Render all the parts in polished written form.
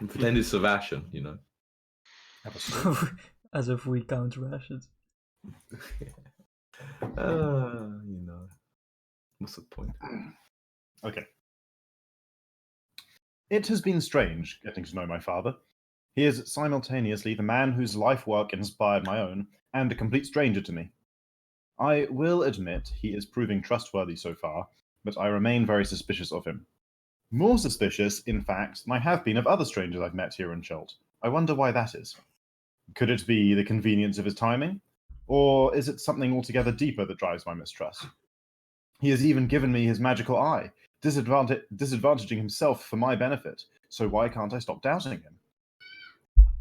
And pretend it's a ration, you know. Have a sword. As if we count rations. You know. What's the point? Okay. It has been strange getting to know my father. He is simultaneously the man whose life work inspired my own, and a complete stranger to me. I will admit he is proving trustworthy so far, but I remain very suspicious of him. More suspicious, in fact, than I have been of other strangers I've met here in Chult. I wonder why that is. Could it be the convenience of his timing? Or is it something altogether deeper that drives my mistrust? He has even given me his magical eye, disadvantaging himself for my benefit, so why can't I stop doubting him?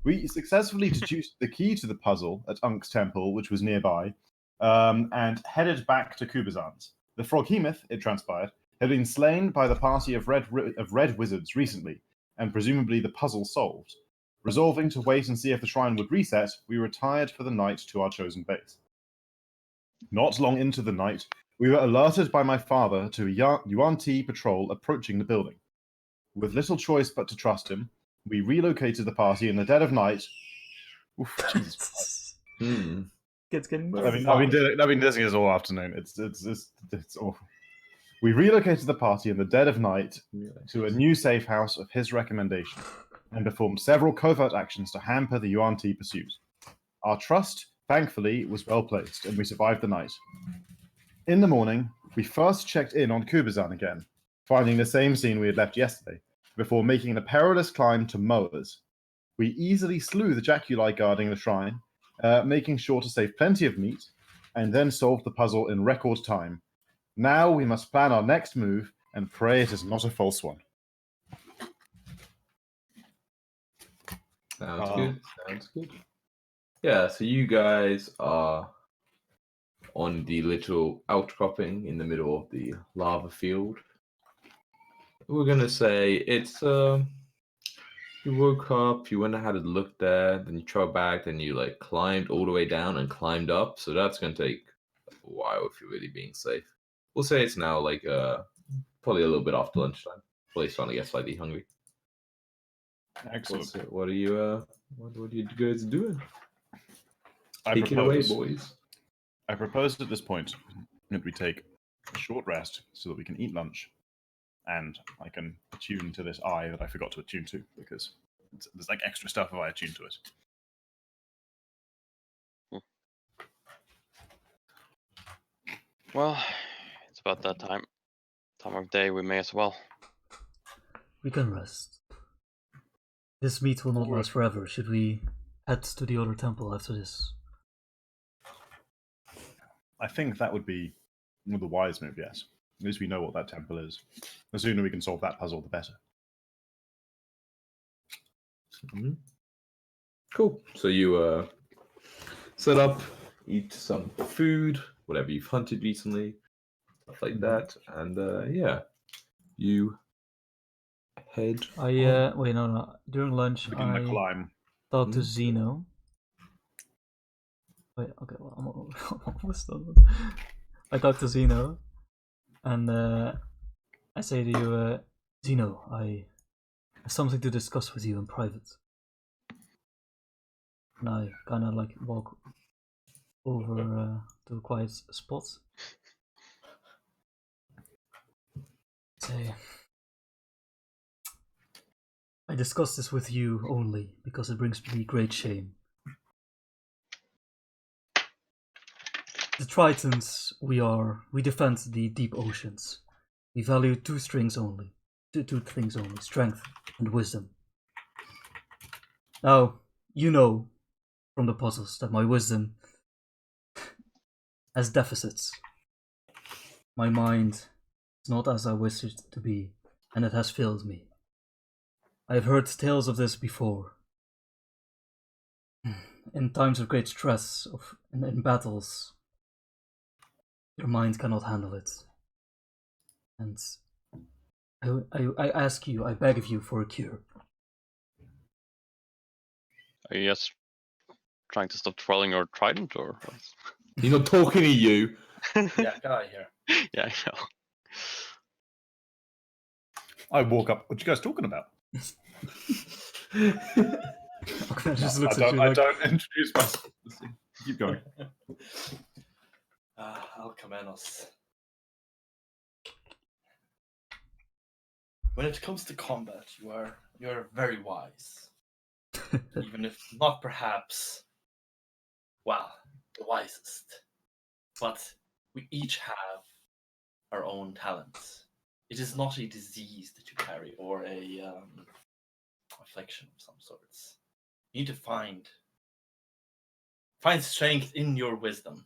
We successfully deduced the key to the puzzle at Unk's temple, which was nearby, and headed back to Kubazan's. The Froghemoth, it transpired, had been slain by the party of red wizards recently, and presumably the puzzle solved. Resolving to wait and see if the shrine would reset, we retired for the night to our chosen base. Not long into the night, we were alerted by my father to a Yuan-Ti patrol approaching the building. With little choice but to trust him, we relocated the party in the dead of night. Oof, Jesus. Kids getting I've murdered. been doing this all afternoon. It's awful. We relocated the party in the dead of night to a new safe house of his recommendation, and performed several covert actions to hamper the Yuan-Ti pursuit. Our trust, thankfully, was well placed, and we survived the night. In the morning, we first checked in on Kubazan again, finding the same scene we had left yesterday, before making the perilous climb to Moa's. We easily slew the Jaculi guarding the shrine, making sure to save plenty of meat, and then solved the puzzle in record time. Now we must plan our next move and pray it is not a false one. Sounds good. Sounds good. Yeah, so you guys are on the little outcropping in the middle of the lava field. We're gonna say it's you woke up, you went and had a look there, then you traveled back, then you like climbed all the way down and climbed up. So that's gonna take a while if you're really being safe. We'll say it's now like probably a little bit after lunchtime. Probably starting to get slightly hungry. Excellent. What are you guys doing? I Take it away, propose, boys. I proposed at this point that we take a short rest so that we can eat lunch, and I can attune to this eye that I forgot to attune to, because there's like extra stuff if I attune to it. Well, it's about that time of day. We may as well. We can rest. This meat will not last forever. Should we head to the other temple after this? I think that would be the wise move, yes. At least we know what that temple is. The sooner we can solve that puzzle, the better. Mm-hmm. Cool. So you set up, eat some food, whatever you've hunted recently, stuff like that, and yeah, you head. Wait, no. During lunch, Begin the climb. talked to Zeno. Wait, okay, well, I'm almost done. I talked to Zeno, and I say to you, Zeno, I have something to discuss with you in private. And I kind of like walk over to a quiet spot. Say, I discuss this with you only because it brings me great shame. The Tritons we defend the deep oceans. We value two things only, strength and wisdom. Now, you know from the puzzles that my wisdom has deficits. My mind is not as I wish it to be, and it has failed me. I have heard tales of this before. In times of great stress, in battles, your mind cannot handle it. And I ask you, I beg of you for a cure. Are you just trying to stop twirling your trident, or? He's not talking to you. Yeah, get out of here. Yeah, I know. I walk up. What you guys talking about? Ahmed just I looks at don't, you I like, don't introduce myself. Keep going. Alcamenos. When it comes to combat, you're very wise. Even if not perhaps, well, the wisest. But we each have our own talents. It is not a disease that you carry or a affliction of some sorts. You need to find strength in your wisdom.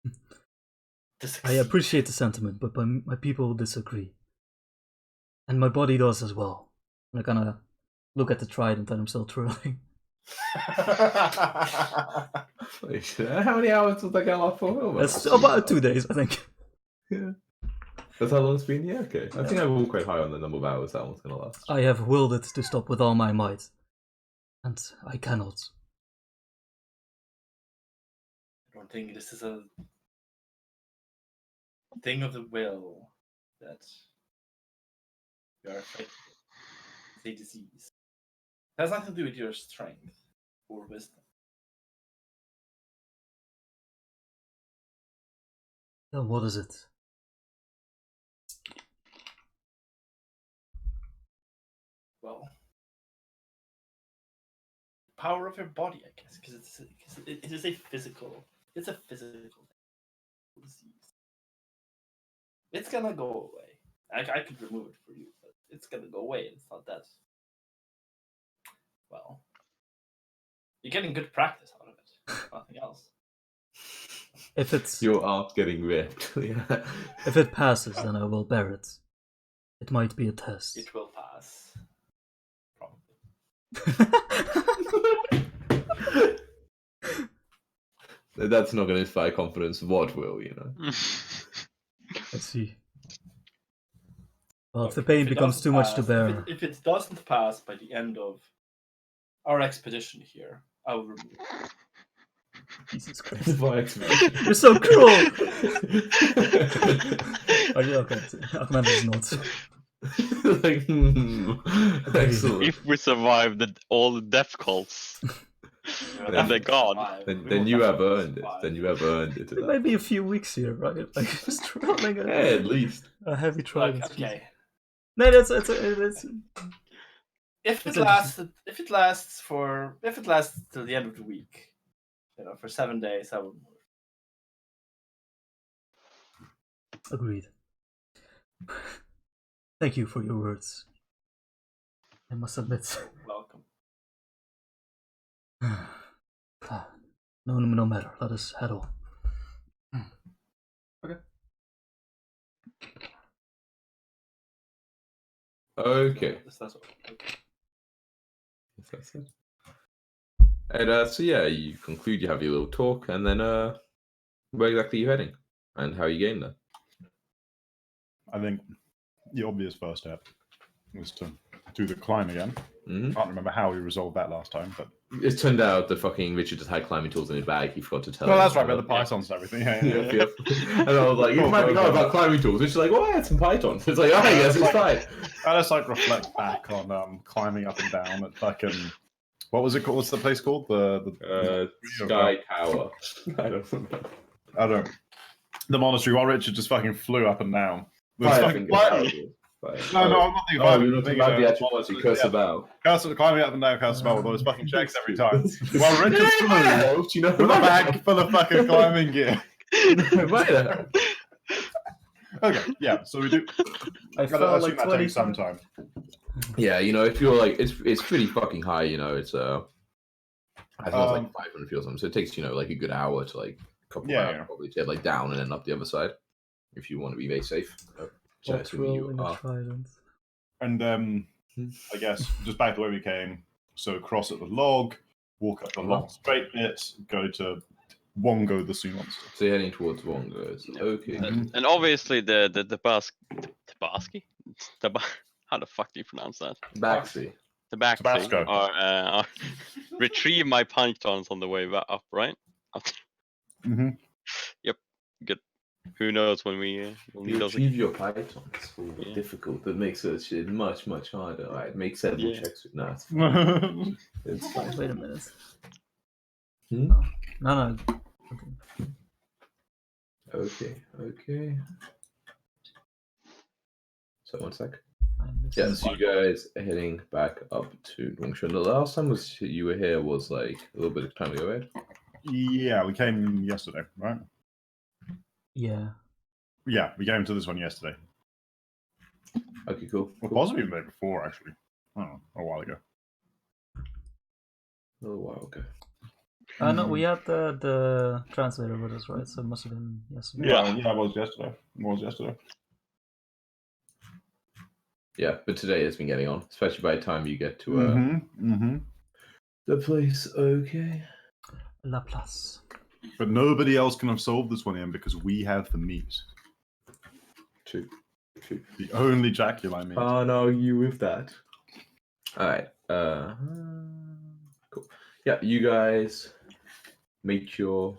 To I succeed. appreciate the sentiment, but my people disagree. And my body does as well. And I kind of look at the trident and I'm still twirling. Holy shit, how many hours was that going off for? That's about 2 days, I think. Yeah. That's how long it's been? Yeah, okay. I think I will quite high on the number of hours that one's going to last. I have willed it to stop with all my might. And I cannot. I don't think this is a thing of the will that you are afflicted with. It's a disease. It has nothing to do with your strength or wisdom. Then what is it? Well, power of your body, I guess, because it is a physical. It's a physical disease. It's gonna go away. I could remove it for you, but it's gonna go away. It's not that. Well, you're getting good practice out of it. Nothing else. If it's Your arm's getting ripped. Yeah. if it passes, then I will bear it. It might be a test. It will pass. Probably. That's not going to inspire confidence. What will, you know? Let's see. Well, if the pain becomes too much to bear, If it doesn't pass by the end of our expedition here, I will remove it. Jesus Christ, My explanation. you're so cruel. Okay, Ahmed is not. Like, excellent. If we survive all the death cults, Then they're gone. Then you have earned it. Then you have earned it. It might be a few weeks here, right? Like just rolling Yeah, at least. a heavy trident. Okay. No, it's If it It's lasts till the end of the week, for 7 days, I will move. agreed. Thank you for your words. I must admit. Welcome. No matter. Let us head on. Okay. That's what, okay. That's it. And so yeah, you conclude, you have your little talk, and then where exactly are you heading? And how are you getting there? I think the obvious first step was to do the climb again. Mm-hmm. Can't remember how we resolved that last time, but It turned out that fucking Richard just had climbing tools in his bag. He forgot to tell. well, him. that's right. About the pythons and everything. Yeah. And I was like, you might know about climbing tools. It's like, oh, I had some pythons. It's like, oh, yes, it's fine. I just like reflect back on climbing up and down at fucking what was it called? What's the place called? The Sky Tower. I don't know. I don't know. The monastery while Richard just fucking flew up and down. Fucking climbing. No, I'm not thinking Oh, about you're not talking about the actual monastery, Curse about. climbing up and down Castle Bell with those fucking checks every time. While Richard flew You know, with a bag full of fucking climbing gear. Right. Okay, yeah, so we do. I I felt assume like that takes some time. Yeah, if you're like, it's pretty fucking high. It's I think it's like 500 feet or something. So it takes like a good hour to like a couple hours probably to get like down and then up the other side if you want to be very safe. Which I assume you in a are. trident. And I guess just back the way we came. So cross at the log, walk up the long straight bit, go to Wongo the sea monster. So you're heading towards Wongos. Okay. And obviously the Tabasci? How the fuck do you pronounce that? Baxi. Tabasco. Are retrieve my pythons on the way up, right? Mm-hmm. Yep, good. Who knows when we'll need You those achieve again. your Python. It's all Yeah. difficult. That makes it shit much harder. Alright, make several Yeah. checks. No, it's fine. It's fine. Wait a minute. Hmm? Oh. No. Okay. Okay. So 1 sec. I missed Yeah, it. so you guys are heading back up to Dongshan. The last time you were here was like a little bit of time ago, right? Yeah, we came yesterday, right? Yeah. Yeah, we came to this one yesterday. Okay, cool. Well, cool. possibly the day before, actually. I don't know, a while ago. A little while ago. No, we had the translator with us, right? So it must have been yesterday. Yeah, it was yesterday. It was yesterday. Yeah, but today has been getting on, especially by the time you get to the place. Okay. La Place. But nobody else can have solved this one, Ian, because we have the meat. True. The only Jaculi meat. Can't argue with that. All right. Cool. Yeah, you guys make your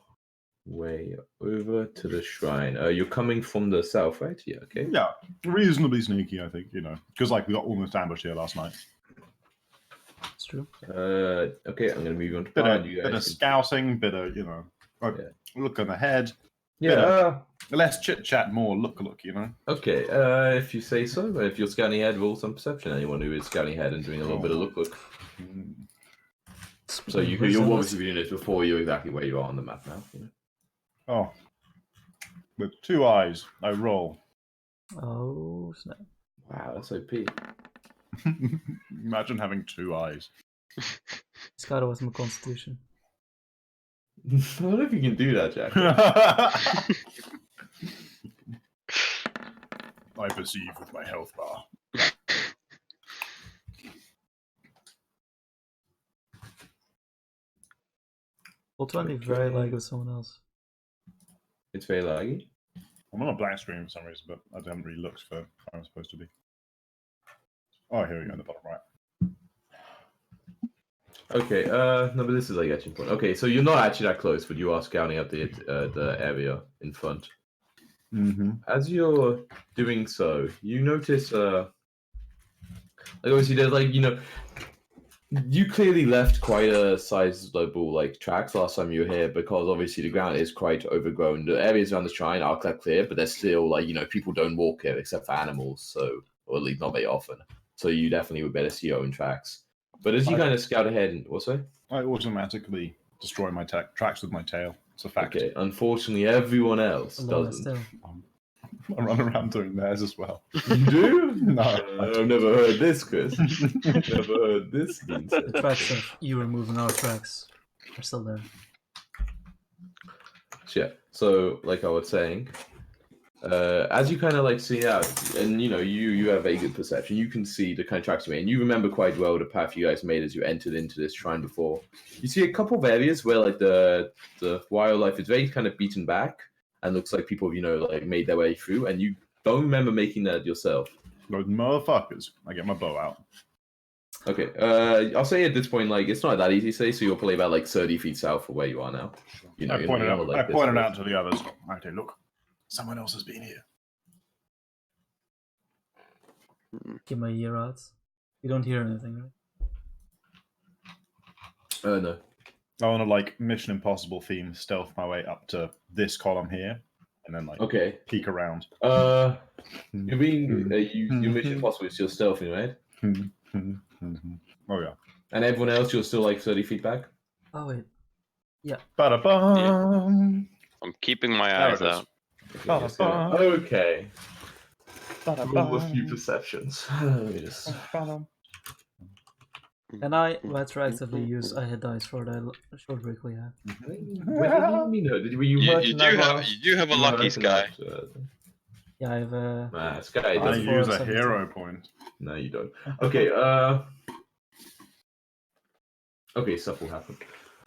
way over to the shrine. You're coming from the south, right? Yeah. Okay. Yeah, reasonably sneaky, I think, because like we got almost ambushed here last night. It's true. Okay, I'm gonna move on to Bit plan. of, You bit guys of can- scouting, bit of look on ahead. Yeah. Less chit chat, more look. Okay. If you say so. If you're scanning ahead, roll some perception. Anyone who is scanning ahead and doing a little bit of look. So you're obviously doing this before you're exactly where you are on the map now. Oh, with 2 eyes, I roll. Oh snap! Wow, that's OP. Imagine having 2 eyes. This guy was my constitution. I don't know if you can do that, Jack. I perceive with my health bar. We'll try and be very like with someone else. It's very laggy. I'm on a black screen for some reason, but I haven't really looked for where I'm supposed to be. Oh, here we go, in the bottom right. Okay, no, but this is like actually important. Okay, so you're not actually that close, but you are scouting out the area in front. Mm-hmm. As you're doing so, you notice, like obviously there's like, you clearly left quite a sizable like tracks last time you were here because obviously the ground is quite overgrown. The areas around the shrine are quite clear, but there's still like, people don't walk here except for animals, so, or at least not very often. So you definitely would better see your own tracks. But as you kind of scout ahead, and what's that? I automatically destroy my tracks with my tail. It's a fact. Okay, unfortunately, everyone else doesn't. Still. I run around doing theirs as well. You do? No. I've never heard this, Chris. Never heard this. The tracks of you removing our tracks are still there. Yeah. So, like I was saying, as you kind of like see out, and you have a good perception. You can see the kind of tracks you made, and you remember quite well the path you guys made as you entered into this shrine before. You see a couple of areas where like the wildlife is very kind of beaten back, and looks like people like made their way through, and you don't remember making that yourself. Those motherfuckers. I get my bow out. Okay. I'll say at this point, like it's not that easy to say, so you're probably about like 30 feet south of where you are now. I pointed out to the others. Okay, look. Someone else has been here. Get my ear out. You don't hear anything, right? No. I want to like Mission Impossible theme stealth my way up to this column here, and then like peek around. You're being your Mission Impossible is still stealthing, right? Oh yeah. And everyone else, you're still like 30 feet back. Oh wait. Yeah. Ba-da-bum. I'm keeping my eyes out. Okay. Roll a few perceptions. Yes. And I retroactively use I hit dice for the short break we had. What do you mean? Were you hurt You in that do last? have a You lucky hurt in sky. that, Yeah, I have a. Nah, Sky I doesn't. use a 4 hero point. No, you don't. Okay. Okay, stuff will happen.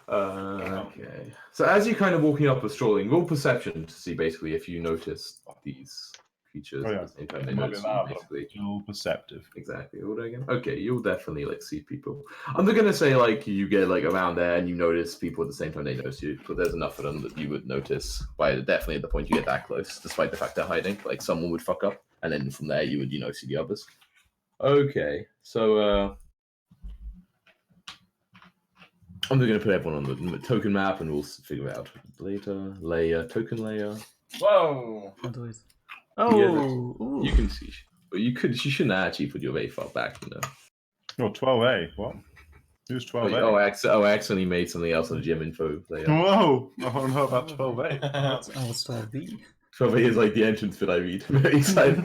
Okay. So as you're kind of walking up or strolling, roll perception to see basically if you notice these creatures Oh, yeah. at the same time they It might be notice you, loud, but basically. still perceptive. Exactly. What again? Okay, you'll definitely like see people. I'm not gonna say like you get like around there and you notice people at the same time they notice you, but there's enough of them that you would notice by definitely at the point you get that close, despite the fact they're hiding. Like someone would fuck up, and then from there you would see the others. Okay, so I'm just gonna put everyone on the token map, and we'll figure it out later. Token layer. Whoa! I'll do it. Yeah, Oh, ooh. You can see, but you shouldn't actually put your very far back, you know. Oh, 12A. What? Who's 12A? Oh, I accidentally made something else on the gym info layer. Whoa! I want to know about 12A. I was 12B. 12A is like the entrance bit I read. It's like,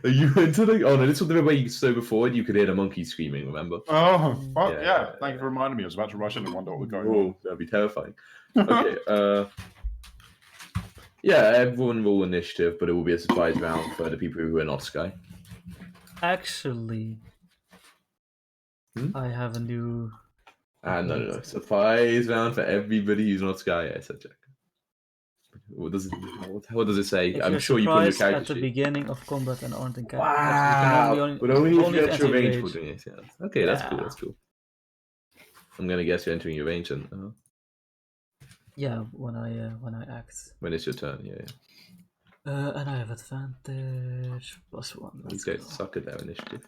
are you into the? Oh no, this was the way you stood before and you could hear the monkey screaming. Remember? Oh, fuck Yeah, yeah. Thank you for reminding me. I was about to rush in and wonder what was going Whoa, that'd be terrifying. Okay. Yeah, everyone roll initiative, but it will be a surprise round for the people who are not Sky. Actually, I have a new. No. Surprise round for everybody who's not Sky. Yeah, it's a check. What does it say? If I'm you're sure you put in your surprised character at the sheet. beginning of combat and aren't in character. Wow! But only if you enter your range range. for doing it. Yeah. Okay, that's cool. Yeah. That's cool. I'm gonna guess you're entering your range then. Yeah, when I act. When it's your turn, yeah. And I have advantage +1. You Let's guys go. suck at that initiative.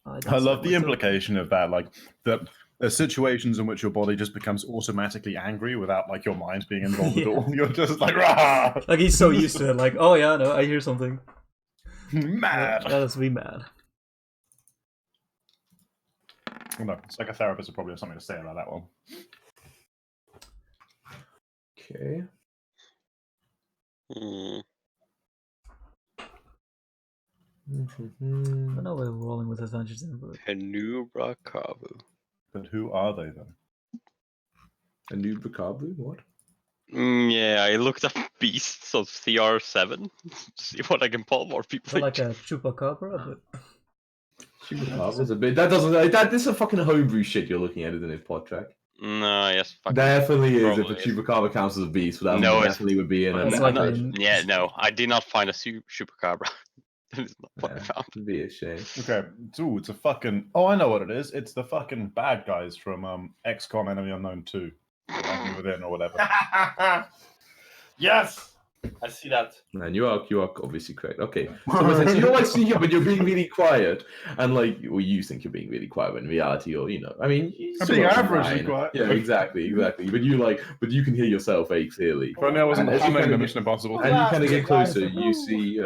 I love the implication of that, like that there's situations in which your body just becomes automatically angry without like your mind being involved at Yeah. all. You're just like, rah! Like he's so used to it. Like, oh yeah, no, I hear something. Mad. That is me mad. No, psychotherapists would probably have something to say about that one. Okay. I know we're rolling with advantage in but Penubra Kavu. But who are they then? A new Bakabu? What? Yeah, I looked up beasts of CR7 to see what I can pull more people. so like a chupacabra, but Chupacabras a bit. That doesn't. That this is a fucking homebrew shit you're looking at, isn't it? Pod track. No, yes, fuck. Definitely is. If a Probably is. Chupacabra counts as a beast, that No, it's- definitely would be in. It's a like no, a- yeah, no, I did not find a chupacabra. That is not what I Yeah, found. it'd be a shame. Okay, it's a fucking. Oh, I know what it is. It's the fucking bad guys from XCOM Enemy Unknown 2. Enemy Within or whatever. Yes, I see that. And you are obviously correct. Okay, so you don't like see you, but you're being really quiet, and like, well, you think you're being really quiet, but in reality, you're, I mean, I'm being averagely quiet. Yeah, exactly. But you can hear yourself very clearly. If only I wasn't And as you humming kinda the get- Mission Impossible. And you kind of get closer, you see,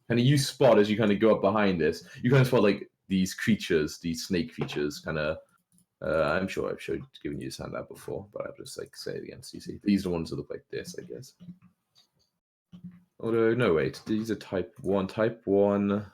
and you spot as you kind of go up behind this, you kind of spot like these creatures, these snake creatures, kind of. I'm sure I've given you this handout before, but I'll just like say it again. So you see, these are the ones that look like this, I guess. Although, no, wait, these are type 1. Type 1.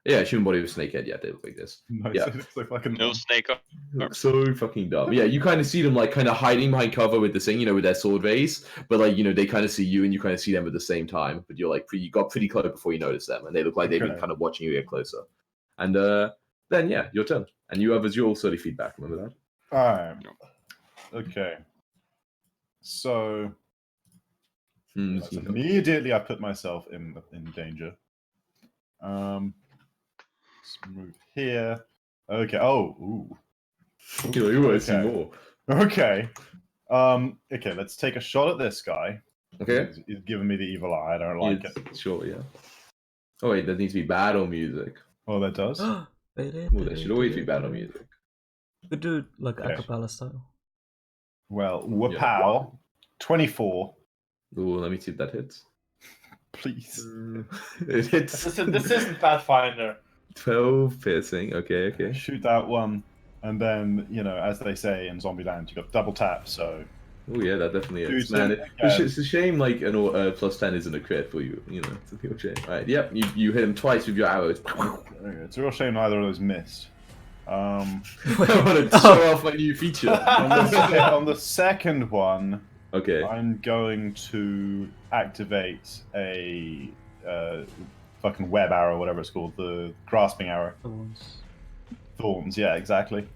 Yeah, human body with snake head. Yeah, they look like this. No, Yeah. it's so fucking. No snake. Look so fucking dumb. Yeah, you kind of see them like kind of hiding behind cover with the thing, with their sword raised, but like they kind of see you and you kind of see them at the same time. But you're like you got pretty close before you notice them, and they look like they've been Okay. kind of watching you get closer. And then yeah, your turn, and you others, you all 30 feet back. Remember that? Alright. Okay. So immediately I put myself in danger. Let's move here. Okay. Oh, ooh. You want to see Okay. more? Okay. Okay, let's take a shot at this guy. Okay. He's giving me the evil eye. I don't like it. Sure, yeah. Oh wait, that needs to be battle music. Oh, that does? Well, that should always be battle music. We do it like Okay. a cappella style. Well, whapow. 24. Ooh, let me see if that hits. Please. It hits. This isn't Pathfinder. 12 piercing. Okay. Shoot that one. And then, as they say in Zombieland, you got double tap, so. Oh yeah, that definitely is. Dude, Man, so- it's a shame like an plus 10 isn't a crit for you. It's a real shame. Alright, yep, you hit him twice with your arrows. Okay, it's a real shame neither of those missed. I want to show off my new feature. On the second one, Okay. I'm going to activate a fucking web arrow, whatever it's called, the grasping arrow. Thorns, yeah, exactly.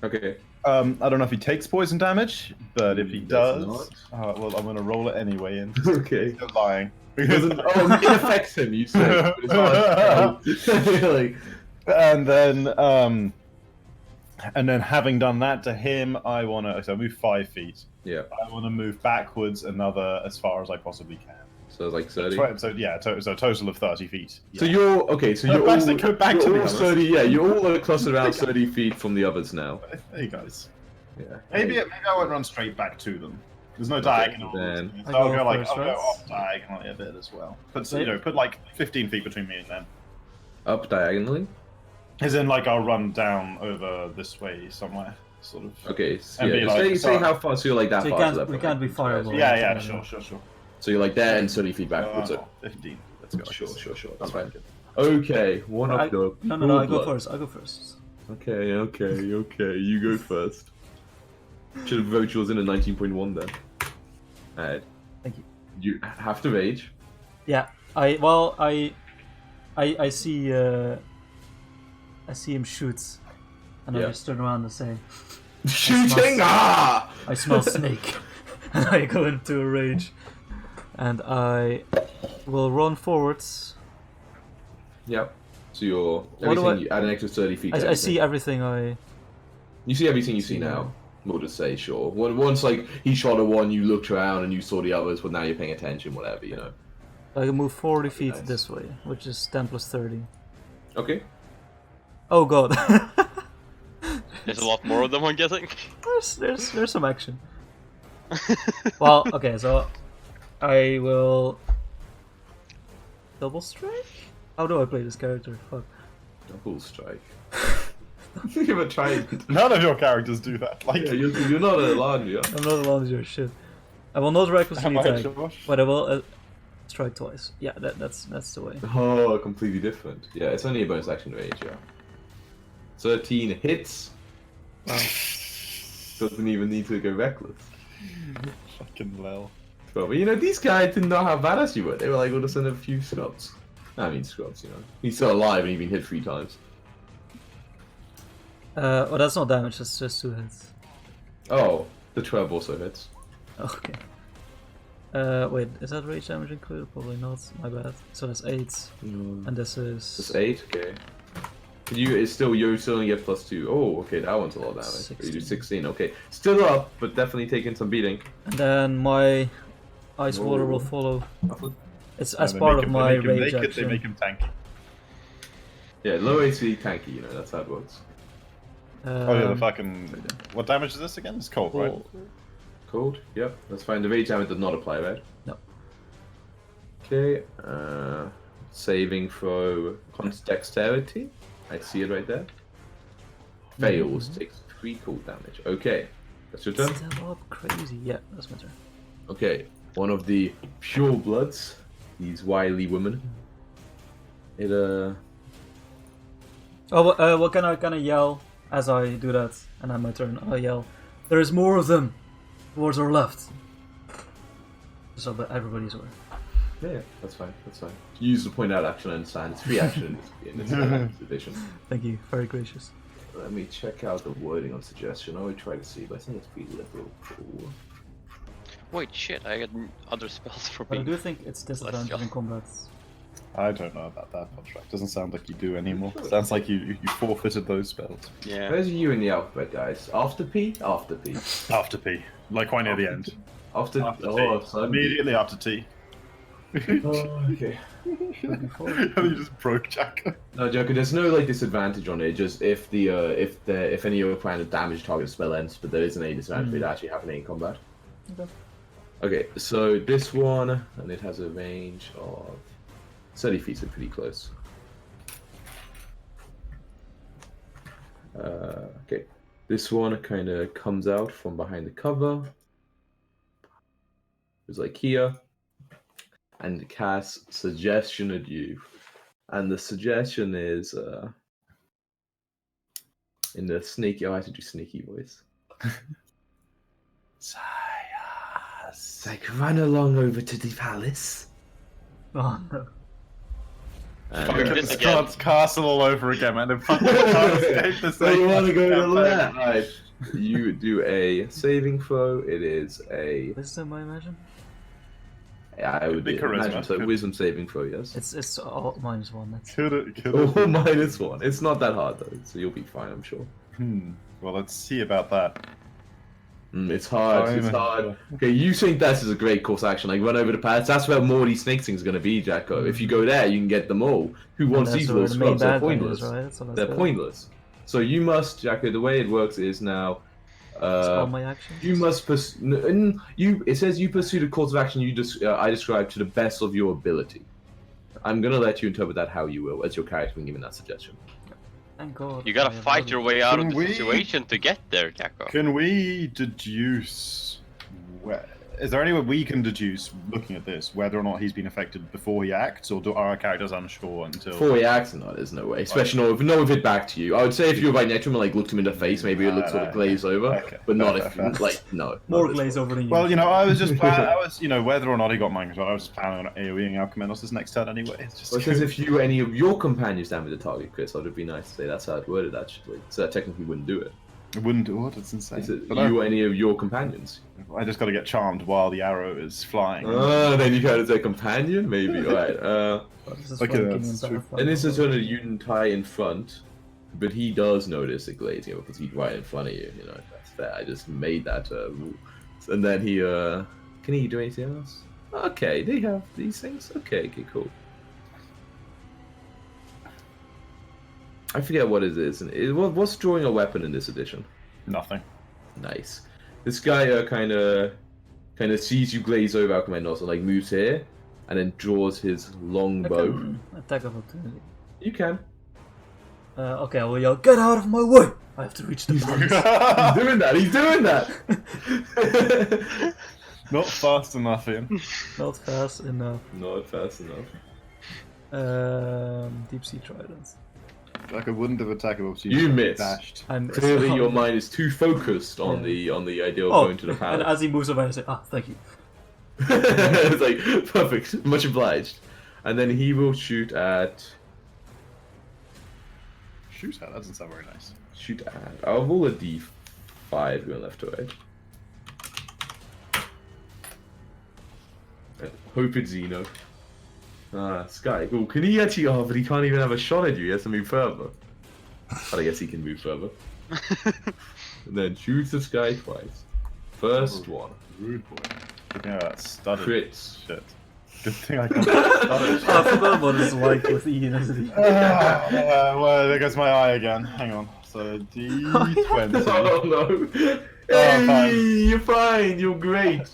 Okay. I don't know if he takes poison damage, but if he Does does, well, I'm going to roll it anyway. And Okay. still lying. it affects him, you say. But it's hard to tell. Like, and then having done that to him, I want to. So move 5 feet. yeah. I want to move backwards another as far as I possibly can. So it's like 30. So yeah, so a total of 30 feet. Yeah. So you're okay. So you're Go all, back to you're the all others. 30. Yeah, you're all clustered around 30 feet from the others now. Hey guys. Yeah. Maybe I won't run straight back to them. There's no Okay, diagonal. then- So I I'll go go like first, I'll go right? off diagonally a bit as well. Put Wait. put like 15 feet between me and them. Up diagonally. As in, like I'll run down over this way somewhere, sort of. Okay. So, And yeah, be just like, say sorry. how far. So you're like that So you far to can't- left. we can't be fireable. Yeah, Yeah. sure. So you're like there and 30 feet backwards. No, 15. Let's go. Sure. That's fine. Okay. One I- up the. No, I go blood. first. I go first. Okay. You go first. Should have voted yours in at 19.1 then. Alright. Thank you. You have to rage. Yeah, I see him shoot, and I Yeah. just turn around and say, Shooting! Ah! I smell snake, and I go into a rage, and I will run forwards. Yep. So you're What do everything. I- You add an extra 30 feet. to I see everything. everything. You see everything you see now. We'll just say sure. Once like he shot at one, you looked around and you saw the others, but now you're paying attention. Whatever, you know. I can move 40 feet Nice. this way, which is 10 plus 30. Okay. Oh god. There's a lot more of them, I'm guessing. there's some action. Well, okay, so I will double strike. How do I play this character? Fuck. Double strike. Think of a trident. None of your characters do that. Like, Yeah, you're not a large, yeah. I'm not allowed to do shit. I will not recklessly am I, attack, Josh? but I will strike twice. Yeah, that's the way. Oh, completely different. Yeah, it's only a bonus action range, yeah. 13 hits. Wow. Doesn't even need to go reckless. Fucking lol. But you know, these guys did not have badass you were. They were like, we'll just send a few scrubs. I mean, scrubs, you know. He's still alive and he's been hit 3 times. Well, that's not damage. That's just 2 hits. Oh, the 12 also hits. Okay. Wait, is that rage damage included? Probably not. My bad. So that's 8, Mm. and this is That's 8, okay. You still only get +2. Oh, okay, that one's a lot of damage. You do 16, okay. Still up, but definitely taking some beating. And then my ice water will Oh. follow. It's as They part make of him- my they make him- rage they action. make him tanky. Yeah, low AC tanky, you know, that's how it works. Oh yeah, the fucking. What damage is this again? It's cold, right? well, Cold, yep, that's fine. The rage damage does not apply, right? No. Okay, saving throw dexterity. I see it right there. Fails, takes 3 cold damage. Okay, that's your turn. Step up crazy. Yeah, that's my turn. Okay, one of the pure bloods, these wily women. It Oh, what can I yell as I do that? And then my turn. I yell, "There is more of them towards our left." So that everybody's aware. yeah, that's fine. Use the point out action, I understand. It's free action in this edition. Thank you, very gracious. Let me check out the wording on suggestion. I would try to see, but I think it's pretty liberal. Cool. Wait, shit, I got other spells for But I being. do think it's disadvantage in combat. I don't know about that contract. Doesn't sound like you do anymore. Sounds like you forfeited those spells. Yeah. Where's you in the alphabet, guys? After P? After P. After P, like quite near the end. After After oh, T. suddenly. Immediately after T. Oh, okay. You just broke Jack. No, Joker. There's no like disadvantage on it. Just if if any of your plan of damage target spell ends, but there isn't any disadvantage for it actually happening in combat. Okay. Okay, so this one, and it has a range of 30 feet, so pretty close. Okay, this one kind of comes out from behind the cover. It's like here, and casts suggestion at you, and the suggestion is in the sneaky. Oh, I have to do sneaky voice. It's like run along over to the palace. Oh no. And, Fucking this again. starts castle all over again, man. And fucking can't escape the so you want to go to the campaign. left? Right. You do a saving throw. It is a Wisdom, I imagine. I would be charisma. imagine so. Could- Wisdom saving throw, yes. It's all -1. That's Could it Oh, be? -1. It's not that hard though, so you'll be fine, I'm sure. Well, let's see about that. It's hard. It's hard. Okay, you think this is a great course action? Like run over the paths. That's where more of these snake things are going to be, Jacko. If you go there, you can get them all. Who wants that's these where little the main scrubs? They're bad guy is, pointless. right? So let's They're go. pointless. So you must, Jacko. The way it works is now. It's all my actions. You must you. It says you pursue the course of action I describe to the best of your ability. I'm gonna let you interpret that how you will, as your character when given that suggestion. Thank God. You gotta I have fight other- your way out of Can the we- situation to get there, Jacko. Can we deduce? Is there any way we can deduce, looking at this, whether or not he's been affected before he acts, or are our characters unsure until? Before he acts, no, there's no way. Especially no if it back to you. I would say if you were right next to him and like looked him in the face, maybe it looked sort of glazed over. Okay. But not Fair, if fair. like no. More no, glaze over than you. Well, I was just planning. Whether or not he got mind control, I was just planning on AoEing Alchemanos this next turn anyway. It's just Well, it says if you any of your companions damage the target, Chris, that would be nice to say that's how it worded actually. So that technically wouldn't do it. it wouldn't do it. It's insane. Is it But you or any of your companions? I just got to get charmed while the arrow is flying. Then you kind of say companion, maybe. Alright. This is Okay, fucking that's inside true. of fun. And this is only Yudentai in front, but he does notice the glazing because he's right in front of you. You know, that's fair. I just made that rule. And then he can he do anything else? Okay, they have these things. Okay, cool. I forget what it is. What's drawing a weapon in this edition? Nothing. Nice. This guy kind of sees you glaze over Alchemanos and like moves here, and then draws his long I bow. can attack of opportunity. You can. Okay, I will yell, "Get out of my way!" I have to reach the buttons. He's doing that. He's doing that. Not fast enough, Ian. Not fast enough. Not fast enough. Deep sea tridents. Like I wouldn't have attacked him. Obviously, You missed. dashed. I'm Clearly, your mind is too focused on Yeah. the idea of Oh, going to the and palace. as he moves away, I say, thank you. It's like perfect, much obliged. And then he will shoot at. Shoot that doesn't sound very nice. Shoot at. I'll roll a d5 going left to right. I hope it's Xeno. Sky. Oh, can he actually? Oh, but he can't even have a shot at you. He has to move further. But I guess he can move further. And then shoots the Sky twice. First one. Rude boy. Good thing I got studded. Crits. Shit. Good thing I got studded. I forgot what it's like with Ian, isn't he? Well, there goes my eye again. Hang on. So D20. Oh no! fine. Hey, you're fine. You're great.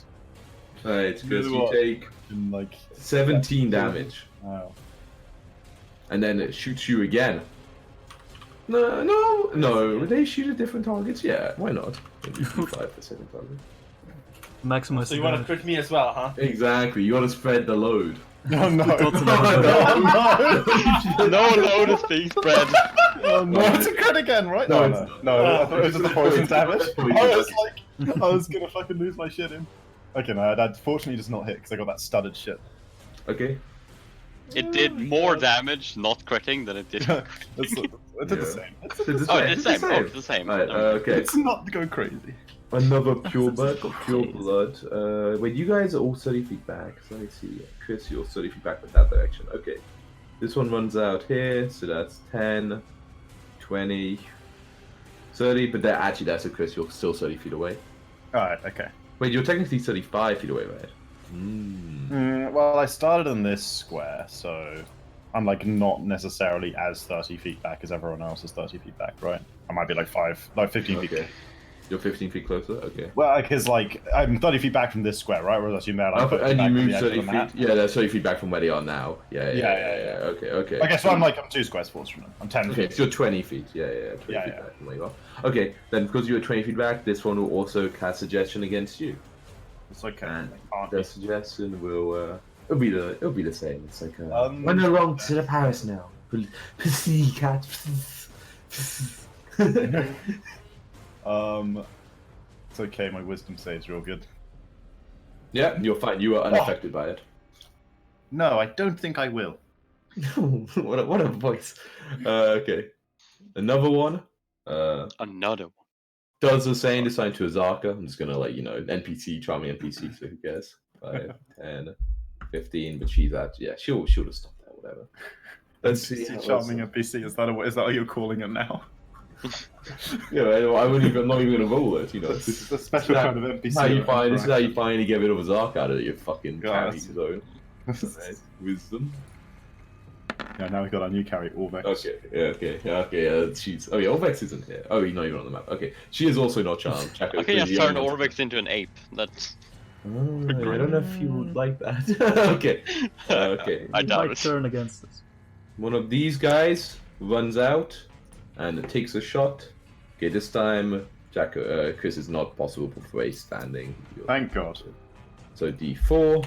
Alright, Chris, You know you what? take In like 17 damage, oh. and then it shoots you again. No. They shoot at different targets. Yeah, why not? Maybe 5 for second target. Maximize So you the want to damage. crit me as well, huh? Exactly. You want to spread the load. Oh no! got to Oh, know. no! No load is being spread. Oh no! It's a crit again, right? No, No, it's no, not. no. I thought it was just the poison damage. Poison I was damage. like, I was gonna fucking lose my shit in. Okay, no, that fortunately does not hit because I got that studded shit. Okay. It did more damage not critting than it did. It did Yeah. the same. It's Oh, it's the same. Oh, it's the same. Right, okay. It's not go crazy. Another pure blood. That's Pure crazy. blood. Wait, you guys are all 30 feet back. So let me see. Chris, you're 30 feet back with that direction. Okay. This one runs out here, so that's 10, 20, 30. But that's a Chris. You're still 30 feet away. Alright, okay. Wait, you're technically 35 feet away, right? Well, I started in this square, so I'm like not necessarily as 30 feet back as everyone else is 30 feet back, right? I might be like 15 feet. Okay. You're 15 feet closer? Okay. Well, because like I'm 30 feet back from this square, right? Whereas I assume that I'm 30 And back you from move the edge of 30 the map. feet? Yeah, that's 30 feet back from where they are now. Yeah. Yeah. Okay. I guess I'm 2 squares forwards from them. I'm 10 Okay, feet. so you're 20 feet. Yeah, 20 feet back from where you are. Okay, then because you're 20 feet back, this one will also cast suggestion against you. It's okay. And Can't the be. suggestion will it'll be the same. It's like We're no wrong to the Paris now. Pussycat. It's okay. My wisdom saves real good. Yeah, you're fine. You are unaffected by it. No, I don't think I will. what a voice. Okay, another one. Another one. Does the same assigned to Azaka. I'm just gonna NPC, charming NPC, so who cares? 5, 10, 15, but she's at she'll have stopped there, whatever. Let's see. NPC charming NPC. Is that what you're calling it now? Yeah, I wouldn't even. I'm not even gonna roll it. You know, This is a special kind of NPC. This is how you finally get rid of a Zark out of your fucking carry that's- zone. Right. Wisdom. Yeah, now we've got our new carry, Orvex. Okay. She's. Oh yeah, Orvex isn't here. Oh, he's not even on the map. Okay, she is also not charmed. Chaco I is can just the turn only one. Orvex into an ape. That's Oh, I don't know if you would like that. Okay. Okay. I You doubt might it. turn against us. One of these guys runs out and takes a shot. Okay, this time Chris is not possible for a standing. Thank God. So D4.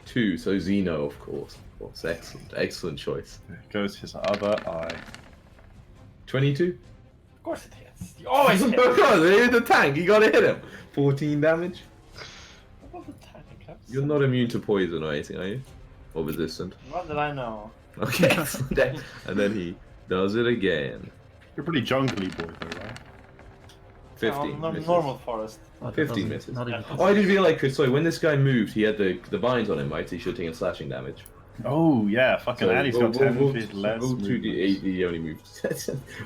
2, so Xeno, of course. Excellent choice. There goes his other eye. 22? Of course it hits. You always hit. Of course, it hit the tank, you gotta hit him. 14 damage. What was the tank? You're not immune to poison or anything, are you? Or resistant? Not that I know. Okay, and then he does it again. You're a pretty jungly boy, though, right? 15 misses. Normal forest. Oh, that 15 doesn't- misses. Not even Oh, I didn't realize, Chris, sorry, when this guy moved, he had the vines on him, right? So he should have taken slashing damage. Oh, yeah, fucking Andy's got 10 feet less. Roll 2D8, movement. he only moved.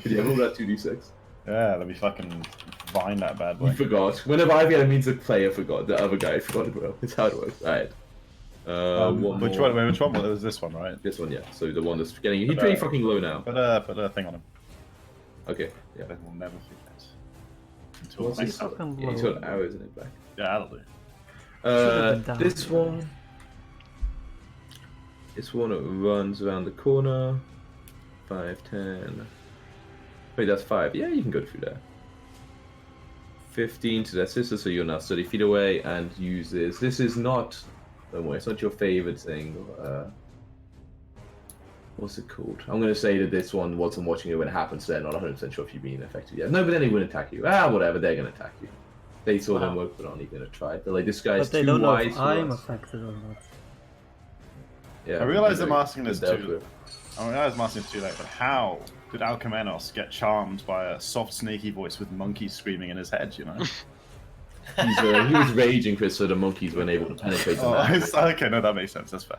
Yeah, roll that 2D6. Yeah, let me fucking vine that bad You boy. forgot. Whenever I've had a means of player forgot, the other guy forgot as well. It's how it works. Alright. Which one? Wait, which one? It was this one, right? This one, yeah. So the one that's getting... He's But, pretty fucking low now. Put a thing on him. Okay, yeah. Then we'll never forget. Until What's next his... time. fucking Yeah, he's low. got arrows in his back. Yeah, that'll do. Should've been down This here. one... This one runs around the corner. 5, 10... Wait, that's 5. Yeah, you can go through there. 15 to their sister, so you're now 30 feet away, and uses... This is not... Don't worry, it's not your favorite thing. What's it called? I'm going to say that this one wasn't watching it when it happened, so they're not 100% sure if you've been affected yet. No, but then they wouldn't attack you. Whatever, they're going to attack you. They saw them work, but aren't even going to try. They're like, this guy's But they too don't know wise if for I'm us. affected or not. Yeah, I realise they're I'm asking this dealt too. with. I realise I'm asking this too late, but how did Alcamenos get charmed by a soft, snaky voice with monkeys screaming in his head, you know? He was raging, Chris, so the monkeys weren't able to penetrate the map. Okay, no, that makes sense. That's fair.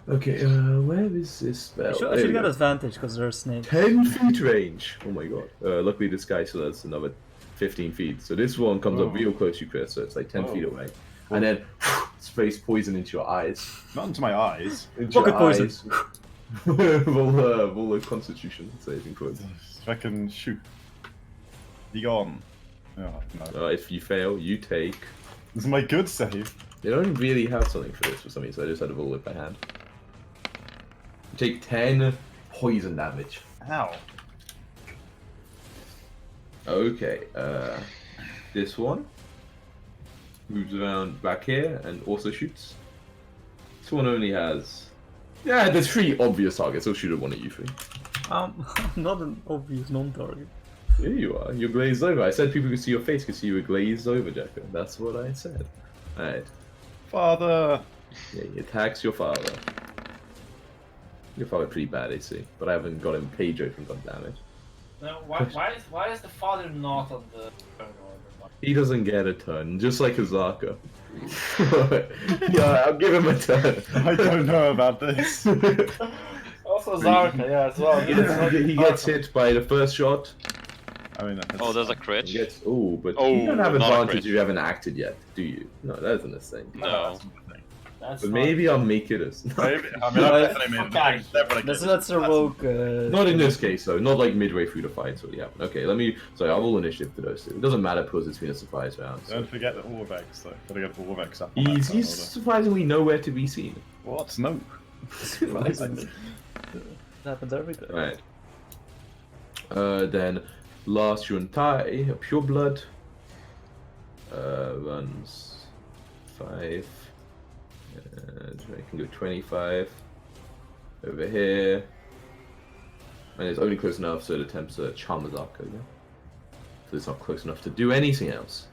Okay, where is this spell? I There should we get go. advantage because there's snakes. 10 feet range. Oh my god. Luckily, this guy still has another 15 feet. So this one comes up Oh. real close to you, Chris, so it's like 10 Oh. feet away. And then sprays poison into your eyes. Not into my eyes. Into Pocket your poison. eyes. roll a constitution saving throws. If I can shoot. Be gone. Oh, no. If you fail, you take... This is my good save. They don't really have something for this for some reason, so I just had to roll it by hand. You take 10 poison damage. Ow. Okay, this one moves around back here and also shoots. This one only has... Yeah, there's 3 obvious targets. I'll shoot at one of you 3. I'm not an obvious non-target. Here you are. You're glazed over. I said people could see your face because you were glazed over, Jacko. That's what I said. Alright. Father. Yeah, he attacks your father. Your father pretty bad, AC, but I haven't got him page open, god damn it. No, why is the father not on the turn order? He doesn't get a turn, just like Azaka. Yeah, I'll give him a turn. I don't know about this. Also Zarka, yeah, as well. He gets hit by the first shot. I mean, that's... Oh, there's a crit. He gets but Oh, you don't have not a advantage crit. if you haven't acted yet, do you? No, that isn't a thing. No. That's But not- maybe I'll make it as. Maybe. I mean, I've definitely made Okay. it. Definitely Let's evoke. Not in this case, though. Not like midway through the fight. It's already happened. Okay, Sorry, I'll roll initiative for those two. It doesn't matter because it's been a surprise round. So. Don't forget the Orvex, though. Gotta get the Orvex up. on that He's turn surprisingly nowhere to be seen. order. What? No. That happens every day. Right. Then last Yuntai, Pure Blood, runs 5. I can go 25 over here, and it's only close enough so it attempts to charm Azaka. Yeah? So it's not close enough to do anything else.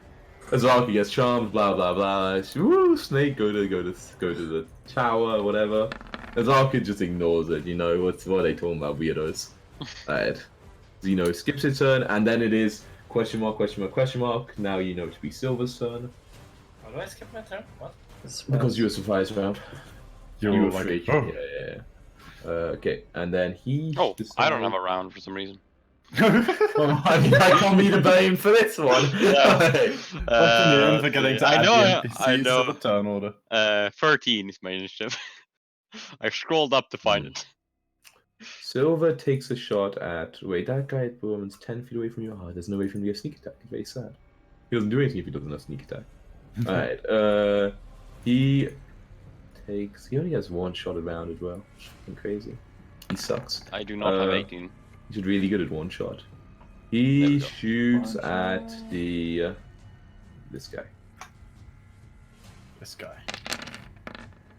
Azaka gets charmed, blah blah blah. Woo, snake, go to the tower, whatever. Azaka just ignores it. You know what are they talking about, weirdos? Right. Xeno skips its turn, and then it is question mark, question mark, question mark. Now you know to be Silver's turn. did I skip my turn? What? Because you were surprised round. You You were were like, free. oh. Yeah. Okay, and then he. Oh, I don't decided- have a round for some reason. Oh, I can't be the blame for this one. Yeah. Fucking Ian for getting to I add know, the I NPCs know. to the turn order. 13 is my initiative. I scrolled up to find it. Silver takes a shot at. Wait, that guy at Bowman's 10 feet away from you. Oh, there's no way for him to get a sneak attack. It's very sad. He doesn't do anything if he doesn't have sneak attack. Alright, he takes. He only has one shot around as well. Fucking crazy. He sucks. I do not have 18. He's really good at one shot. There we He go. shoots One at shot. the. This guy. This guy.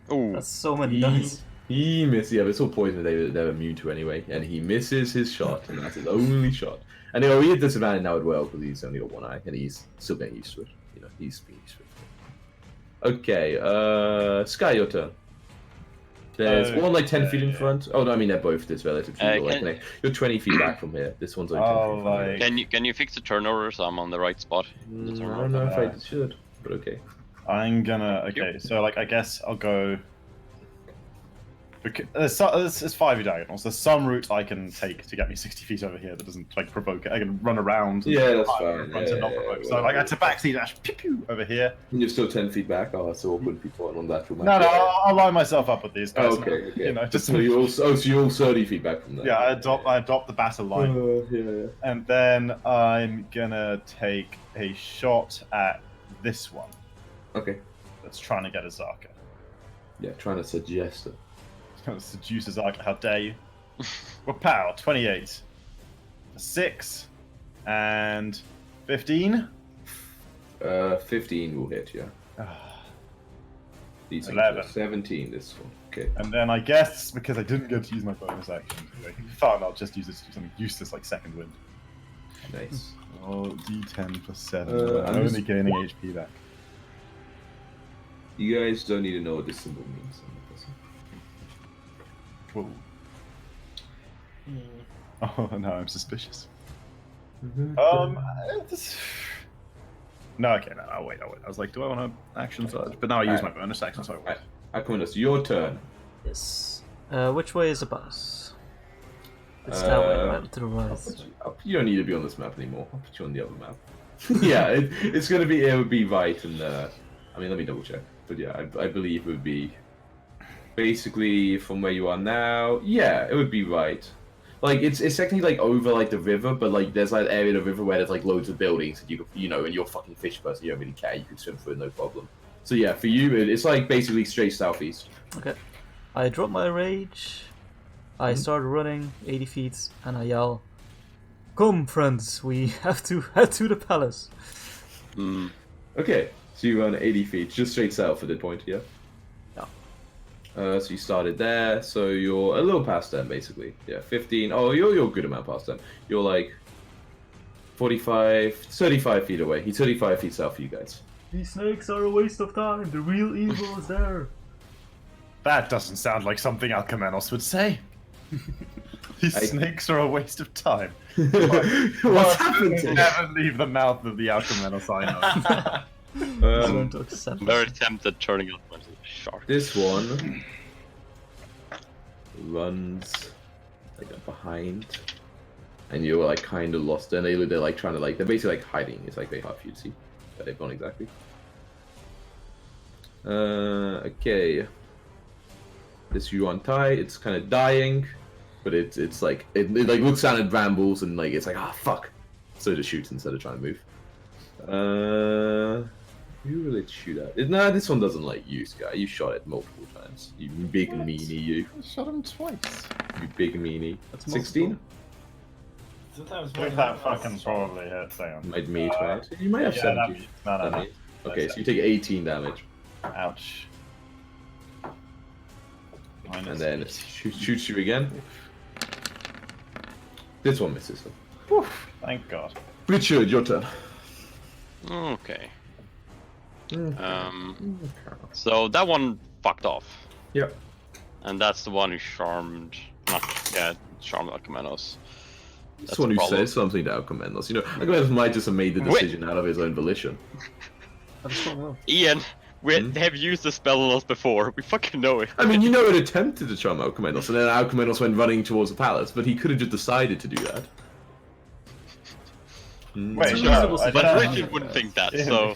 Ooh, That's so many He, dice. he misses. Yeah, but it's all poison they're immune to anyway. And he misses his shot, and that's his only shot. And he had disadvantage now as well because he's only got one eye, and he's still getting used to it. You know, he's being used to it. Okay, Sky, your turn. There's one like 10 feet in front. Oh no, I mean they're both this relative to you. You're 20 feet back from here. This one's only 10 feet from here. can you fix the turnover so I'm on the right spot? I don't know if I should, but okay. I'm gonna. Okay, so like I guess I'll go. There's 5 diagonals. There's some route I can take to get me 60 feet over here that doesn't like provoke it. I can run around. Yeah, that's fine. Run to not provoke. So like it's a backseat dash pew pew over here. And you're still 10 feet back. Oh, so awkward people on that. No, I'll line myself up with these guys. Okay. You know, just so you're all 30 feet back from there. yeah, I adopt the battle line, Yeah. and then I'm gonna take a shot at this one Okay. that's trying to get a Zaka. Yeah, trying to suggest it. Trying to seduce a Zaka. How dare you? Well, power 28, 6, and 15. 15 will hit, yeah. These 11. 17 this one. Okay. And then I guess because I didn't get to use my bonus action, fine, I'll just use this to do something useless like second wind. Nice. Oh, D10 plus 7. I'm I'm only just- gaining HP back. You guys don't need to know what this symbol means. Whoa. Hmm. Oh, no, I'm suspicious. Mm-hmm. No, okay, no, I'll wait. I was like, do I want to action surge? But now I use my bonus action, so I won't. Akumanos, your turn. Yes. Which way is the bus? It's that way, right? To the right. You don't need to be on this map anymore. I'll put you on the other map. Yeah, it's gonna be. It would be right, and I mean, let me double check. But yeah, I believe it would be basically from where you are now. Yeah, it would be right. Like it's technically like over like the river, but like there's like an area of the river where there's like loads of buildings, and you know, and you're a fucking fish person, you don't really care. You can swim through it, no problem. So yeah, for you, it's like basically straight southeast. Okay. I drop my rage. I start running 80 feet, and I yell, "Come, friends! We have to head to the palace." Okay, so you run 80 feet, just straight south at that point, yeah? Yeah. So you started there, so you're a little past them, basically. Yeah, 15. Oh, you're a good amount past them. You're like 35 feet away. He's 35 feet south of you guys. These snakes are a waste of time. The real evil is there. That doesn't sound like something Alcamenos would say. These snakes are a waste of time. What's happened to you? Never leave the mouth of the Alcamenos I know. I'm going to accept I'm very tempted turning up into a shark. This one runs like up behind, and you're like kind of lost. And they're like trying to they're basically like hiding. It's like very hard for you to see where they've gone exactly. Okay. This you untie. It's kind of dying, but it's like it like looks down and rambles and like it's like fuck. So it just shoots instead of trying to move. Who will it shoot at? Nah, this one doesn't like you, Sky. You shot it multiple times. You big meanie, you. I shot him twice. You big meanie. That's 16? Sometimes I think that fucking probably hits. Hang on. Might meet, right? You might have Yeah, 17. no. Okay, so you take 18 damage, Ouch. and then it shoots you again. This one misses them. Whew, thank God. Richard, your turn. Okay. So that one fucked off. Yep. And that's the one who charmed Alcamenos. This That's one a who problem. says something to Alcamenos. You know, Alcamenos might just have made the decision out of his own volition. Have a strong will. Ian, they have used the spell on us before. We fucking know it. I mean, you know, it attempted to charm Alcmenos, and then Alcmenos went running towards the palace, but he could have just decided to do that. Wait, It's a no, reasonable I But suggestion. Richard wouldn't think that, Yeah. so...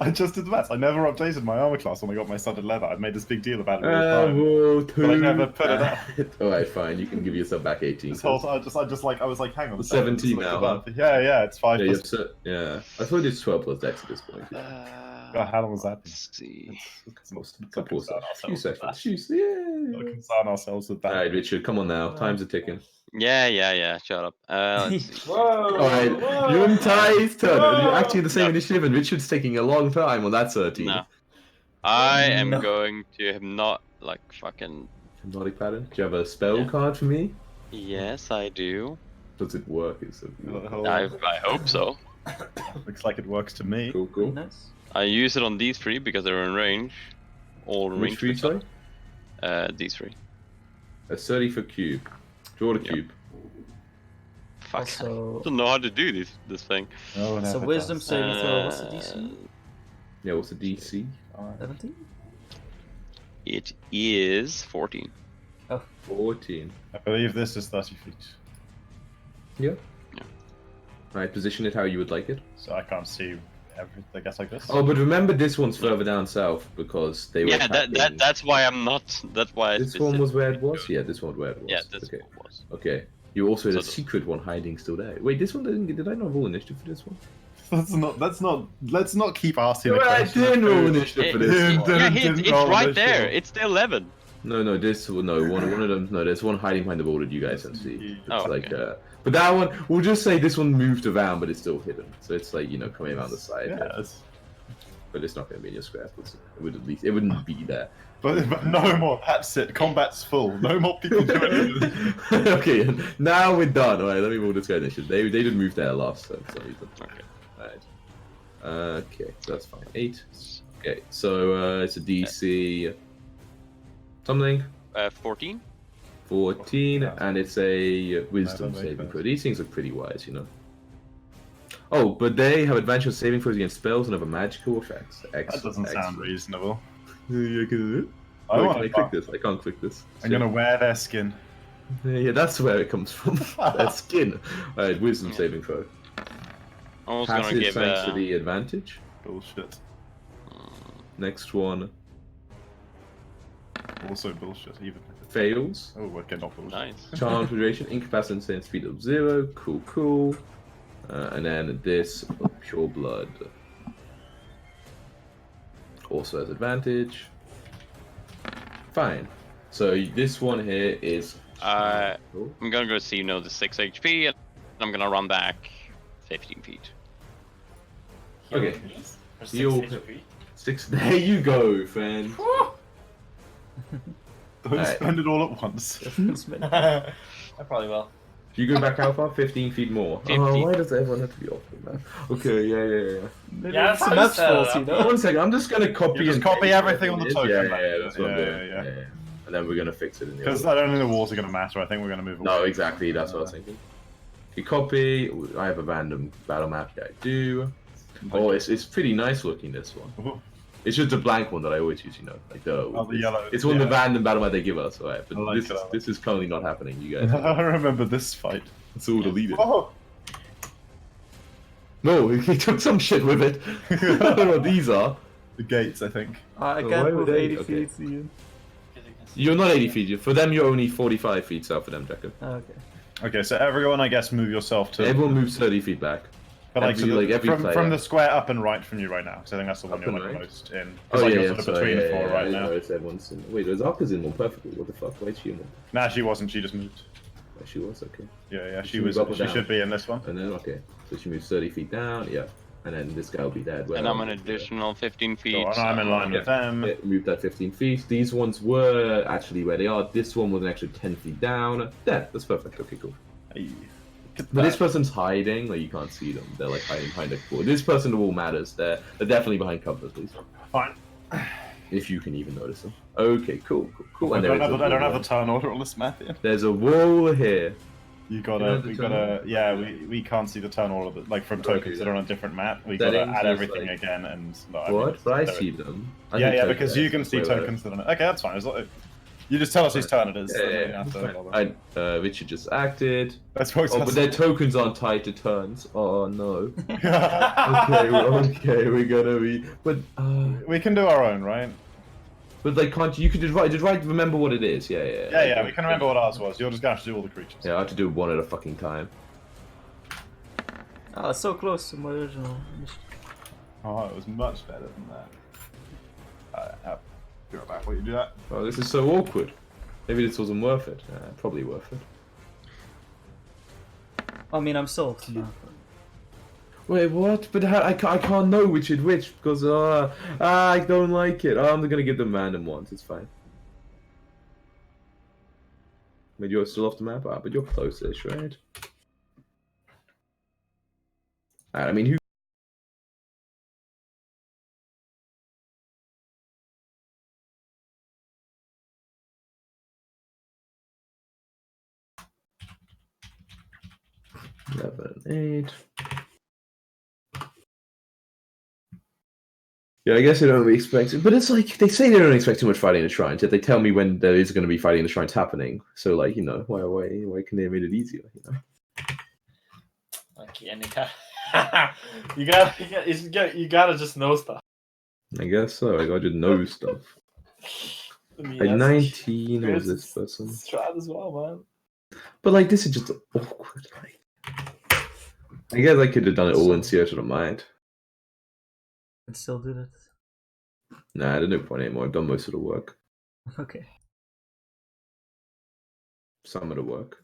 I just did the maths. I never updated my armor class when I got my studded leather. I made this big deal about it all the time. Well, But I never put it up. Alright, fine. You can give yourself back 18. This whole time, I was like, hang on. a It's second, 17 let's now, look it up. Yeah, it's 5 Yeah, plus. yeah. I thought it's 12 plus dex at this point. God, how long was that? Let's see. Let's Couple of concern few ourselves with that. seconds. Yeah. Let's concern ourselves with that. Alright, Richard, come on now. Time's a ticking. Yeah, shut up. Let's see. Whoa! Alright, whoa, you're in Ty's turn. whoa. You're actually in the same No. initiative, and Richard's taking a long time on that 13. No. I am No. going to have not, like, fucking... Hypnotic pattern. Do you have a spell Yeah. card for me? Yes, I do. Does it work? It's I hope so. Looks like it works to me. cool, Very cool. nice. I use it on these three because they're in range. All in Which range. three, sorry? These three. A 30 for cube. Draw the Yeah. cube. Fuck. Also, I don't know how to do this thing. Oh, so never wisdom does. saving throw. What's the DC? Yeah, what's the DC? 17. It is 14. 14. I believe this is 30 feet, Yeah. Yeah. Right, position it how you would like it. so I can't see everything. I guess like this. Oh, but remember this one's further down south because they were Yeah, attacking- that's why I'm not. That's why. I This one was where it was? Yeah, this one where it was. Yeah, this okay. one was. Okay. You also had a So the- secret one hiding still there. Wait, this one didn't. Did I not roll initiative for this one? Let's not keep asking. the I question. didn't roll initiative for this It- one. Yeah, Didn't it's roll right initiative. there. It's the 11. No, this one of them. No, there's one hiding behind the wall that you guys don't see. It's Oh, like, okay. but that one, we'll just say this one moved around, but it's still hidden. So it's like coming around the side. Yeah, Yeah. But it's not going to be in your square. It wouldn't be there. but no more. That's it. Combat's full. No more people doing it. Okay, now we're done. All right, let me roll this guy initiative. They didn't move there last time, for some reason. Okay. Alright. Okay, so that's fine. 8. Okay, so it's a DC something 14. 14, Yeah. and it's a Wisdom Never make saving those. throw. These things are pretty wise, Oh, but they have advantage on saving throws against spells and other magical effects. That doesn't sound reasonable. Yeah, can it? I Wait, want can I to. click this? I can't click this. I'm gonna wear their skin. Yeah, that's where it comes from. That skin. Alright, Wisdom Yeah. saving throw. I was gonna Passive give. sanctity advantage. Bullshit. Next one Also bullshit. Even. fails. Oh, okay, not bullshit. Nice. Charm duration, incapacitated speed of 0. Cool. And then this pure blood also has advantage. Fine. So this one here is. Uh, Oh, I'm gonna go see the 6 HP, and I'm gonna run back 15 feet. Okay. For 6 Heal. HP. 6. There you go, friend. Don't Alright. spend it all at once. I probably will. Do you go back how far? 15 feet more. 15. Oh, why does everyone have to be off with that? Okay, yeah. Maybe Yeah, it's I'm a match fine, fault, you know? One second, I'm just gonna copy You just and copy paste everything on the it is. token Yeah, back. that's what I'm Yeah, doing. yeah. And then we're gonna fix it in the Because other. I don't think the walls are gonna matter. I think we're gonna move away. No, exactly. That's what I was thinking. You copy. I have a random battle map. Yeah, I do. Oh, it's pretty nice looking. This one. Ooh. It's just a blank one that I always use. Like the. Oh, the yellow. It's one of the yeah. random battle map they give us. Alright, but I like this is currently not happening. You guys. I remember this fight. It's all deleted. Oh, No, he took some shit with it. I don't know what these are. the gates, I think. I Oh, can't why move would they- 80 okay. feet, Ian. You're not 80 feet. For them, you're only 45 feet south of them, Jacob. Oh, okay. Okay, so everyone, I guess, move yourself to. Everyone moves 30 feet back. But like, every- so the- like, every from player. the square up and right from you right now, because I think that's the one Up you're and like right? most in. 'Cause, Oh like, yeah, you're yeah, sort of sorry, between yeah, the four yeah, right yeah, now. it's everyone's in. Wait, Azaka's in one perfectly. What the fuck? Why is she in one? Nah, she wasn't. She just moved. Oh, she was okay. Yeah, She she moved was. up or She down? should be in this one. And then okay, so she moves 30 feet down. Yeah, and then this guy will be dead. And I'm an additional 15 feet. So, and I'm in line with them. Yeah, move that 15 feet. These ones were actually where they are. This one was an extra 10 feet down. There, that's perfect. Okay, cool. Hey, look at But this that. person's hiding, like you can't see them. They're like hiding behind a wall. This person, the wall matters. They're definitely behind cover, at least. Fine. If you can even notice them. Okay, cool. I And there don't, is a have, I don't wall have a turn order on this map yet. There's a wall here. You know gotta, the we turn gotta, order? yeah, Yeah. we can't see the turn order, like from How do I tokens do that are that? on a different map. We gotta Settings add is everything like- again, and no, I What? mean, But I there see it- them. I Yeah, think yeah, token because you is can see way better. tokens that are. Okay, that's fine. You just tell us whose turn it is. Yeah, then we yeah, don't have it's to fine. bother. Richard just acted. That's what Oh, but their tokens aren't tied to turns. Oh no. Okay, we're gonna be. But we can do our own, right? But like, can't you? You could just write. Remember what it is. Yeah, yeah. Yeah, yeah, we can remember what ours was. You're just gonna have to do all the creatures. Yeah, I have to do one at a fucking time. Ah, so close to my original. Oh, it was much better than that. Go back. Will you do that? Oh, this is so awkward. Maybe this wasn't worth it. Probably worth it. I mean, I'm still off the map. Wait, what? But how, I can't know which is which because I don't like it. I'm gonna give them random ones. It's fine. But you're still off the map, but you're close-ish, right? I mean, who? Seven, 8. Yeah, I guess they don't really expect it, but it's like they say they don't expect too much fighting in the shrines, yet they tell me when there is going to be fighting in the shrines happening. So, like, you know, why can they have made it easier? You know. Okay, and you gotta just know stuff. I guess so. I gotta know stuff. I mean, Like that's 19 was this person, Strat as well, man. but like this is just awkward. Like, I guess I could have done it all in Seattle of Mind. And still do that. Nah, there's no point anymore. I've done most of the work. Okay. Some of the work.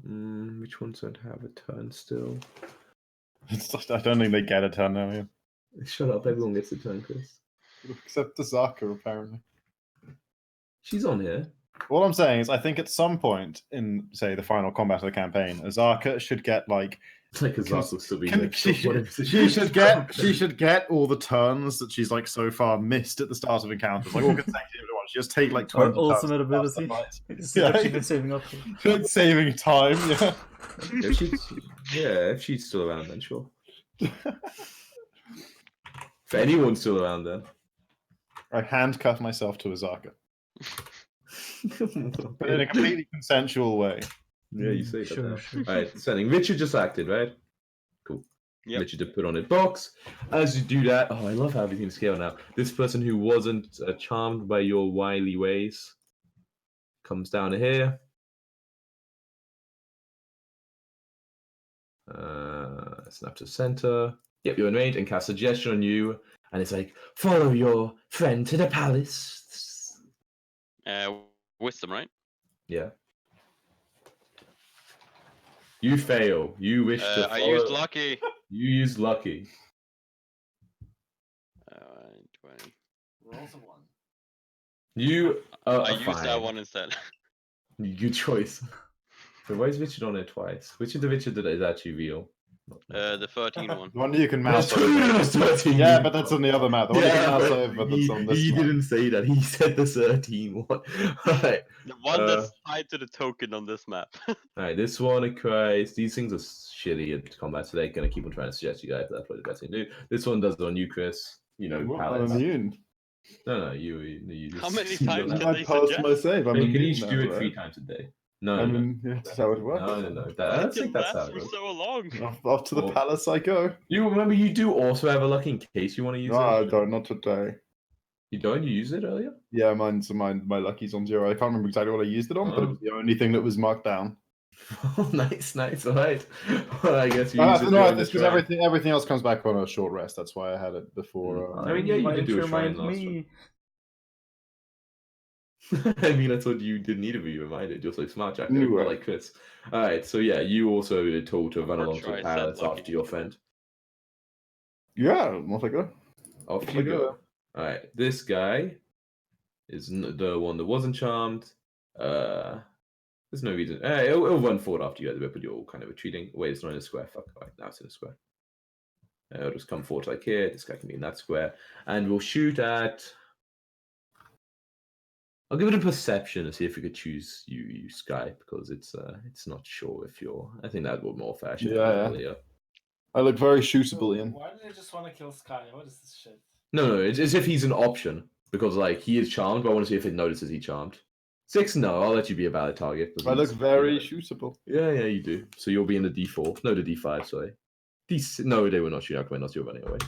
Which ones don't have a turn still? It's just, I don't think they get a turn now, yeah. Shut up, everyone gets a turn, Chris. Except Azaka, apparently. She's on here. All I'm saying is, I think at some point in, say, the final combat of the campaign, Azaka should get like. Like Azaka will still be next. She should get all the turns that she's like so far missed at the start of encounters, like all consecutive at once. She just take like 20 Our turns. ultimate ability. It's Yeah. what she's been saving up for. Good saving time, yeah. If she's still around, then sure. If anyone's still around, then. I handcuff myself to Azaka, but in a completely consensual way. Yeah, you say that. Sure, now. sure. Alright, sending. Richard just acted, right? Cool. Yep. Richard to put on his box. As you do that, oh, I love how everything's scale now. This person who wasn't charmed by your wily ways comes down to here. Snap to center. Yep, you're in range and cast suggestion on you. And it's like, follow your friend to the palace. Wisdom, right? Yeah. You fail. You wish to I follow. used lucky. You used lucky. 20. Rolls a 1. You I used fine. that one instead. Good choice. So why is Richard on it twice? Which is the Richard that is actually real? The 13 one. The one that you can mouse There's over. 13. Yeah, but that's on the other map. The one you can mouse but over that's on this he one. didn't say that. He said the 13 one. Right. The one that's tied to the token on this map. Alright, this one, of course, these things are shitty at combat, so they're going to keep on trying to suggest you guys that's what the best thing to do. This one does it on you, Chris. You know, What? palace. I'm immune. No, you just. How many you times know can that. they I passed suggest? my save. I'm You can immune each now, do it right? 3 times a day. No, I no, mean, yeah, that's how it works. no. I Why don't did think it that's how last it for works. so long? Off to the Well, palace I go. You remember you do also have a lucky in case you want to use No, I it? don't. Not today. You don't? You used it earlier? Yeah, my lucky's on 0. I can't remember exactly what I used it on, but it was the only thing that was marked down. Oh, nice. Alright. Well, I guess you used it. No, during it's the because try. everything else comes back on a short rest. That's why I had it before. I mean, yeah, you Why did didn't do a shrine remind last me? I mean, I thought you didn't need to be reminded. You're so smart, Jack. No Not way. like Chris. Alright, so yeah, you also were told to run Or along to try the set palace lucky. after your friend. Yeah, off I go. Off Off you I go. go. Alright, this guy is the one that wasn't charmed. There's no reason. It'll run forward after you guys, but you're all kind of retreating. Wait, it's not in a square. Fuck. Right, now it's in a square. It'll just come forward like here. This guy can be in that square. And we'll shoot at I'll give it a perception to see if we could choose you Sky, because it's not sure if you're. I think that would more fashion. Yeah. I look very shootable, Ian. Why did I just want to kill Sky? What is this shit? No, it's as if he's an option, because like he is charmed, but I want to see if it notices he charmed. 6, no, I'll let you be a valid target. I look very shootable. Yeah, you do. So you'll be in the D4. No, the D5, sorry. No, they will not shoot out windows, you're running away.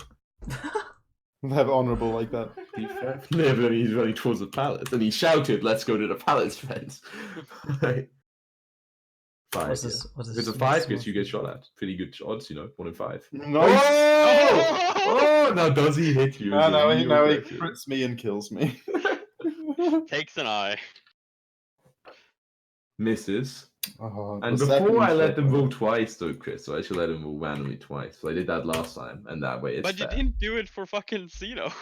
They're honourable like that. D5? No, but he's running towards the palace, and he shouted, "Let's go to the palace, friends." Right. 5. What's this? If it's a 5, you get shot at. Pretty good odds, 1 in 5. Nice. Oh! Now does he hit you? No, he crits me and kills me. Takes an eye. Misses. Oh, And before I let them roll twice, though, Chris, so I should let them roll randomly twice. So I did that last time, and that way it's But you fair. didn't do it for fucking Zeno. You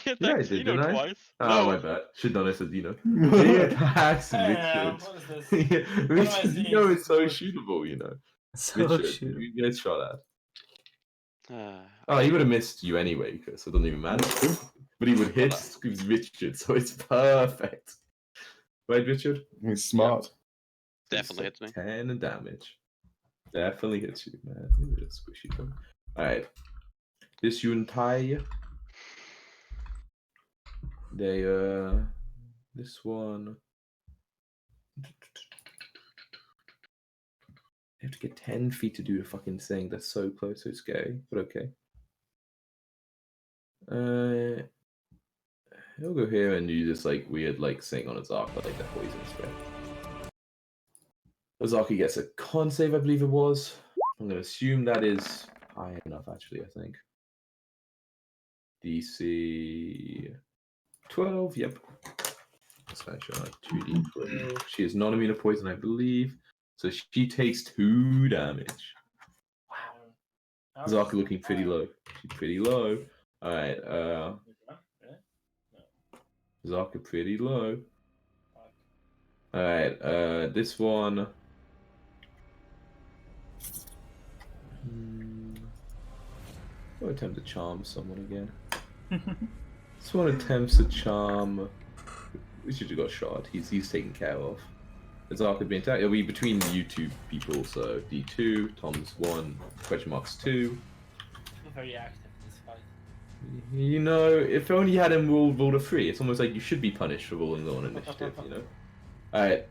Yeah, I attacked did, Zeno didn't I? twice. Oh, No. my bad. Should have done it as Zeno. He attacks Damn, Richard. what is this? Yeah, What am I Richard, seeing? is so shootable, So Richard, shoot. you get shot at. Ah, Oh, he would have missed you anyway, Chris. It doesn't even matter. But he would hit Richard, so it's perfect. Right, Richard? He's smart. definitely hits me. 10 damage. Definitely hits you, man. You're a squishy thing. Alright. This Yuntai. They, this one. You have to get 10 feet to do the fucking thing. That's so close, so scary, but okay. He'll go here and do this like weird thing on his arc, like that poison spray. Ozaki gets a con save, I believe it was. I'm gonna assume that is high enough, actually, I think. DC 12, yep. That's actually like 2d12. She is non-immune to poison, I believe. So she takes 2 damage. Wow. Ozaki looking pretty low. She's pretty low. Alright, Zaka pretty low. Alright, this one. I'll attempt to charm someone again. This one attempts to charm. We should have got shot. He's taken care of. Zaka could be attacked. It'll be between you two people, so D2, Tom's 1, question marks 2. Very active in this fight. If only you had him roll a 3, it's almost like you should be punished for rolling low on initiative, Alright,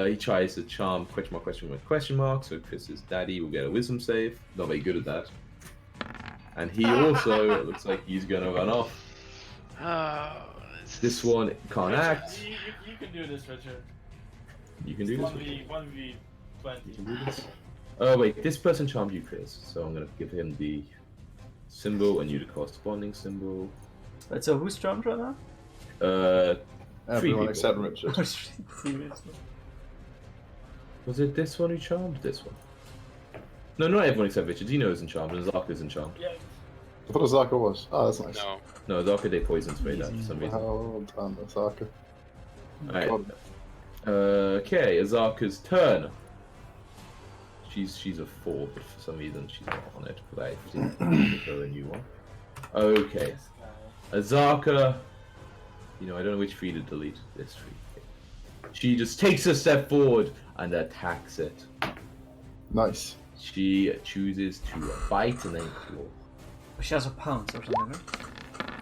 he tries to charm question mark, so Chris's daddy will get a wisdom save. Not very good at that. And he also, it looks like he's gonna run off. This one can't act. You can do this, Richard. You can do this. 1v20. You can do this. Oh wait, this person charmed you, Chris, so I'm gonna give him the symbol and you the corresponding symbol. Wait, so who's charmed right now? Everyone people. except Richard. Was it this one who charmed this one? No, not everyone except Richard. Dino isn't charmed and Zaka isn't charmed. Yeah. I thought Osaka was. Oh, that's nice. No. No, Zaka they poison spray that for some reason. Well done, Osaka. Alright. God. Okay, Azaka's turn. She's a 4, but for some reason she's not on it. But I think her a new one. Okay. This guy. Azaka. I don't know which tree to delete. This tree. She just takes a step forward and attacks it. Nice. She chooses to bite and then claw. She has a pounce or something, right?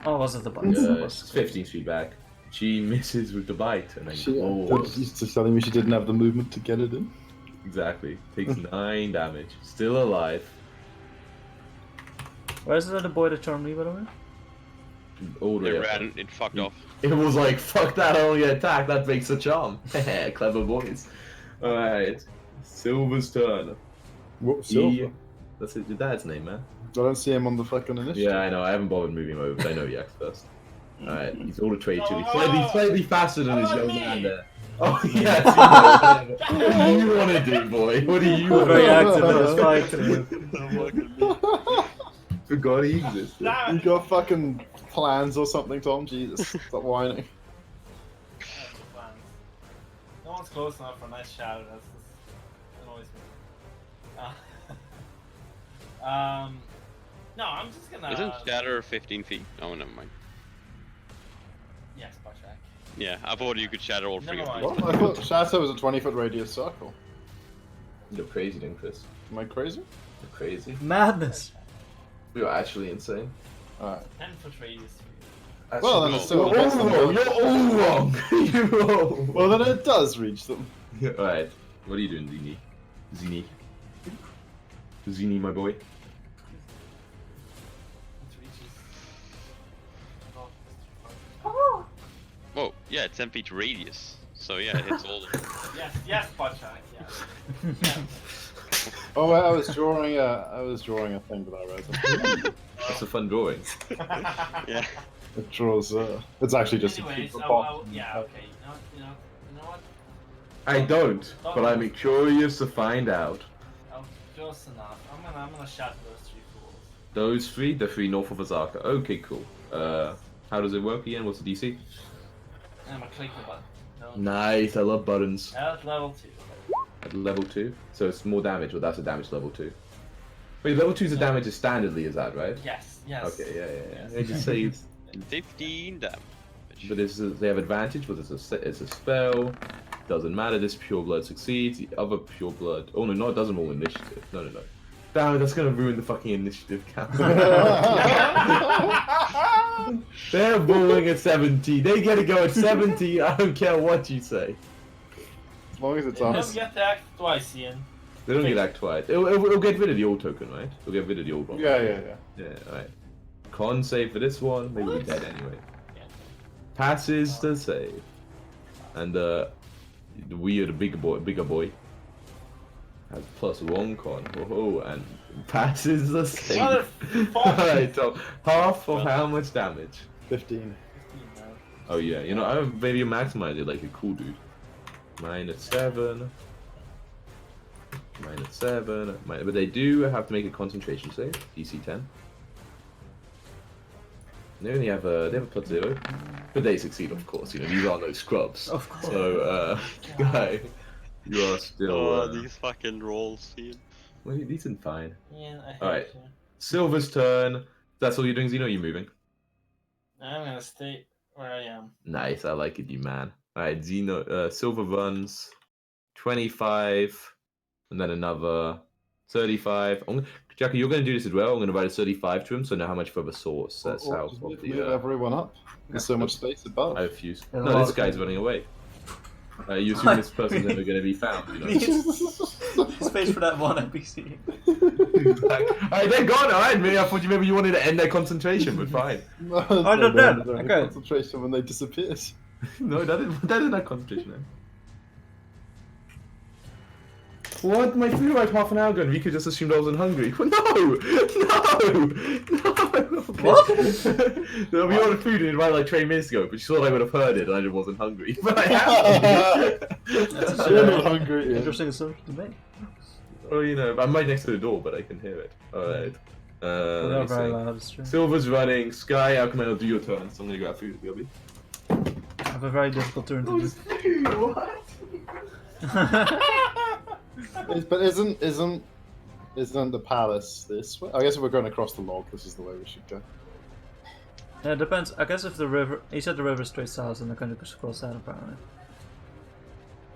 Oh, was it the bite? She's 15 feet back. She misses with the bite and then She claws. just telling me she didn't have the movement to get it in. Exactly. Takes 9 damage. Still alive. Where is the boy that charmed me, by the way? All the It way up. ran. It fucked off. It was like, fuck that, only attack, that makes a charm. Clever boys. Alright. Silver's turn. What, Silver? That's your dad's name, man. I don't see him on the fucking initiative. Yeah, I know, I haven't bothered moving him over, but I know he acts first. Alright, he's all a trade too. He's slightly faster than his young man there. Oh, yeah, what do you want to do, boy? What do you want Very to active in this fight. Forgot he existed. You got fucking plans or something, Tom? Jesus, stop whining. No one's close enough for a nice shadow. That annoys me. No, I'm just gonna. Isn't Shatter 15 feet? Oh, never mind. Yes, butt track. Yeah, I thought you could shatter all three Never of mind. them. What? I thought shatter was a 20-foot radius circle. You're crazy, then, Chris. Am I crazy? You're crazy. Madness. You're actually insane. Alright. 10-foot radius. Well, then no. it's still You're all less than wrong. that. You're all wrong. You're all wrong. Well, then it does reach them. Alright. What are you doing, Zini? Zini? Zini, my boy. It reaches. Oh, Whoa, yeah, it's 10 feet radius. So yeah, it hits all of them. yes, Butchak, yes. Yes. Oh, I was drawing a thing that I read. That's a fun drawing. Yeah. It draws. It's actually just a Anyways, cube of I'll, box. yeah, okay. You know what? I don't, but I'm curious to find out. Oh, close enough. I'm gonna shatter those 3 fools. Those three, the three north of Azaka. Okay, cool. How does it work again? What's the DC? I'm gonna click the button. No. Nice, I love buttons. At level 2. At level 2? So it's more damage, or that's a damage level 2? Wait, level 2's a damage as standardly as that, right? Yes. Okay, yeah. Yes. They just say, 15 damage. but they have advantage, but it's a spell. Doesn't matter, this pure blood succeeds, the other pure blood... Oh no, it doesn't roll initiative. No. Damn it, that's gonna ruin the fucking initiative count. They're rolling at 70, they get to go at 70, I don't care what you say. As long as it's You on. don't get to act twice, Ian. They don't get act twice. It'll get rid of the old token, right? It'll get rid of the old one. Yeah. Yeah, alright. Con save for this one, maybe we're dead anyway. Yeah. Passes the save. And the weird bigger boy has +1 con. Oh, and passes the save. Motherfucker. Alright, so half of how much damage? 15. 15 now. Oh yeah, you know, maybe you maximize it like a cool dude. -7. -7. But they do have to make a concentration save. DC 10. They only have they have a +0, but they succeed, of course. You know, these are no scrubs. Of course. So, guy, you are still. Oh, these fucking rolls, Ian. Well, these are fine. Yeah, I hate Alright. you. Silver's turn. That's all you're doing, Zeno. Are you moving? I'm gonna stay where I am. Nice, I like it, you man. Alright, Zeno. Silver runs 25, and then another 35. Jackie, you're going to do this as well. I'm going to write a 35 to him, so I know how much further south Just of move the. everyone up. There's so much space above. I have fuse. Yeah, No, well, this guy's running away. You assume this person's never going to be found, you know? Space for that one NPC. Alright, they're gone. Alright, maybe I thought maybe you wanted to end their concentration, but fine. No, they're dead. they're in Okay. concentration when they disappeared. No, that is not concentration. Then. What? My food arrived half an hour ago, and Vika just assumed I wasn't hungry. No! What? No, we ordered food and it arrived like 20 minutes ago, but she thought I would have heard it and I just wasn't hungry. But I am. That's a You're not hungry. Ian. interesting assumption to make. Well, you know, I'm right next to the door, but I can hear it. Alright. We're Let not me very see. loud, it's true. Silver's running. Sky, Alchemel, do your turn. So I'm gonna grab food, Gubby. I have a very difficult turn to do. What? But isn't the palace this way? I guess if we're going across the log, this is the way we should go. Yeah, it depends. I guess if the river... He said the river's straight south, and they're going to just cross that apparently.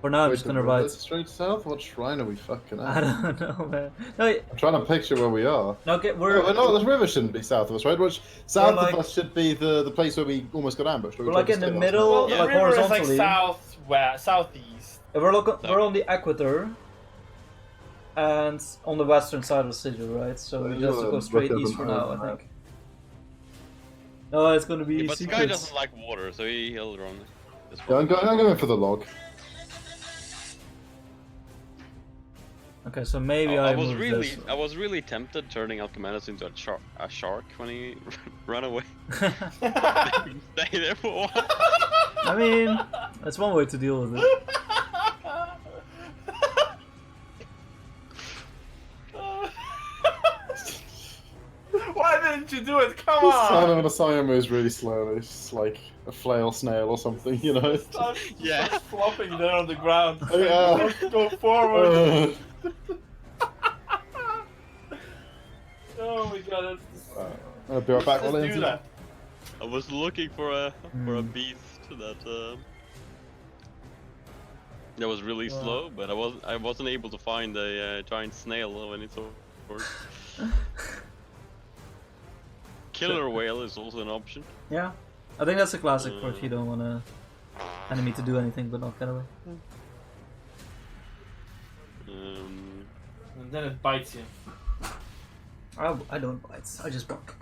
For now, I'm Wait, just going to the write... river's straight south? What shrine are we fucking I at? don't know, man. No, I'm trying to picture where we are. no, we're... No, this river shouldn't be south of us, right? Which south like- of us should be the place where we almost got ambushed. where we We're like tried in to the stay last middle, night. Well, the like river is like horizontally. southeast. We're on the equator, and on the western side of the city, right? So we You just wanna go straight look at east for them now, I over think. No, it's gonna be Yeah, but Sky secrets. doesn't like water, so he'll run this Yeah, way. I'm going for the log. Okay, so maybe I I was move really, this. I was really tempted turning Alchemanos into a shark when he ran away. Stay there for a while. I mean, that's one way to deal with it. Why didn't you do it? Come The on! sound of the Siam moves really slowly. It's like a flail snail or something, you know? Stop, Yeah. stop flopping there on the ground. Oh, yeah. Go forward. Oh my god, that's I'll be right back. just while do Ian's in. that. I was looking for a beast that That was really slow, but I wasn't able to find a giant snail of any sort. Killer whale is also an option. Yeah, I think that's a classic for if you don't want an enemy to do anything but not get away. And then it bites you. I don't bite, I just bark.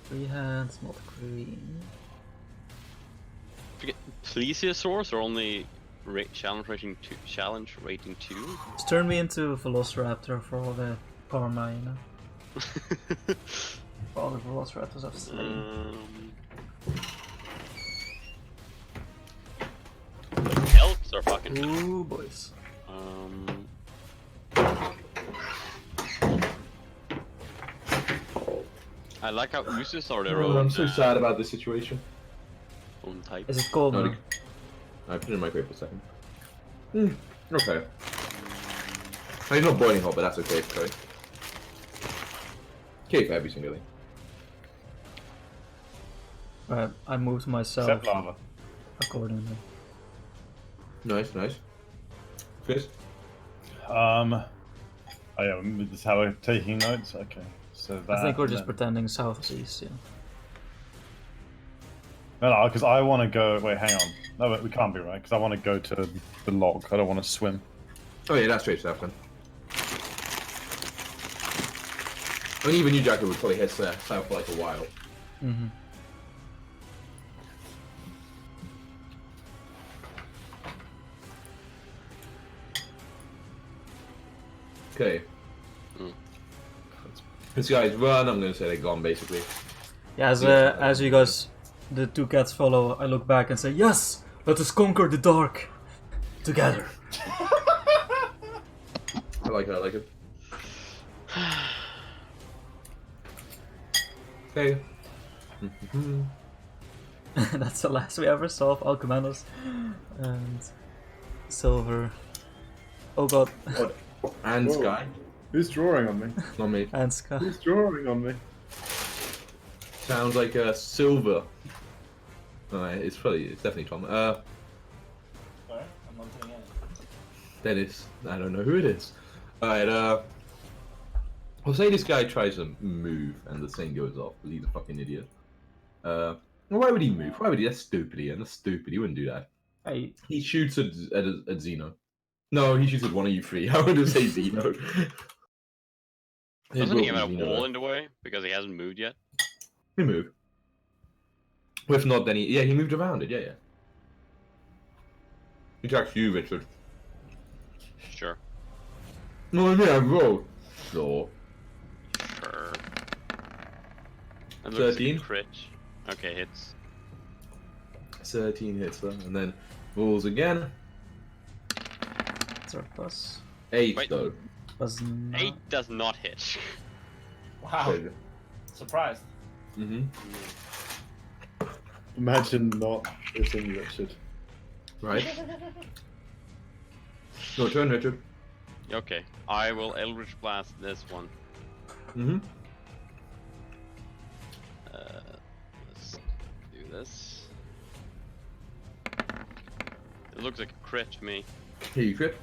3 hands, not green. Plesiosaurs are only challenge rating 2. Just turn me into a Velociraptor for all the karma, you know. For all the Velociraptors I've slain. Elks are fucking. Ooh, boys. I like how Usus are their Oh, own. I'm so sad about this situation. Own type. Is it cold No, now? I put it in my crate for a second. Okay. He's not boiling hot, but that's okay, sorry. Okay for every single thing. Right, I moved myself Except lava. accordingly. Nice, nice. Chris? Oh yeah, this is how we're taking notes? Okay. So that, I think we're and just then- pretending south is east, yeah. No, because I want to go... Wait, hang on. No, wait, we can't be right, because I want to go to the log. I don't want to swim. Oh yeah, that's straight south then. I mean, even you, Jacker, would probably head south for like a while. Mm-hmm. Okay. This guy's run, I'm gonna say they're gone basically. Yeah, as you guys, the 2 cats follow, I look back and say, yes! Let us conquer the dark! Together! I like it, I like it. Okay. That's the last we ever saw of Alcomendos. And Silver. Oh god. What? And Whoa. Sky. Who's drawing on me? Not me. And Ska. Who's drawing on me? Sounds like a silver. It's definitely Tom. Sorry, I'm not doing it. Dennis. I don't know who it is. Alright, I'll say this guy tries to move and the thing goes off, because he's a fucking idiot. Why would he move? Why would he? That's stupid, Ian. That's stupid. He wouldn't do that. Hey, He shoots at Xeno. No, he shoots at one of you three. I would say Xeno. Doesn't he have a wall in the way because he hasn't moved yet? He moved. If not, then he moved around it. Yeah. He attacks you, Richard. Sure. No, yeah, roll. Sure. Sure. It looks 13. like a crit. Okay, hits. 13 hits, and then rolls again. it's our plus. 8 Wait. though. Plus 8 does not hit. Wow. Surprised. Mm-hmm. Imagine not hitting Richard. Right. Your turn, Richard. Okay, I will Eldritch Blast this one. Mm-hmm. Let's do this. It looks like a crit to me. Here you crit.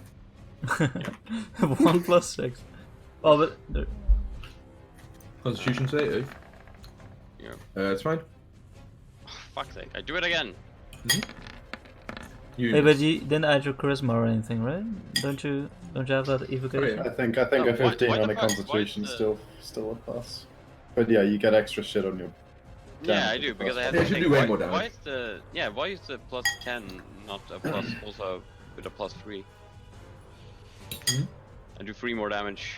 1 plus 6. Oh, but. There. Constitution save. Yeah. It's fine. Fuck's sake, I do it again. You. Hey, but you didn't add your charisma or anything, right? Don't you have that evocation? Oh, I think a why- 15 why on the a fuck- Constitution why is the- still a plus. But yeah, you get extra shit on your. Yeah, I damage do with because I plus have Yeah, to it should think, do way why, more why damage. is the plus 10 not a plus also with a plus 3? I do 3 more damage.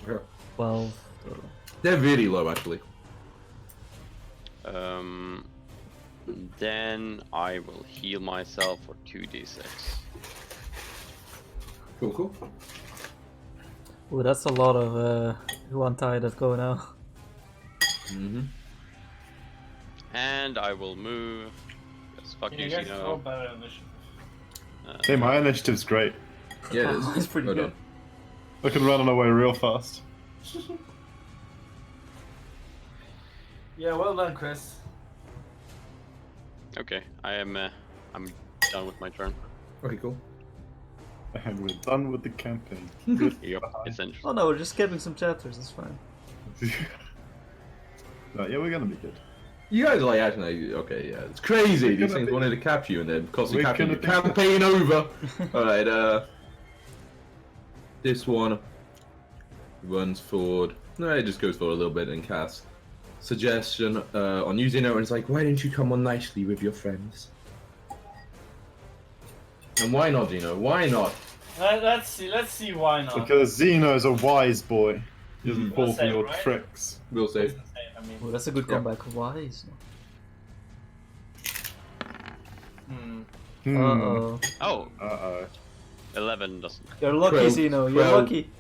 Yeah. 12. They're really low, actually. Then I will heal myself for 2d6. Cool. Ooh, that's a lot of one tie that go now. Mm-hmm. And I will move. Yes, fuck Can you, you guys throw Xeno. better initiative? Okay, my initiative's great. Yeah, it is. It's pretty Well good. done. I can run away real fast. Yeah, well done, Chris. Okay, I'm done with my turn. Okay, cool. And we're done with the campaign. Good. Yep, Oh essentially. no, we're just skipping some chapters. It's fine. No, yeah, we're gonna be good. You guys are like actually okay, yeah. It's crazy. We're These gonna things be- wanted to capture you and then because you we're captured gonna your be good. campaign over. Alright, this one runs forward. No, it just goes for a little bit and casts suggestion on using it and it's like, why don't you come on nicely with your friends? And why not, Gino? Why not? Let's see why not. Because Zeno's a wise boy. He doesn't Mhm. fall for Same, your right? tricks. We'll It's say. the same, I mean. Oh, that's a good Yeah. comeback. Wise. Hmm. Uh-oh. Oh, Uh-oh. 11 doesn't. You're lucky, 12, Zeno. You're 12. lucky.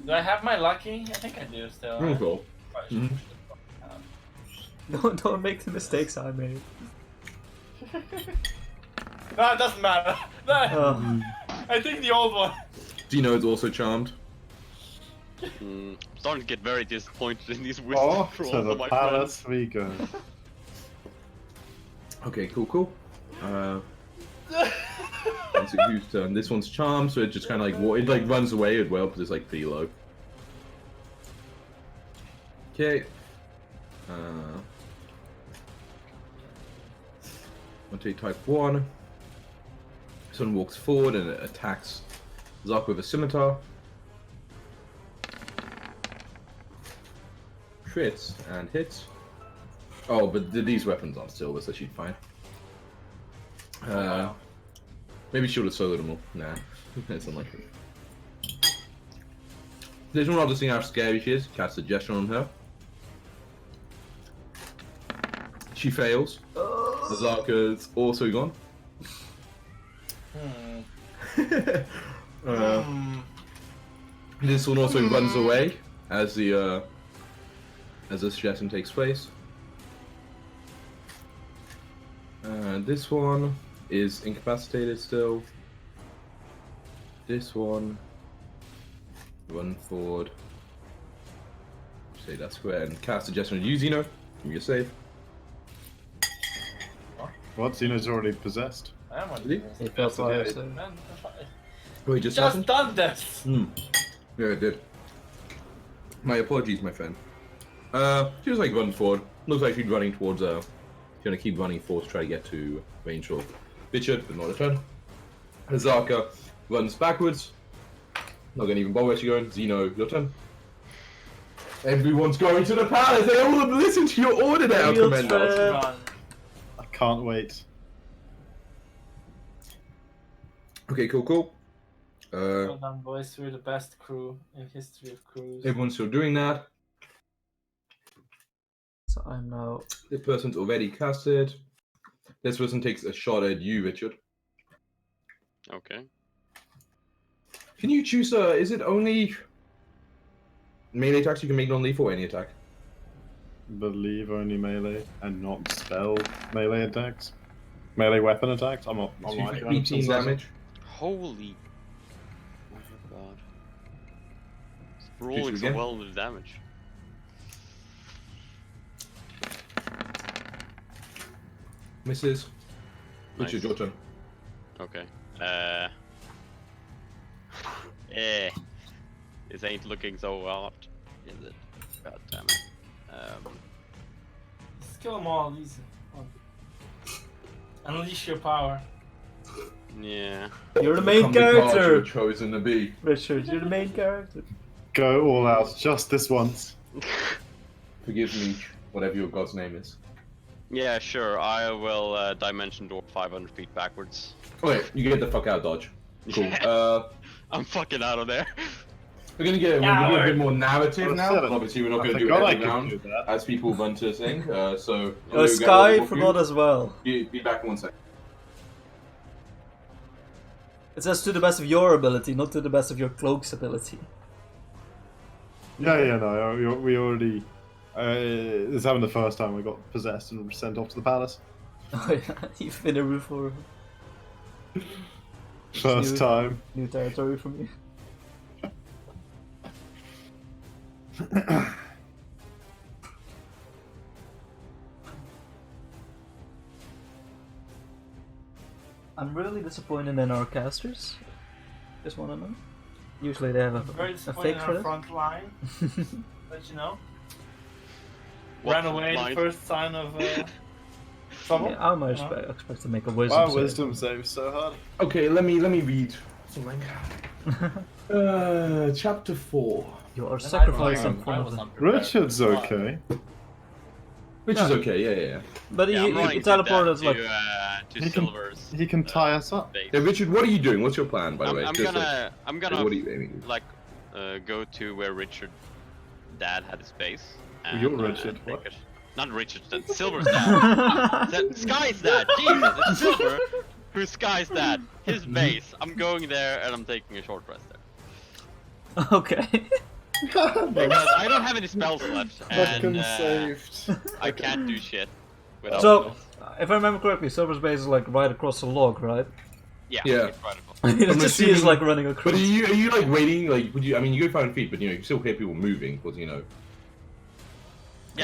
Do I have my lucky? I think I do still. Mm, cool. Probably should Mhm. push this one. Don't make the mistakes I made. No, it doesn't matter. No, I think the old one. Gino is also charmed. I'm starting to get very disappointed in these wisdom Off rolls to of the my palace we go. Okay, cool. It's a whose turn? This one's charmed, so it just kind of like it like runs away as well because it's like pretty low. Okay. I'll take type 1. This one walks forward and it attacks Zark with a scimitar. Crits and hits. Oh, but these weapons aren't silver, so she'd fine. Wow. Maybe she would have soloed them all. Nah, that's unlikely. This one, I'll just see how scary she is. Cast suggestion on her. She fails. Zarka's also gone. This one also runs away as the suggestion takes place. This one is incapacitated still. This one run forward. Say that square and cast suggestion on you, Zeno. Give me a save. What? Zeno's already possessed. I am on Really? this. It felt Yeah, like it- Man, Wait, just just happened? done this. Yeah, it did. My apologies, my friend. She was like running forward. Looks like she's running towards she's gonna keep running forward to try to get to range of Richard, but not a turn. Hazaka runs backwards. Not gonna even bother where she's going. Zeno, your turn. Everyone's going to the palace. They all have listened to your order now, Field Commander. trip. Run. I can't wait. Okay, cool. Well done, boys. We're the best crew in history of crews. Everyone's still doing that. So I'm now. The person's already casted. This person takes a shot at you, Richard. Okay. Can you choose? Is it only melee attacks you can make non-lethal or any attack? Believe only melee and not spell melee attacks. Melee weapon attacks? I'm not. I'm not 18 damage. Holy. Oh my god. It's rolling so again? well with the damage. Misses. Nice. Richard, your turn. Okay. This ain't looking so hot, is it? God damn it. Just kill them all, easy. Unleash your power. Yeah. You're the main Become the god you're character, chosen to be. Richard. You're the main character. Go all out just this once. Forgive me, whatever your god's name is. Yeah, sure. I will dimension door 500 feet backwards. Okay, you get the fuck out, Dodge. Cool. Yeah. I'm fucking out of there. We're gonna get we're gonna do a bit Coward. more narrative Well, now. seven. Obviously, we're not I gonna do forgot I every could round do that. as people run to sing. So hello, guys, Sky welcome. forgot as well. Be back in 1 second. It says to the best of your ability, not to the best of your cloak's ability. Yeah, no, we already. This happened the first time we got possessed and sent off to the palace. Oh yeah, you've been a roof for First New- time. new territory for me. I'm really disappointed in our casters. Just wanna know. Usually they have Very a disappointed fake in for our it. front line. Let you know. What Ran away line? the first sign of trouble. Yeah, I'm you know? expect to make a wisdom Wow, save. wisdom save so hard. Okay, let me read something. Chapter 4. You are Then sacrificing I one of was them. not prepared. Richard's okay. Which is okay, yeah. But Yeah, I'm you running teleported like to He can- Silver's. He can tie us up. base. Hey, Richard, what are you doing? What's your plan, by the way? I'm Just gonna what are you aiming at? like go to where Richard dad had his base. And, You're Richard, take what? it. Not Richard, that's Silver's dad. Sky's dad. Jesus, it's Silver who's Sky's dad. His base. I'm going there and I'm taking a short rest there. Okay. Because I don't have any spells left Fucking and saved. I can't do shit without So, spells. if I remember correctly, Silver's base is like right across the log, right? Yeah. Yeah. it's right above. You I'm just see us assuming- like running But across. are you like waiting? Like, would you? I mean, you go 500 feet, but you know, you still hear people moving because Yeah,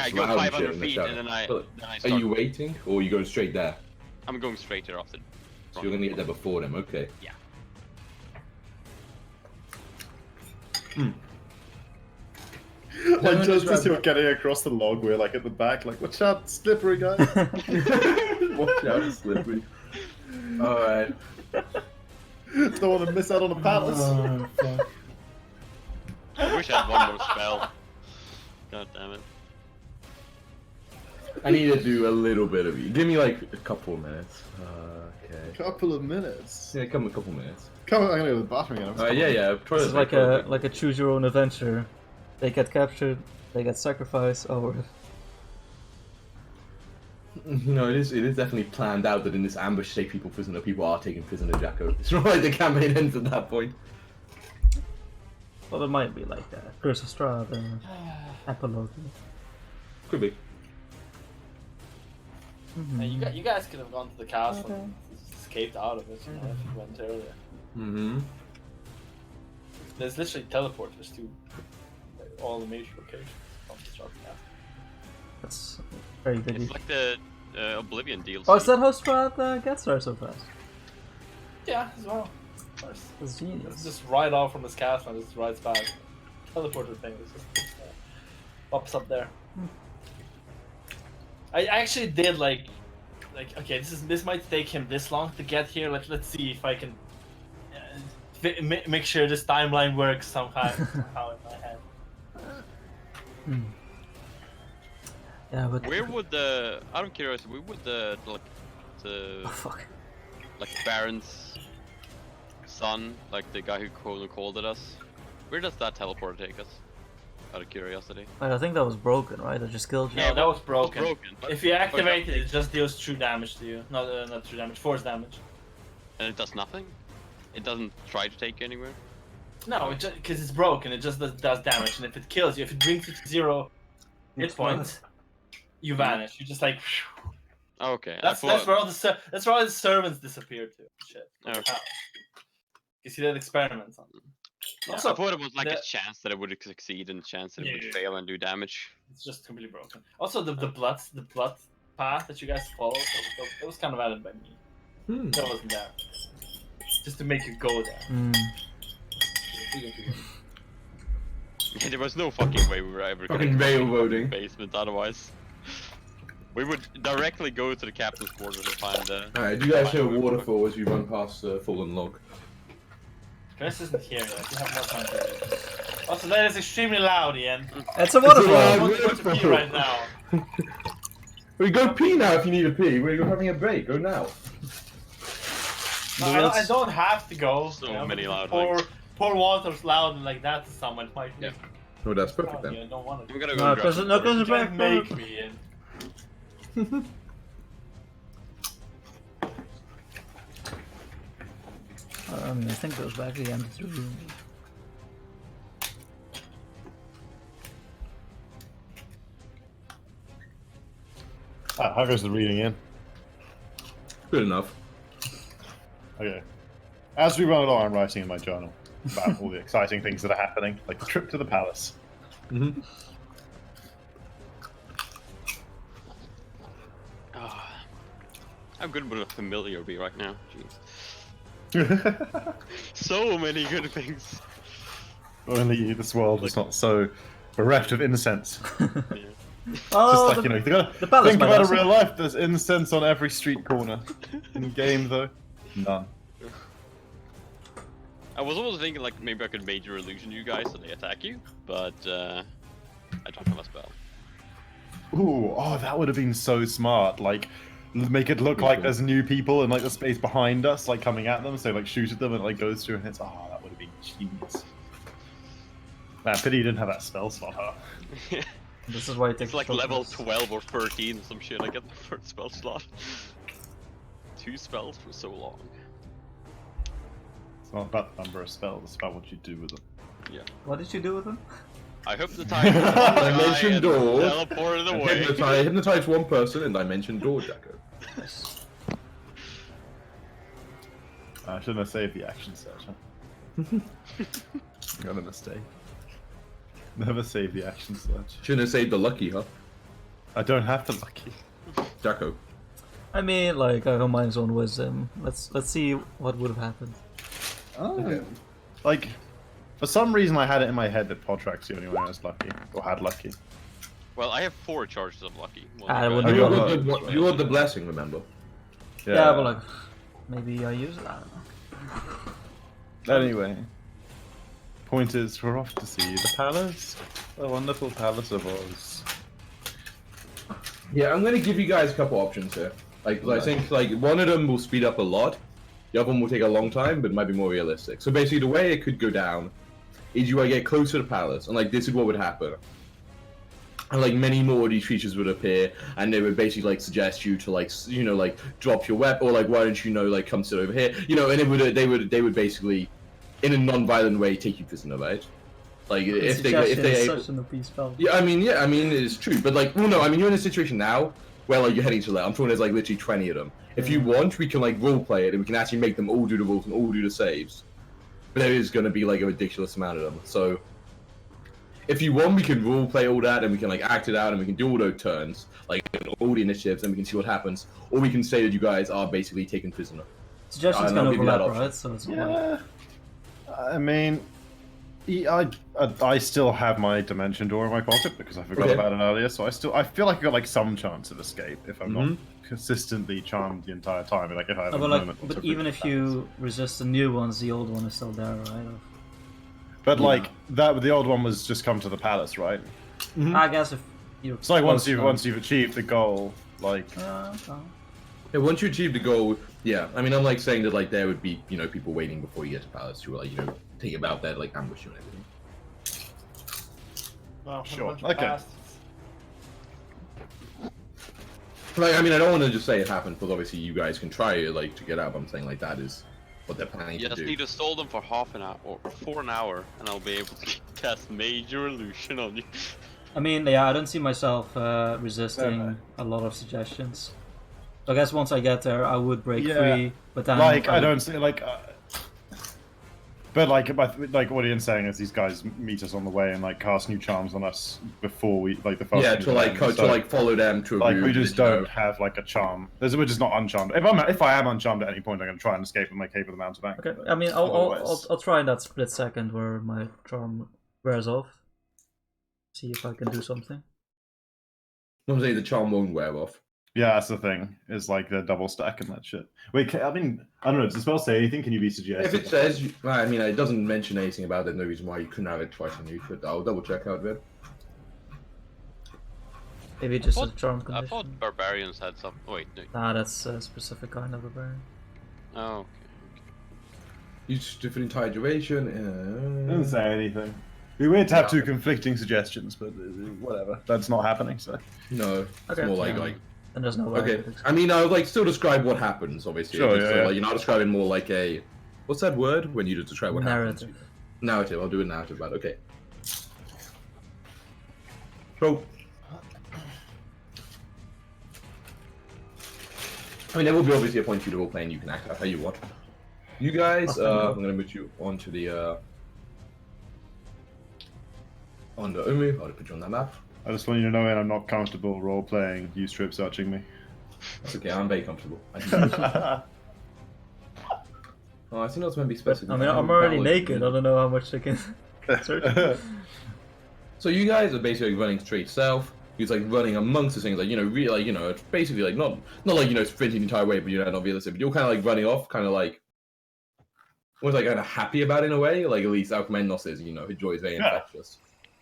I it's go loud and shit 500 in the feet shadow. and then I But Are start. you waiting, or are you going straight there? I'm going straight here after. So you're gonna get there before them, okay? Yeah. Like No, just just as you're getting across the log, we're like at the back, like, watch out, slippery guys. Watch out, it's slippery. All right. Don't want to miss out on the palace. Oh, fuck. I wish I had one more spell. God damn it. I need to do a little bit of it. Give me like a couple of minutes. Okay. Couple of minutes. Yeah, come a couple minutes. Come on, I'm gonna go to the bathroom again. Yeah. Try This is to like a choose your own adventure. They get captured, they get sacrificed. Oh, You know, it is definitely planned out that in this ambush, take people prisoner. People are taking prisoner Jacko. It's not like the campaign ends at that point. well, it might be like that. Curse of Strahd, epilogue. Could be. And you guys could have gone to the castle and escaped out of it, you know, if you went earlier. Mm-hmm. There's literally teleporters to all the major locations of the Strahd castle. That's very good. It's like the Oblivion DLC. Oh, is that how Strahd gets there so fast? Yeah, as well. Of course. That's It's genius. just right off from his castle and just rides back. Teleporter thing is just pops up there. I actually did like okay, this might take him this long to get here. Let's see if I can make sure this timeline works somehow in my head. Yeah, but Where would the out of curiosity, where would the oh fuck. like Baron's son, like the guy who called at us, where does that teleporter take us? Out of curiosity. Wait, I think that was broken, right? I just killed you. Yeah, that was broken. But, If you activate but it, it just deals true damage to you. Not true damage, force damage. and it does nothing. It doesn't try to take you anywhere. No, it just because it's broken, it just does damage, and if it kills you, if it brings you to 0 hit points, you vanish. You just like. Okay, That's where all the servants disappeared to. Shit. Okay. You see that experiments on them. Yeah, Also, I thought it was like the- a chance that it would succeed and a chance that it would Yeah. fail and do damage. It's just completely broken. Also, the blood path that you guys followed, that was kind of added by me. That wasn't there. Just to make you go there. Yeah, there was no fucking way we were ever gonna Fucking go rail in the voting. basement otherwise. We would directly go to the captain's quarters and find Alright, do you guys hear a find- waterfall as you run past the fallen log? Chris isn't here yet. You have more time to do this. Also, that is extremely loud, Ian. It's a I waterfall. want to go to pee right now. We go pee now if you need a pee. We're having a break. Go now. I don't have to go. So you know, many loud pour water's loud like that to someone. It might Yeah. make Oh, that's me perfect then. I don't want to. I'm gonna No, go grab cause some no, water. cause You back. can't make me, Ian. I think goes back to the end of the room. How goes the reading in? Good enough. Okay. As we run along, I'm writing in my journal about all the exciting things that are happening, like the trip to the palace. Mm-hmm. How good would a familiar be right now? Jeez. So many good things. Only this world was not so bereft of innocence. Yeah. Oh, Just like, you gotta the palace think might about have a real life. There's incense on every street corner. In game, though, none. I was almost thinking like maybe I could major illusion you guys so they attack you, but I don't have a spell. Ooh, oh, that would have been so smart. Like, make it look like there's new people in like the space behind us, like coming at them. So like shoot at them and it, like goes through and hits. Oh, that would have been genius. Man, pity you didn't have that spell slot, huh? This is why it takes It's like short level rests. 12 or 13 or some shit. I get the first spell slot. 2 spells for so long. It's not about the number of spells, it's about what you do with them. Yeah. What did you do with them? I hypnotized one I guy mentioned and doors. teleported away. I hypnotized one person and I mentioned door Jacko. Nice. I shouldn't have saved the action search, huh? Got a mistake. Never save the action search. Shouldn't have saved the lucky, huh? I don't have the lucky. Jacko. I mean, like, I don't mind his own wisdom. Let's see what would have happened. Oh. Okay. Like, for some reason I had it in my head that Podtrack's the only one who was lucky. Or had lucky. Well, I have 4 charges of lucky. Well, I you would guys- do You it. you are the blessing, remember? Yeah, but like, maybe I use it. I don't know. Anyway. Point is, we're off to see the palace. The wonderful palace of Oz. Yeah, I'm gonna give you guys a couple options here. Like, I think like one of them will speed up a lot, the other one will take a long time, but it might be more realistic. So basically, the way it could go down is you get closer to the palace, and like this is what would happen. And like many more of these creatures would appear, and they would basically like suggest you to like like drop your weapon, or like why don't you like come sit over here, and it would they would basically, in a non-violent way, take you prisoner, right? Like if they such an OP spell. yeah, I mean it's true, but like, well, no, I mean you're in a situation now where like you're heading to that. I'm sure there's like literally 20 of them. If you want, we can like roleplay it, and we can actually make them all do the rolls and all do the saves. But there is going to be like a ridiculous amount of them. So if you want, we can roleplay all that, and we can like act it out, and we can do all those turns, like all the initiatives, and we can see what happens. Or we can say that you guys are basically taken prisoner. Suggestions And can I'll give you that overlap, option. right? So it's not like, Yeah. I mean, I still have my dimension door in my pocket because I forgot Okay. about it earlier. So I feel like I got like some chance of escape if I'm not Mhm. consistently charmed the entire time. But like if I have oh, a but moment. like, once but I even reach if the you resist the new ones, the old one is still there, right? But Yeah. like the old one was just come to the palace, right? I guess if you. It's like once you've achieved the goal, like Yeah, once you achieve the goal, yeah. I mean, I'm like saying that like there would be people waiting before you get to palace who are like thinking about that, like ambush you and everything. Well, Sure, a bunch of okay. bastards. Like, I mean, I don't want to just say it happened because obviously you guys can try like to get out. But I'm saying like that is what they're planning You to just do. need to stall them for half an hour or for an hour, and I'll be able to cast major illusion on you. I mean, yeah, I don't see myself resisting a lot of suggestions. So I guess once I get there, I would break Yeah. free, but then like I don't see like. But like what Ian's saying is these guys meet us on the way and like cast new charms on us before we like the first. Yeah, thing to we like land, to like follow them to a like route we just that, don't have like a charm. We're just not uncharmed. If I am uncharmed at any point, I'm gonna try and escape with my cape of the mountebank. Okay, but I mean, I'll otherwise- try that split second where my charm wears off. See if I can do something. I'm saying the charm won't wear off. Yeah, that's the thing. Is like the double stack and that shit. Wait, I mean, I don't know. Does the spell say anything? Can you be suggested? If it says, I mean, it doesn't mention anything about it. No reason why you couldn't have it twice on you. But I'll double check out it. Maybe just a thought- charm I condition. thought barbarians had some. Oh, wait, no. Nah, that's a specific kind of barbarian. Oh, okay. Each different entire duration. It doesn't say anything. It'd be weird to have two conflicting suggestions, but whatever. That's not happening. So No, it's Okay. more like Yeah. And there's no way. I Okay, could I mean, I would like still describe what happens. Obviously, Sure, Just, yeah. Like, I'll describe it more like a what's that word when you just describe what happens? narrative. Narrative. I'll do a narrative about it. Okay. So, I mean, there will be obviously a point for you to role play, and you can act out how you want. You guys, I'm gonna put you onto the on the Umu. I'll put you on that map. I just want you to know, Ian, I'm not comfortable role playing. You strip searching me. That's okay. I'm very comfortable. I can Oh, I think that's meant to be But, specific. I mean, I'm already naked. I don't know how much I can search. So you guys are basically running straight south. He's like running amongst the things, like really, like it's basically like not like sprinting the entire way, but not realistic. But you're kind of like running off, kind of like almost like kind of happy about it in a way. Like at least Alcamenos is, his joy is very infectious.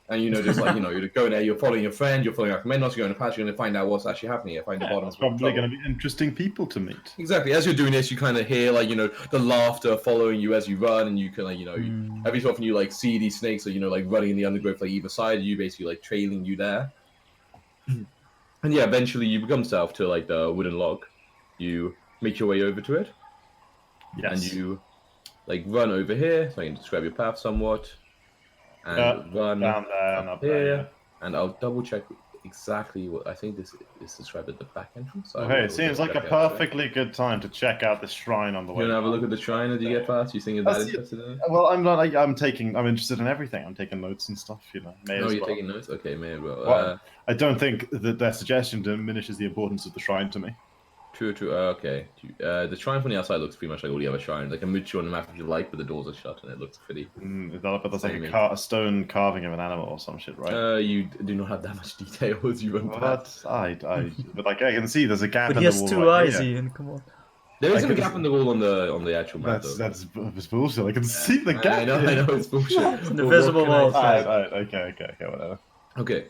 And just like you're going there, you're following your friend, you're following Alcamenos, you're going to pass, you're going to find out what's actually happening. You find the bottom. It's probably going to be interesting people to meet. Exactly. As you're doing this, you kind of hear like the laughter following you as you run, and you can like every so often you like see these snakes, or like running in the undergrowth like either side of you, basically like trailing you there. And yeah, eventually you become south to like the wooden log. You make your way over to it. Yes. And you like run over here, so I can describe your path somewhat. And run down there and up here. there. Yeah. And I'll double check exactly what I think this is described at the back entrance. Okay, it seems like a perfectly good time to check out the shrine on the way. You want to have a look at the shrine as you get past? You think you're that interested in it? Well, I'm not. I'm interested in everything. I'm taking notes and stuff. You're taking notes. Okay, may as well. I don't think that their suggestion diminishes the importance of the shrine to me. True. Okay. The shrine from the outside looks pretty much like all the other shrines. Like a mid on the map if you like, but the doors are shut and it looks pretty. But there's like a stone carving of an animal or some shit, right? You do not have that much detail as you run past. But like I can see there's a gap But in he the has wall. two eyes, Ian. Come on. There isn't a gap in the wall on the actual map. That's bullshit. I can see the gap. I know it's bullshit. It's an invisible wall. Alright, okay, whatever. Okay,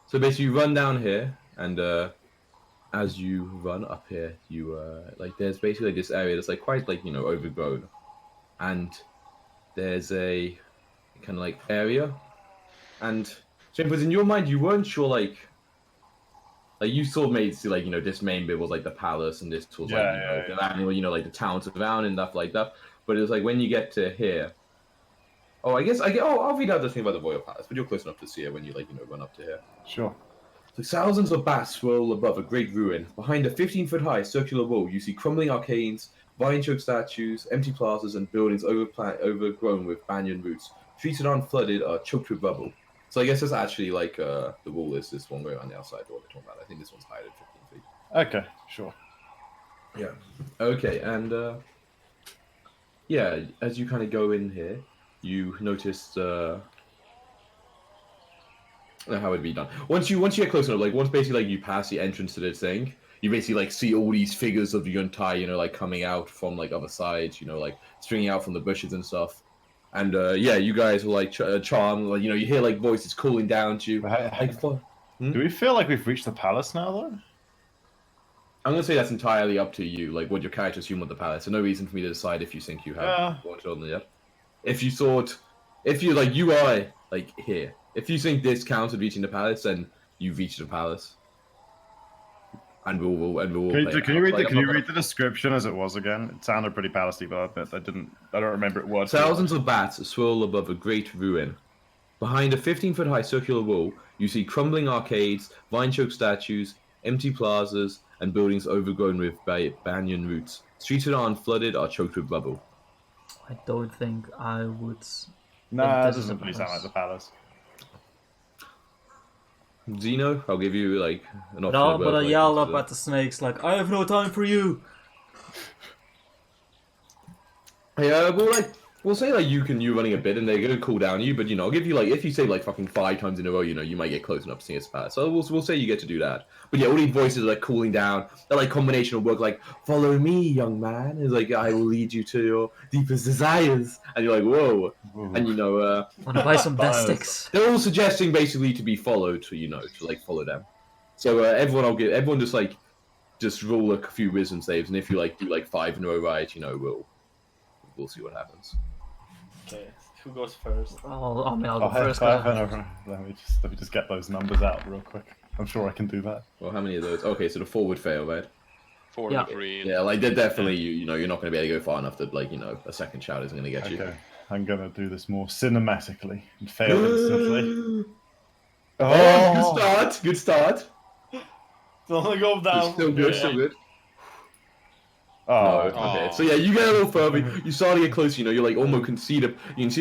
so basically you run down here, and as you run up here, you like there's basically this area that's like quite like overgrown, and there's a kind of like area, and so because in your mind you weren't sure like you sort of made it see like this main bit was like the palace and this was like the animal, like the towns around and stuff like that, but it was like when you get to here. Oh, I'll read out the thing about the royal palace, but you're close enough to see it when you run up to here. Sure. So thousands of bats swirl above a great ruin. Behind a 15-foot-high circular wall, you see crumbling arcades, vine-choked statues, empty plazas, and buildings overgrown with banyan roots. Streets that aren't flooded are choked with rubble. So I guess that's actually like the wall is this one going on the outside door we're talking about. I think this one's higher than 15 feet. Okay, sure. Yeah. Okay, and yeah, as you kind of go in here, you notice how it'd be done. Once you get close enough, like once basically like you pass the entrance to this thing, you basically like see all these figures of the Yuntai, like coming out from like other sides, like stringing out from the bushes and stuff. And yeah, you guys are like charmed, like you hear like voices calling down to you. Do we feel like we've reached the palace now, though? I'm gonna say that's entirely up to you, like what your characters assume with the palace. So no reason for me to decide if you think you have watched on yet. If you like you are like here. If you think this counts as reaching the palace, then you've reached the palace. And we'll Can you read the description as it was again? It sounded pretty palacey, but I don't remember it was. Thousands of bats swirl above a great ruin. Behind a 15-foot-high circular wall, you see crumbling arcades, vine-choked statues, empty plazas, and buildings overgrown with banyan roots. Streets that aren't flooded are choked with rubble. I don't think I would. Nah, that doesn't really sound like the palace. Zeno, I'll give you like an option. No, but I yell up at the snakes like, I have no time for you. Yeah, we'll say like you running a bit and they're gonna cool down you, but I'll give you like if you say like fucking 5 times in a row, you might get close enough to see us pass. So we'll say you get to do that. But yeah, all these voices are like cooling down. They're like combination of work like, follow me, young man. It's like I will lead you to your deepest desires. And you're like, whoa. And wanna buy some best sticks? They're all suggesting basically to be followed to like follow them. So everyone just roll a few wisdom saves, and if you like do like 5 in a row right, we'll see what happens. Okay, who goes first? I'll go first. Let me just get those numbers out real quick. I'm sure I can do that. Well, how many of those? Okay, so the 4 would fail, right? 4 and 3. Yeah, like they're definitely you're not going to be able to go far enough that like a second shout isn't going to get you. Okay, I'm going to do this more cinematically and fail instantly. Good start. Don't go down. Still good. Oh, no, okay. So yeah, you get a little further. You start to get closer. You're like almost can see the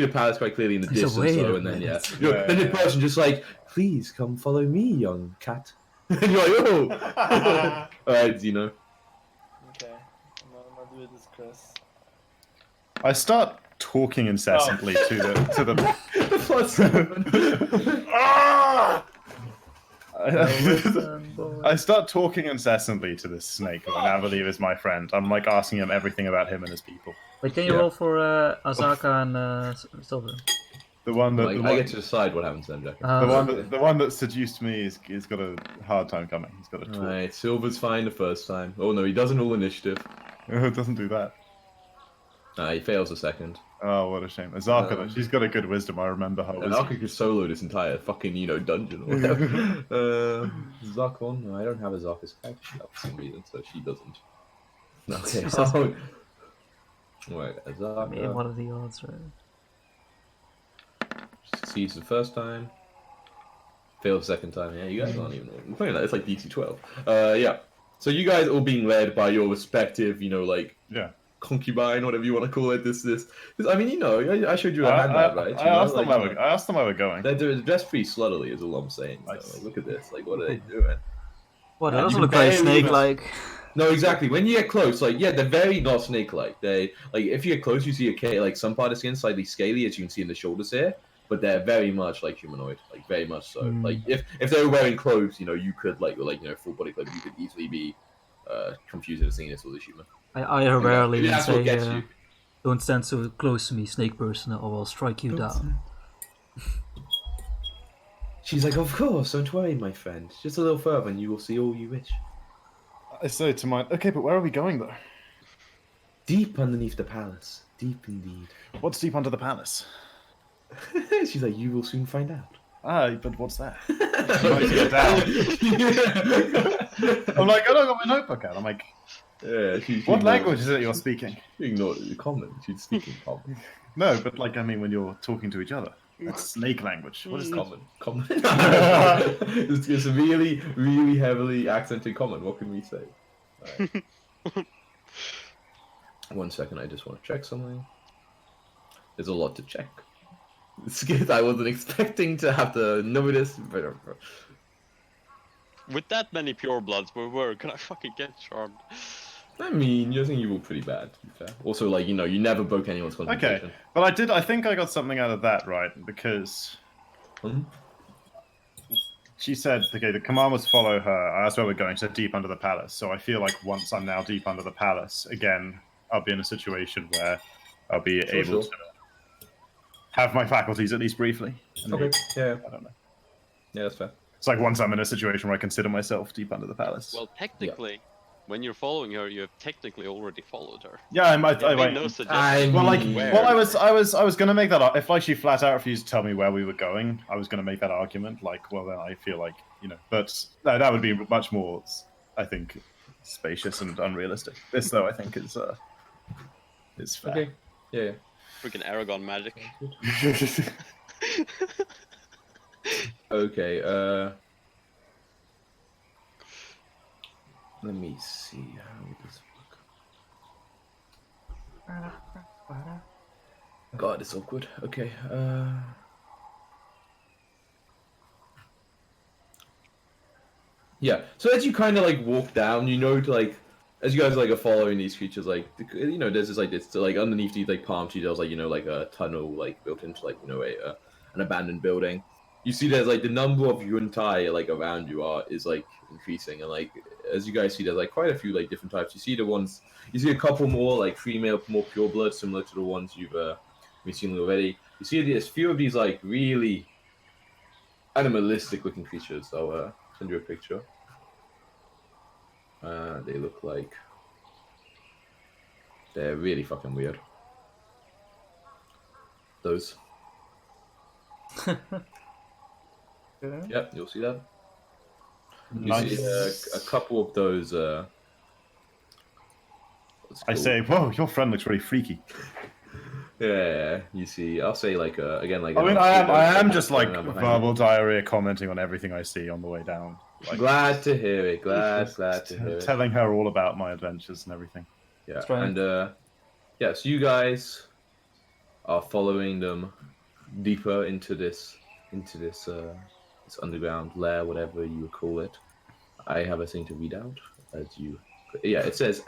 palace quite clearly in the distance. And then then the person just like, please come follow me, young cat. And you're like, oh! Alright, Zeno. Okay, I'm gonna do this, Chris. I start talking incessantly to the. The +7. Ah! Listen, boy. I start talking incessantly to this snake, who I now believe is my friend. I'm like asking him everything about him and his people. Wait, can you Yeah. roll for Azaka and Silver? The one that Like, the I one, get to decide what happens then, Jack. the one that seduced me is got a hard time coming. He's got a talk. Alright, Silver's fine the first time. Oh no, he doesn't roll initiative. It doesn't do that. He fails the second. Oh, what a shame. Azaka, though, she's got a good wisdom. I remember her And wisdom. Arca could solo this entire fucking, dungeon or whatever. Zarkon? No, I don't have a Zarka's character sheet for some reason, so she doesn't. Okay. She says- Right, I mean, Azaka what are the odds, right? succeeds the first time. Fails the second time. Yeah, you guys aren't even. I'm playing that. It's like DC 12. Yeah. So you guys all being led by your respective, Yeah. concubine, whatever you want to call it. This I mean, I showed you a handbag, right? I asked them where we're going. They're dressed pretty sluttily, is all I'm saying. So, Nice. like, look at this. Like, what are they doing? What, Yeah, that doesn't you look very barely snake-like. No, exactly. When you get close, they're very not snake-like. They if you get close, you see some part of skin slightly scaly, as you can see in the shoulders here. But they're very much like humanoid, like very much so. Mm. Like if they were wearing clothes, you could full body clothes, you could easily be confused into seeing this was a human. I rarely Maybe that's what say, gets you. don't stand so close to me, snake person, or I'll strike you down. She's like, of course, don't worry, my friend. Just a little further, and you will see all you wish. I say to mine, okay, but where are we going though? Deep underneath the palace, deep indeed. What's deep under the palace? She's like, you will soon find out. Ah, but what's that? I'm like, I don't got my notebook out. I'm like, Yeah, what language is it you're speaking? She ignored the common. She's speaking common. No, but like, I mean, when you're talking to each other, that's snake language. What is that? Common. it's really, really heavily accented common. What can we say? Right. 1 second, I just want to check something. There's a lot to check. It's good. I wasn't expecting to have to know this, but With that many pure bloods, where can I fucking get charmed? I mean, you're saying you were pretty bad, to be fair. Also, you never broke anyone's concentration. Okay, but I think I got something out of that, right? Because she said, okay, the command was follow her. That's where we're going. She said deep under the palace. So I feel like once I'm now deep under the palace, again, I'll be in a situation where I'll be able to have my faculties at least briefly. Okay, yeah. I don't know. Yeah, that's fair. It's like once I'm in a situation where I consider myself deep under the palace. Well, technically, when you're following her, you have technically already followed her. Yeah, I might. They made no suggestion. Well, where. I was gonna make that. If she flat out refused to tell me where we were going, I was gonna make that argument. Like, well, then I feel like but no, that would be much more, I think, spacious and unrealistic. This, though, I think is fair. Okay. Yeah. Freaking Aragon magic. Okay. Let me see how this work. God, it's awkward. Okay. Yeah. So as you kind of walk down, as you guys are following these creatures, there's this underneath these palm trees, there's a tunnel built into an abandoned building. You see there's the number of yuntai around you is increasing, and as you guys see there's quite a few different types. You see a couple more female, more pure blood, similar to the ones you've been seeing already. You see there's a few of these really animalistic looking creatures. I'll send you a picture. They look like they're really fucking weird. Those. Yep, you'll see that. You Nice. see a couple of those. I say, whoa, your friend looks really freaky. Yeah, you see. I'll say again I mean, I am just verbal diarrhea commenting on everything I see on the way down. Glad to hear it. Glad to hear it. Telling her all about my adventures and everything. Yeah, That's right. and so you guys are following them deeper into this underground lair, whatever you would call it. I have a thing to read out as you. Yeah, it says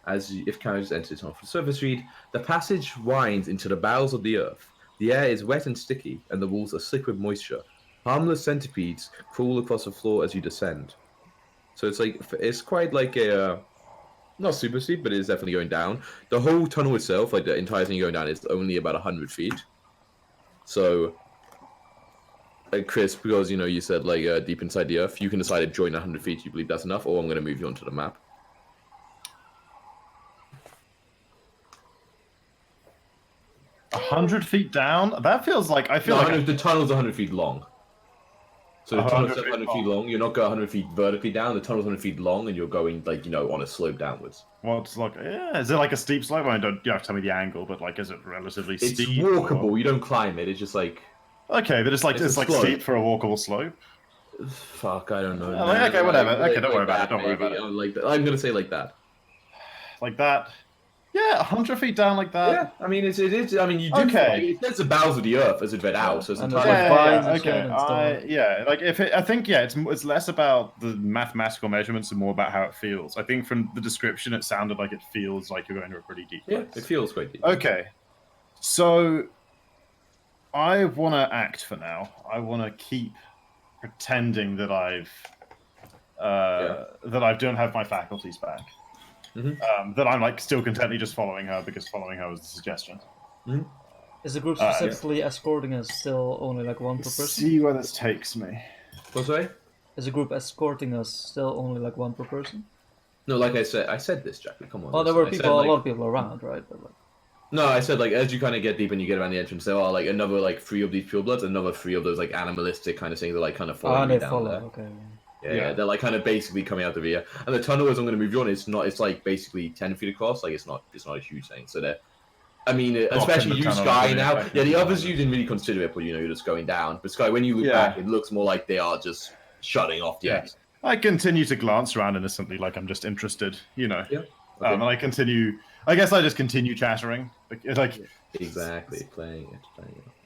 if characters enter this on for surface read, the passage winds into the bowels of the earth. The air is wet and sticky, and the walls are slick with moisture. Harmless centipedes crawl across the floor as you descend. So it's quite like a not super steep, but it's definitely going down. The whole tunnel itself, like the entire thing going down, is only about 100 feet. So, like Chris, because you said deep inside the earth, you can decide to join 100 feet. You believe that's enough, or I'm going to move you onto the map. 100 feet down? That feels like I feel like the tunnel's 100 feet long. So the tunnel's 100 100 feet long. You're not going 100 feet vertically down. The tunnel's 100 feet long, and you're going on a slope downwards. well, it's like is it like a steep slope? I don't. You have to tell me the angle, but like, is it relatively It's steep? walkable. Or... You don't climb it. It's just like Okay, but it's like It's a slope. steep for a walkable slope. fuck. I don't know. Yeah, like, okay, whatever. Okay, don't worry about it. that, Don't worry about maybe. it. Like that. I'm gonna say like that. Like that. Yeah, 100 feet down like that. Yeah, I mean it is. I mean you do. Okay. It says the bowels of the earth as it read out, so it's And entirely. there's vines and okay. shit and stuff. Like I think it's less about the mathematical measurements and more about how it feels. I think from the description, it sounded like it feels like you're going to a pretty deep Yeah, place. it feels quite deep. Okay, so I want to act for now. I want to keep pretending that I don't have my faculties back. That I'm like still contently just following her because following her was the suggestion. Is the group specifically escorting us still only like one per person? See where this takes me. What's sorry? Is the group escorting us still only like one per person? No, like I said this, Jackie. Come on. Oh, there listen. were I said, people, a lot of people around, right? But like... No, I said as you kind of get deep and you get around the entrance, there are another 3 of these purebloods, another 3 of those animalistic kind of things that kind of following you down there. Okay. Yeah, they're kind of basically coming out of here. And the tunnel, as I'm going to move you on, it's basically 10 feet across. It's not a huge thing. So I mean, especially you, Sky, now. Yeah, the others you didn't really consider it, but you're just going down. But Sky, when you look back, it looks more like they are just shutting off the exit. I continue to glance around innocently, like I'm just interested, Yeah. Okay. And I continue. I guess I just continue chattering, Exactly, playing it.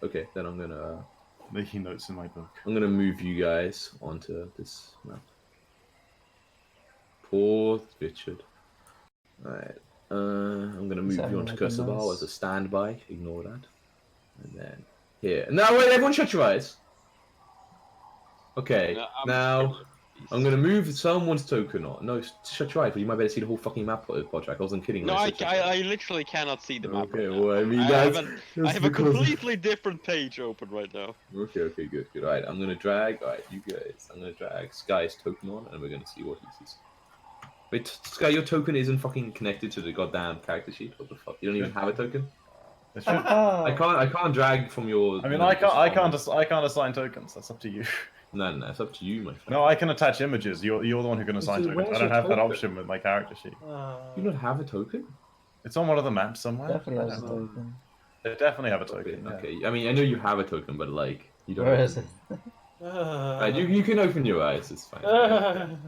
Okay, then I'm gonna. Making notes in my book. I'm gonna move you guys onto this map. Poor Richard. Alright. I'm gonna move you onto Cursaval as a standby. Ignore that. And then here. No, wait, everyone shut your eyes. Okay, now I'm gonna move someone's token on. No, shut your eyes, but you might better see the whole fucking map, Podtrack. I wasn't kidding. No, I literally cannot see the map. Okay, right well, I mean, I have a completely different page open right now. Okay, good. Alright, I'm gonna drag. Alright, you guys. I'm gonna drag Sky's token on, and we're gonna see what he sees. Wait, Sky, your token isn't fucking connected to the goddamn character sheet. What the fuck? You don't even have a token. I can't drag from your. I mean, I can't assign tokens. That's up to you. No, it's up to you, my friend. No, I can attach images. You're the one who can assign tokens. I don't have that option with my character sheet. You don't have a token? It's on one of the maps somewhere. Definitely has a token. They definitely have a token. Okay. I mean, I know you have a token, but you don't. Where is it? You can open your eyes. It's fine.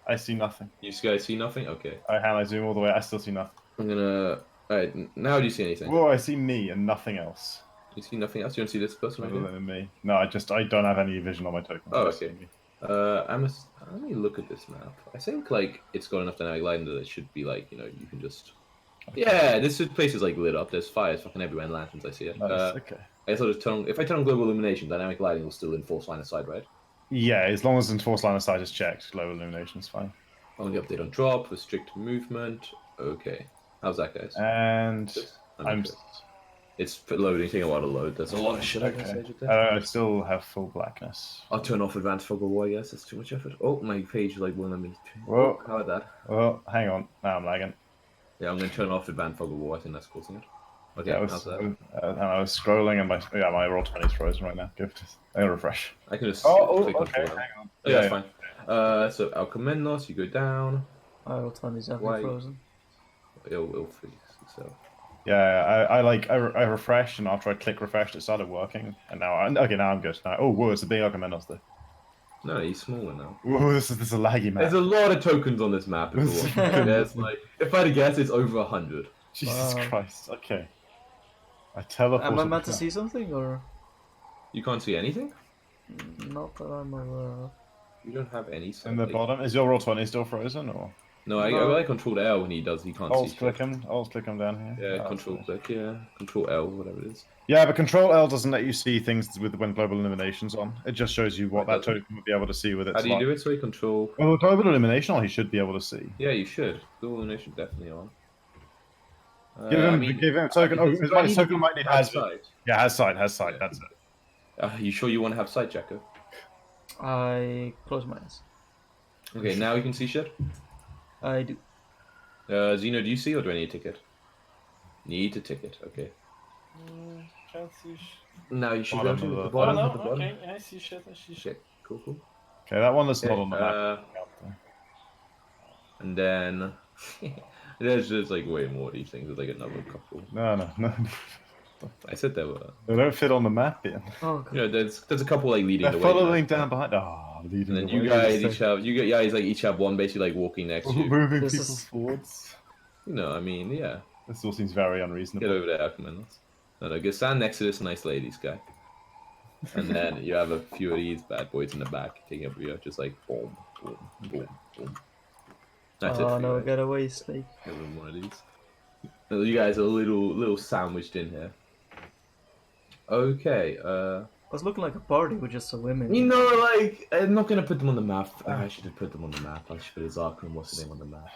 I see nothing. You guys see nothing? Okay. I zoom all the way. I still see nothing. I'm gonna. Alright, now do you see anything? Whoa, I see me and nothing else. You see nothing else? You don't see this person right Other here? than me. No, I don't have any vision on my token. Oh, okay. Let me look at this map. I think it's got enough dynamic lighting that it should be you can just. Okay. Yeah, this place is lit up. There's fires fucking everywhere and lanterns. I see it. Nice. Okay. If I turn on global illumination, dynamic lighting will still enforce line of sight, right? Yeah, as long as enforced line of sight is checked, global illumination's fine. Only update on drop, restrict movement. Okay. How's that, guys? And It's loading. Taking a while to load. There's a lot of shit I can say. I still have full blackness. I'll turn off advanced fog of war. I guess that's too much effort. Oh, my page won't let me. Whoa. How about that? Well, hang on. Now I'm lagging. Yeah, I'm gonna turn off advanced fog of war. I think that's causing it. Okay, Yeah, how's that? and I was scrolling and my roll 20 is frozen right now. Give it. I'm gonna refresh. I can just okay. Hang on. Oh, yeah, that's fine. So Alcamenos, you go down. Oh, 20 is definitely frozen. It'll freeze. So. Yeah, I refreshed, and after I click refresh, it started working, and now I'm good. Now, whoa, it's a big Alcamenos though. No, he's smaller now. Whoa, this is a laggy map. There's a lot of tokens on this map. There's if I had to guess, it's over 100. Jesus Christ. Okay. I teleport. Am I meant to see something or? You can't see anything? Not that I'm aware of. You don't have any sight. In the like- bottom, is your roll 20 still frozen or? No, I like control L when he does. He can't Alt see. click shit. him. Alt click him down here. Yeah, Oh, control sorry. click. Yeah, control L, whatever it is. Yeah, but Control L doesn't let you see things with when global illumination's on. It just shows you what It that doesn't? token would be able to see with its How do you light. do it? So you control. Well, with global illumination, he should be able to see. Yeah, you should. Global illumination definitely on. Give him, I mean, give him a token. Oh, do I his need to token might need has. sight? Yeah, has sight. Has sight. Yeah. That's it. You sure you want to have sight, Jacko? I close my eyes. Okay, now you can see shit. I do. Zeno, do you see or do I need a ticket? Need a ticket. Okay. Can't see. Now you should Bottom go to of the the- Oh bottom. no, At the bottom. okay, I see shit. I see shit. Okay, cool. Okay, that one that's not Okay, on the map. And then there's just like way more of these things. There's like another couple. No. I said there were. They don't fit on the map yet. Oh, God. You know, there's a couple like leading They're the way. following down behind. Oh, leading And then the you way. guys each have each have one basically like walking next to you. moving This people is- forwards. You know, I mean, yeah. This all seems very Get unreasonable. over there, Aquaman. No, get stand next to this nice ladies guy. And then you have a few of these bad boys in the back taking up you, just like boom, boom, boom, boom. That's it. Oh For no, you, right? get away, Snake. Give them one of these. So you guys are a little sandwiched in here. Okay, I was looking like a party with just some women. you know, like I'm not gonna put them on the map. I should have put them on the map. I should put his Arkham, what's the name on the map?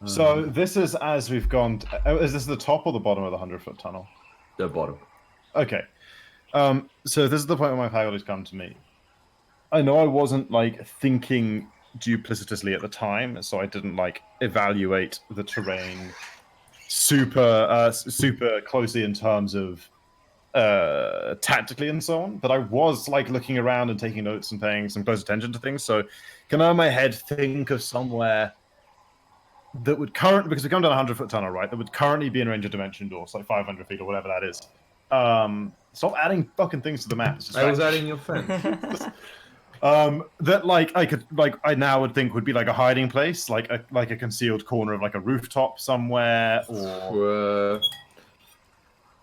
So this is as we've gone. Is this the top or the bottom of the 100-foot tunnel? The bottom. Okay. So this is the point where my faculty's come to me. I know I wasn't like thinking duplicitously at the time, so I didn't like evaluate the terrain super closely in terms of tactically and so on. But I was like looking around and taking notes and paying some close attention to things. So can I in my head think of somewhere that would currently, because we come down a 100-foot tunnel, right? That would currently be in range of dimension doors, like 500 feet or whatever that is. Stop adding fucking things to the map. It's I was distracting. adding your friend. That like I could like I now would think would be like a hiding place, like a concealed corner of like a rooftop somewhere,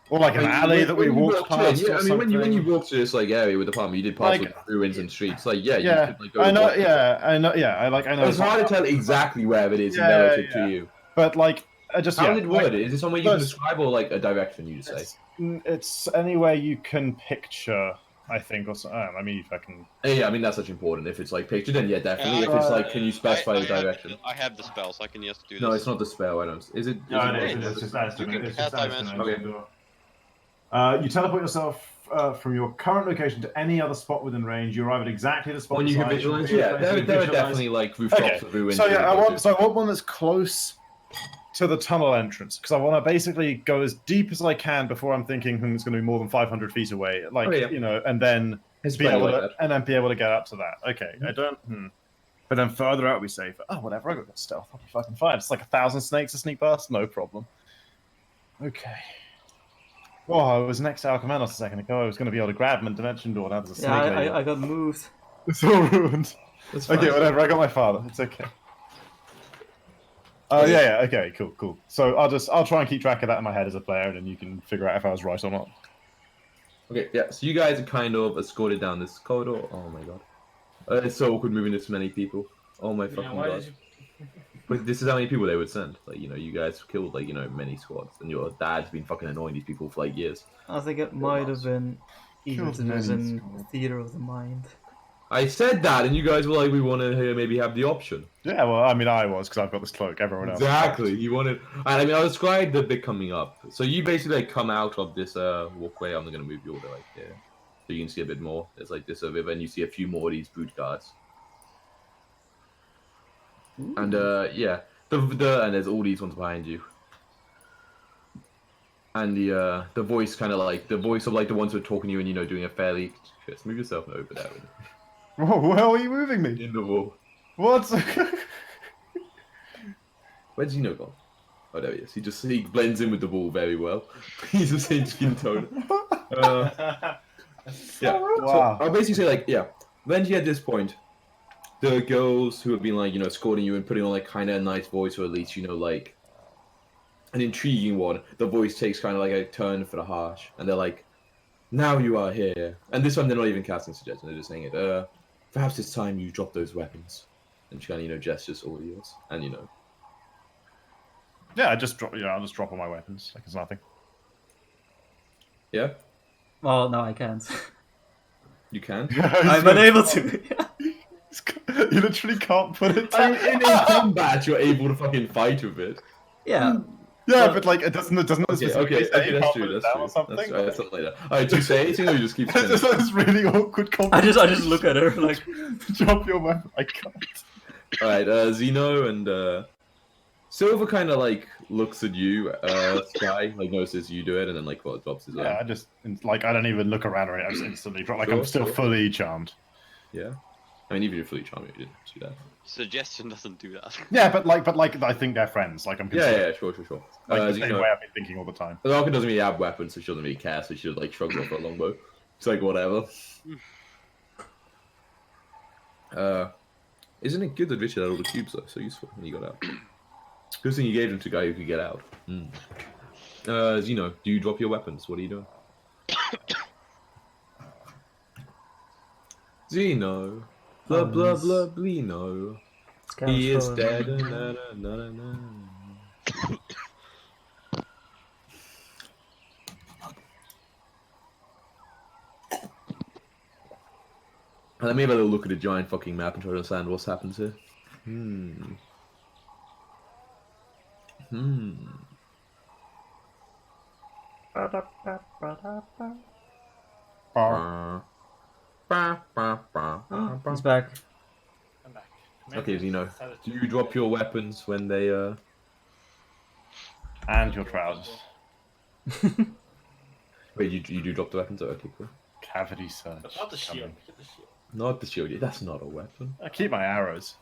or like an alley that we walked past. Yeah, or I mean, when you something. walked to this like area with the apartment, you did pass Like- all the ruins and streets. Like, yeah, you Yeah, could like go. I know. walk- Yeah, I know. Yeah, I know. It's hard to tell exactly where it is in Yeah, relative yeah. to you. But like, I just How yeah, did it like, word? Is it somewhere you can those- describe or like a direction you just say? it's anywhere you can picture. I think, or so, I mean, if I can. Yeah, I mean that's such important. If it's like picture, then yeah, definitely. Yeah, If it's like, can you specify the I direction? have the spell, so I can just do this. No, it's not the spell. I don't. Is it? No, is it it- is. It's just as You can it's cast just as dimension. Okay. You teleport yourself from your current location to any other spot within range. You arrive at exactly the spot. When you can beside visualize, your yeah, place, there you are visualize. definitely like rooftops Okay, of ruins. So that yeah, you I go want to. one that's close to the tunnel entrance because I want to basically go as deep as I can before I'm thinking it's going to be more than 500 feet away. Like Oh, yeah. you know, and then It's be plenty able like to that. and then be able to get up to that. Okay, I don't. But then further out we say, oh whatever, I got good stealth. I'll be fucking fine. It's like 1,000 snakes a sneak past, no problem. Okay. Oh, I was next to Alchemanos a second ago. I was going to be able to grab him and dimension door. Now there's a snake. Yeah, lady. I got moved. It's all ruined. That's Okay, fine. whatever. I got my father. It's okay. Oh yeah. Okay, cool. So I'll try and keep track of that in my head as a player, and then you can figure out if I was right or not. Okay, yeah. So you guys are kind of escorted down this corridor. Oh my god, it's so awkward moving this many people. Oh my fucking why god. did you... But this is how many people they would send. Like, you know, you guys killed like, you know, many squads, and your dad's been fucking annoying these people for like years. I think it might have been easier Killed to do this many in squads. Theater of the Mind. I said that, and you guys were like, we want to maybe have the option. Yeah, well, I mean, I was because I've got this cloak. Everyone else. Exactly. You wanted, and I mean, I'll describe the bit coming up. So you basically like come out of this walkway. I'm gonna move you all the way here, so you can see a bit more. There's like this river, and you see a few more of these brute guards. And yeah, and there's all these ones behind you. And the voice kind of like the voice of like the ones who are talking to you and you know doing a fairly just move yourself over there Whoa, where are you moving me? in the wall. What? Where's Gino gone? Oh, there he is. He blends in with the wall very well. He's the same skin tone. Yeah. Wow. So I'll basically say like yeah. Eventually at this point, the girls who have been like, you know, escorting you and putting on like kind of a nice voice, or at least, you know, like an intriguing one, the voice takes kind of like a turn for the harsh, and they're like, now you are here. And this one they're not even casting suggestion, they're just saying it. perhaps it's time you drop those weapons. And she kind of, gestures all yours. And, Yeah, I'll just drop all my weapons. Like it's nothing. Yeah, Well, no, I can't. you can. I'm unable to. You literally can't put it I down. mean, in combat, you're able to fucking fight with it. Yeah. Yeah, Well, but like it doesn't specifically say you that's can't true, put it that's down true. or something. That's right, something like that. Alright, do you say anything or you just keep It's spinning? just this really awkward I conversation. just look at her like. Drop your weapon. I can't. Alright, Zeno and Silver kind of like looks at you, Sky, like notices you do it, and then like drops his Yeah, own. I just like I don't even look around or anything. I just instantly drop. Like Sure, I'm still sure. fully charmed. Yeah. I mean, even if you're fully charming, you didn't do that. Suggestion doesn't do that. Yeah, but like I think they're friends. Like I'm Yeah, considering. sure. Like the same Zeno, way I've been thinking all the time. Larkin doesn't really have weapons, so she doesn't really care, so she like shrugs off her longbow. It's like, whatever. Isn't it good that Richard had all the cubes, though? So useful when he got out. Good thing you gave them to a guy who could get out. Zeno, do you drop your weapons? What are you doing? Zeno. Blah, blah, blah, Blino. He is dead. Na, na, na, na, na. Let me have a little look at the giant fucking map and try to understand what's happened here. He's back. I'm back. Okay, Zeno. Do you drop your weapons when they And your trousers. Wait, you do drop the weapons? Oh, okay, cool. Cavity search. But not the shield. Coming. Get the shield. Not the shield. That's not a weapon. I keep my arrows.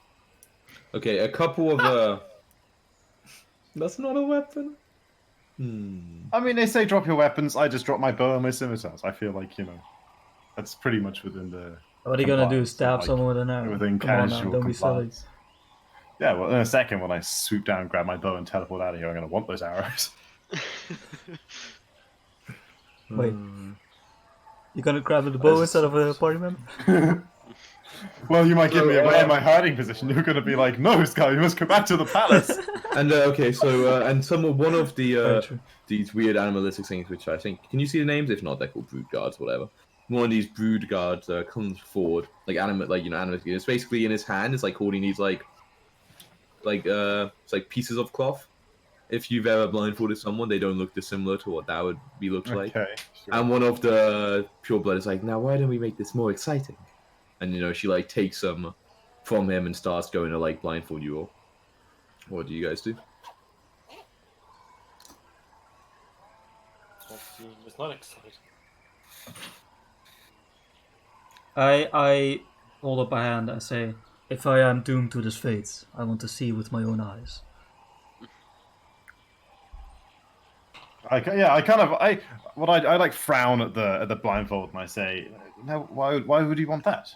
Okay, a couple of That's not a weapon. I mean, they say drop your weapons. I just drop my bow and my scimitars. I feel like that's pretty much within the. What are you gonna do? compliance, Stab like, someone with an arrow? within Come on now, casual don't be silly. compliance. Yeah, well, in a second, when I swoop down, grab my bow, and teleport out of here, I'm gonna want those arrows. Wait. You gonna grab the bow instead of a party member? Well, you might give me away in my hiding position. You're gonna be like, no, Sky, you must go back to the palace. And okay, so and one of Very the true. these weird animalistic things, which I think, can you see the names? If not, they're called brood guards, whatever. One of these brood guards comes forward, like animate. It's basically in his hand. It's like holding these it's like pieces of cloth. If you've ever blindfolded someone, they don't look dissimilar to what that would be looked like. Okay. Sure. And one of the pureblood is like, now why don't we make this more exciting? And she like takes them from him and starts going to like blindfold you all. What do you guys do? It's not exciting. I hold up my hand and say, if I am doomed to this fate, I want to see with my own eyes. I like frown at the blindfold and I say, no, why would you want that?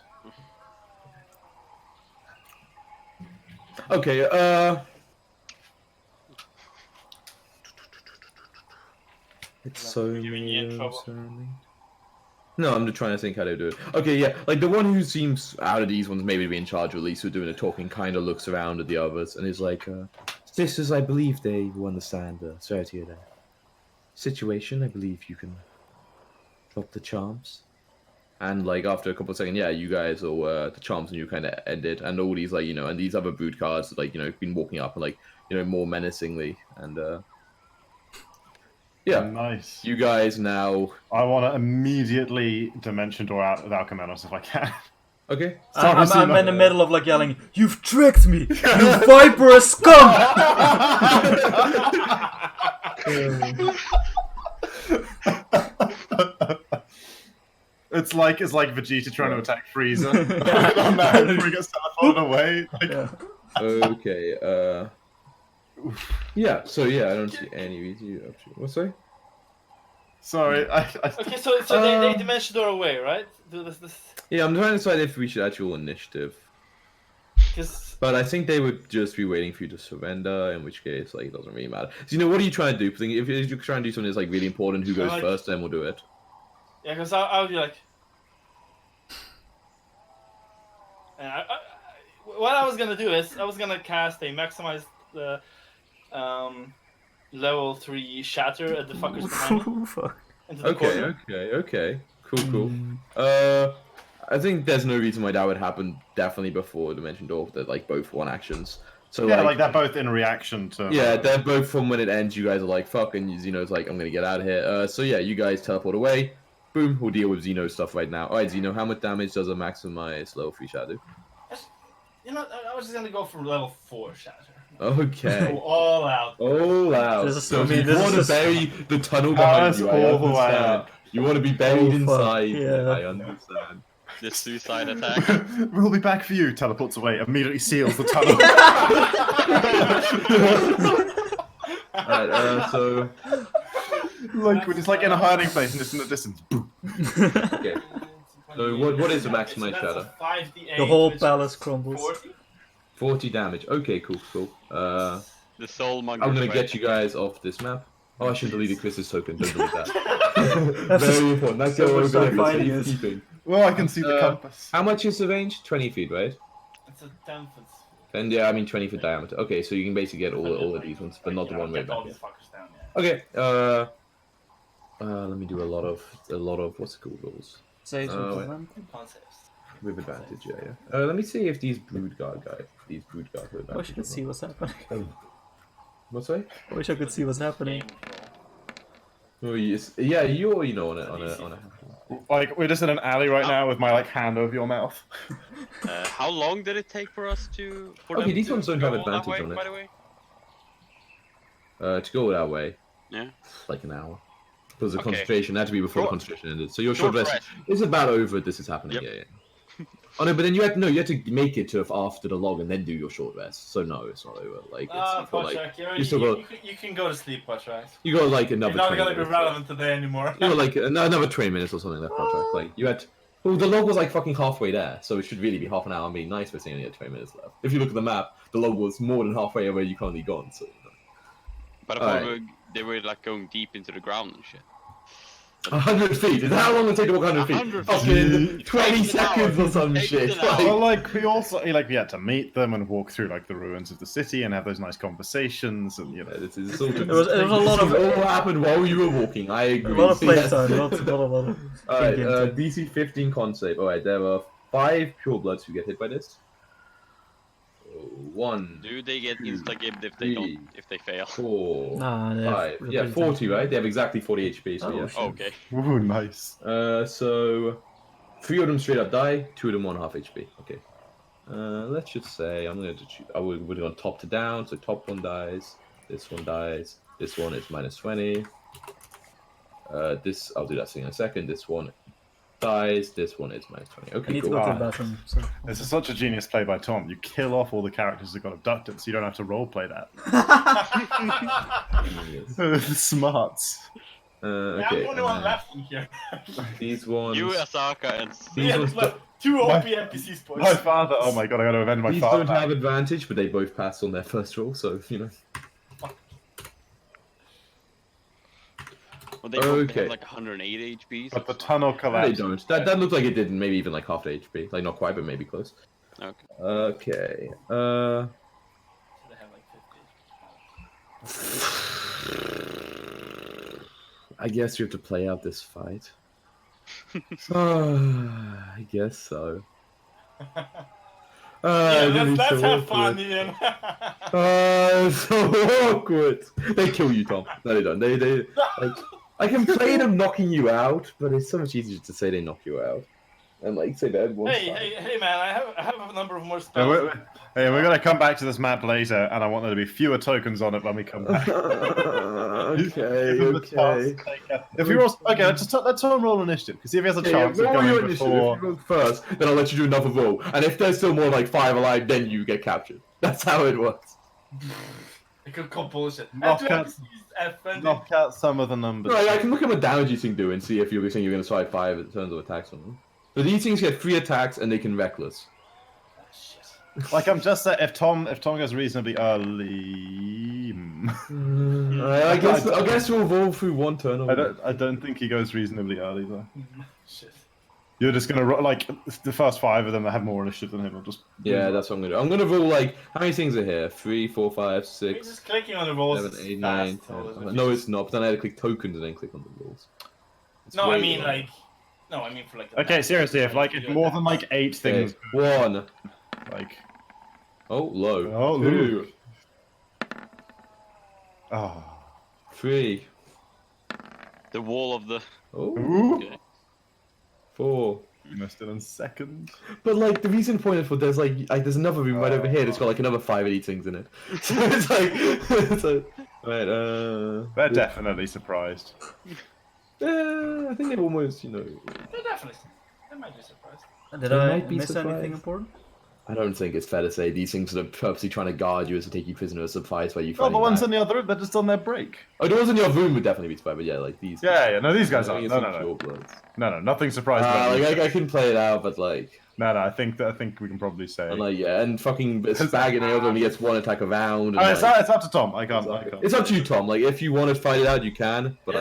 Okay, it's so Giving you in trouble. surrounding. No, I'm just trying to think how to do it. Okay, yeah, like the one who seems out of these ones maybe to be in charge, or at least who are doing the talking, kind of looks around at the others and is like, sisters, I believe they will understand the severity of the situation. I believe you can drop the charms. And like after a couple of seconds, yeah, you guys all the charms and you kind of ended, and all these like and these other brood cards like been walking up and like more menacingly, and yeah, Nice. you guys now. I want to immediately dimension door out with Alchemanos if I can. Okay. I'm in the middle of like yelling, "You've tricked me, you viperous scum!" It's like Vegeta trying to attack Frieza. On that, before he gets teleported away. Like, Yeah. Okay. Yeah. So yeah, I don't see any reason you up to. What's that? sorry, I Okay, so they dimension door away, right? Do this. Yeah, I'm trying to decide if we should actually roll initiative. Because But I think they would just be waiting for you to surrender, in which case, like, it doesn't really matter. So, what are you trying to do? Because if you're trying to do something that's, like, really important, who goes Like- first, then we'll do it. yeah, because I'll be like, What I was gonna do is I was gonna cast a maximized level 3 shatter at the fuckers behind me. Fuck. Into the corner. Okay. Cool. I think there's no reason why that would happen. Definitely before Dimension Door, that like both one actions. So Yeah, like they're both in reaction to. Yeah, they're both from when it ends. You guys are like fuck, and Xeno's like I'm gonna get out of here. So yeah, you guys teleport away. Boom, we'll deal with Xeno stuff right now. All right, Xeno, how much damage does a maximized level 3 shadow? You know, I was just gonna go for level 4 shatter. Okay. Go all out. All out. This is- So I mean, you this want to is- bury the tunnel behind that's you. I all the way understand. up. You want to be buried Oh, fuck, inside. yeah. I understand. The suicide attack. We'll be back for you. Teleports away. Immediately seals the tunnel. Alright, so Like when it's like in a hiding place and just in the distance. Boom. okay. So what is the maximized That's shadow? a 5d8, The whole which palace is crumbles. 40. 40 damage. Okay, cool. The soul monger. I'm gonna get you guys off this map. Oh, I should delete the Chris's token. Don't delete that. Very important. That's so much very finding it. safekeeping. Well, I can see the compass. How much is the range? 20 feet, right? It's a 10 foot. And yeah, I mean 20 foot diameter. Okay, so you can basically get all of these ones, but not the one way Get all back. these fuckers down, yeah. Okay. Let me do a lot of what's it called rolls Say wait. Con saves. with advantage. Yeah. Let me see if these brood guard with I advantage. wish I could see what's happening. What's that? I wish I could see what's happening. Game Oh yes. Yeah, you're on a. Like we're just in an alley right now with my like hand over your mouth. How long did it take for us to? For Okay, them these to ones don't go have all that advantage way, on it. By the way. To go that way. Yeah. Like an hour. Because the Okay. concentration had to be before the Short- concentration ended. So your short short rest rest. is about over. This is happening. Yep. Yeah. Oh no, but then you had to make it to after the log and then do your short rest. So no, it's not over. Like it's you've got, Pochak, you still got you can go to sleep, Pochak. you got like You're another. not 20 gonna be minutes relevant today anymore. You got like another 20 minutes or something left on track. Like you had. Well, the log was like fucking halfway there, so it should really be half an hour and being nice, but it's only had 20 minutes left. If you look at the map, the log was more than halfway where you currently gone. So. But I thought they were like going deep into the ground and shit. 100 feet. Is that how long it take to walk 100 feet? 100 Fucking feet. 20 Takes an seconds hour. or some Takes shit. an hour. Well, like we also like we had to meet them and walk through like the ruins of the city and have those nice conversations and you know. This is all It was a lot of- all happened while you were walking. I A agree. lot of Yes. playtime, not a lot of Alright, in-game time. DC 15 con save. Alright, there are 5 pure bloods who get hit by this. 1, Do they get insta-gibbed if Three. they don't? If they fail? 4, Nah, they have 5. Yeah, ability. 40, right? They have exactly 40 HP. So Oh, yeah. shit. Okay. Ooh, nice. So 3 of them straight up die. 2 of them 1.5 HP. Okay. Let's just say I'm going to choose. We're going top to down. So top one dies. This one dies. This one is -20. This I'll do that thing in a second. This one dies. This one is -20. I Okay, need to cool. go to the Ah. bathroom. So. This is such a genius play by Tom. You kill off all the characters that got abducted, so you don't have to roleplay that. Smarts. Yeah, Okay. I'm the only one left in here. These ones. You, Asaka, and These Yeah, ones. but 2 OP NPCs, boys. My father. Oh my god, I gotta avenge my These father. don't have advantage, but they both passed on their first roll, so you know. well, they both Okay. have like 180 HP. But the tunnel They collapsed. don't. That looked like it did maybe even like half the HP. Like not quite, but maybe close. Okay. Okay. They have like 50. I guess you have to play out this fight. I guess so. Yeah, this is let's so have fun, awkward. Ian. So awkward. They kill you, Tom. No, they don't. They like. I can play them knocking you out, but it's so much easier to say they knock you out, and like say that everyone's fine. Hey, man! I have a number of more Hey, spells. we're gonna come back to this map later, and I want there to be fewer tokens on it when we come back. okay. If we roll, okay, let's turn roll initiative because see if he has a chance of roll going your initiative. before. If you roll first, then I'll let you do another roll. And if there's still more like 5 alive, then you get captured. That's how it works. I could call bullshit. Knock And to out- NPCs, friendly. Knock out some of the numbers. Right, I can look at what damage these things do and see if you're saying you're going to survive 5 in terms of attacks on them. So these things get 3 attacks and they can reckless. Ah, shit. Like I'm just saying, if Tom goes reasonably early, I guess we'll roll through one turn. I don't think he goes reasonably early though. Shit. You're just gonna like the first 5 of them that have more initiative than him. Will just Yeah, that's what I'm gonna do. I'm gonna roll like how many things are here? 3, 4, 5, We're 6, just clicking on the rolls 7, 8, fast, 9, so 10. if No, you it's not. But then I had to click tokens and then click on the rolls. It's No, I way mean longer. like. No, I mean for like. Okay, seriously, if like if more than like 8 Okay, things, 1. like Oh, low. Oh, 2, oh, 3. The wall of the. Oh, ooh, Okay. 4. I'm still in second. But like the reason point is for there's like there's another room right over here that's got like another 5 of these things in it. So it's like right. They're definitely surprised. I think they've almost They're definitely. They might be surprised. Did They I might be miss anything surprised. important? I don't think it's fair to say these things are purposely trying to guard you as to take you prisoner, surprise where you Oh, find the ones in the other room, they're just on their break. Oh, the ones in your room would definitely be surprised, but yeah, like these. Yeah, no, these guys I aren't. think No, it's no, no, pure bloods. no, nothing surprised about Like these I guys. can play it out, but like. No, I think we can probably say. And like yeah, and fucking Spag only gets 1 attack a round. And, Oh, it's like, up to Tom. I can't. it's up to you, Tom. Like if you want to fight it out, you can. But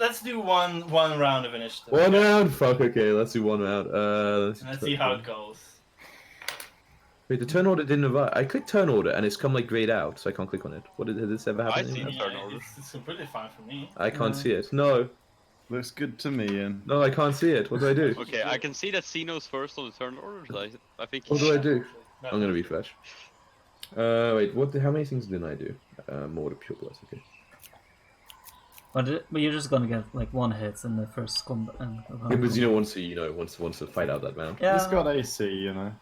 Let's do one round of initiative. 1 round. Fuck. Okay, let's do 1 round. Let's see how it goes. Wait, the turn order didn't arrive. I clicked turn order and it's come like grayed out, so I can't click on it. Has this ever happened? see. anywhere? Turn order. It's completely fine for me. I can't see it. No, Looks good to me, Ian. no, I can't see it. What do I do? Okay, I can see that Cino's first on the turn order. So I think. What do I do? No, I'm gonna refresh. Wait, what? How many things didn't I do? More to pure bloods. Okay. But you're just gonna get like 1 hit in the first combat. Yeah, because wants to fight out that round. Yeah. He's got AC, you know.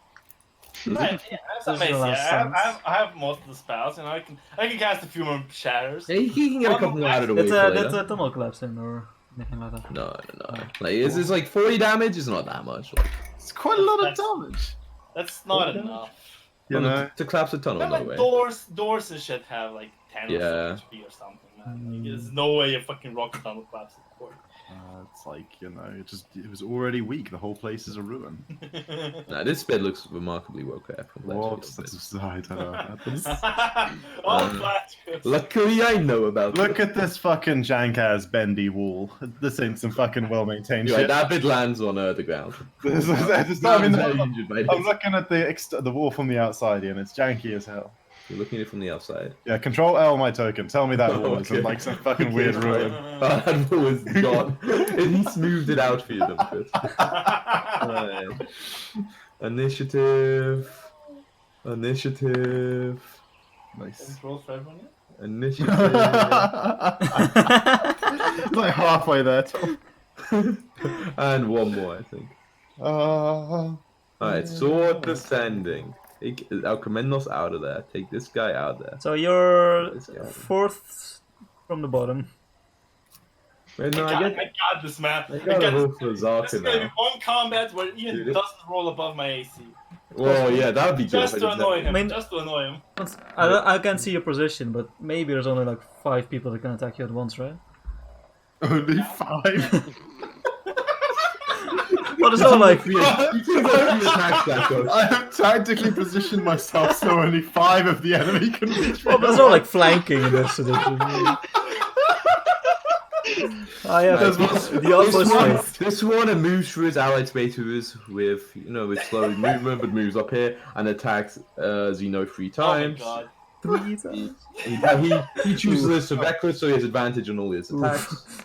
Right, yeah, that's This is the amazing. last chance. I have most of the spells, and I can cast a few more shatters. Yeah, he can get a couple more out of the way Did for later. the tunnel collapse in or anything like that? No. Like, is like 40 damage? It's not that much. Like, It's quite a lot of damage. That's not Okay. enough. You know. to collapse a tunnel, No, no like way. doors and shit have like 10 Yeah. or so HP or something, man. Like, there's no way a fucking rock tunnel collapses before. It's like it was already weak. The whole place is a ruin. Nah, this bed looks remarkably well kept. What? That's I don't know what happens. All flat. Luckily, I know about Look at this fucking jank-ass bendy wall. This ain't some fucking well-maintained Right, shit. that bit lands on the ground. This is- Now I mean, I'm very injured by I'm this. looking at the wall from the outside, and it's janky as hell. You're looking at it from the outside. Yeah, Control L my token. Tell me that wall Okay. isn't like some fucking Okay, weird fine. ruin. That wall is gone. He smoothed it out for you, Dumfries. Right. Initiative. Nice. Control for everyone yet? Initiative. It's like halfway there, Tom. And 1 more, I think. Alright, sword descending. Take Alcamendos out of there. Take this guy out there. So you're This guy. 4th from the bottom. Wait, no, I God, get. I got this, man. I gotta roll for This Zarka is gonna be now. one combat where Ian Dude, doesn't roll above my AC. Well, yeah, that would be good. Just if to I did annoy that. him. I mean- Just to annoy him. I can't see your position, but maybe there's only like 5 people that can attack you at once, right? Only 5. Well, it's not like You take like 3 attacks back, though. I have tactically positioned myself so only 5 of the enemy can reach me. well, there's not like flanking in this edition. I have the utmost faith. This one moves through his allied spaces with slow movement, but moves up here and attacks Zeno 3 times. Oh my god. 3 times. He chooses this to reckless, so he has advantage on all his attacks.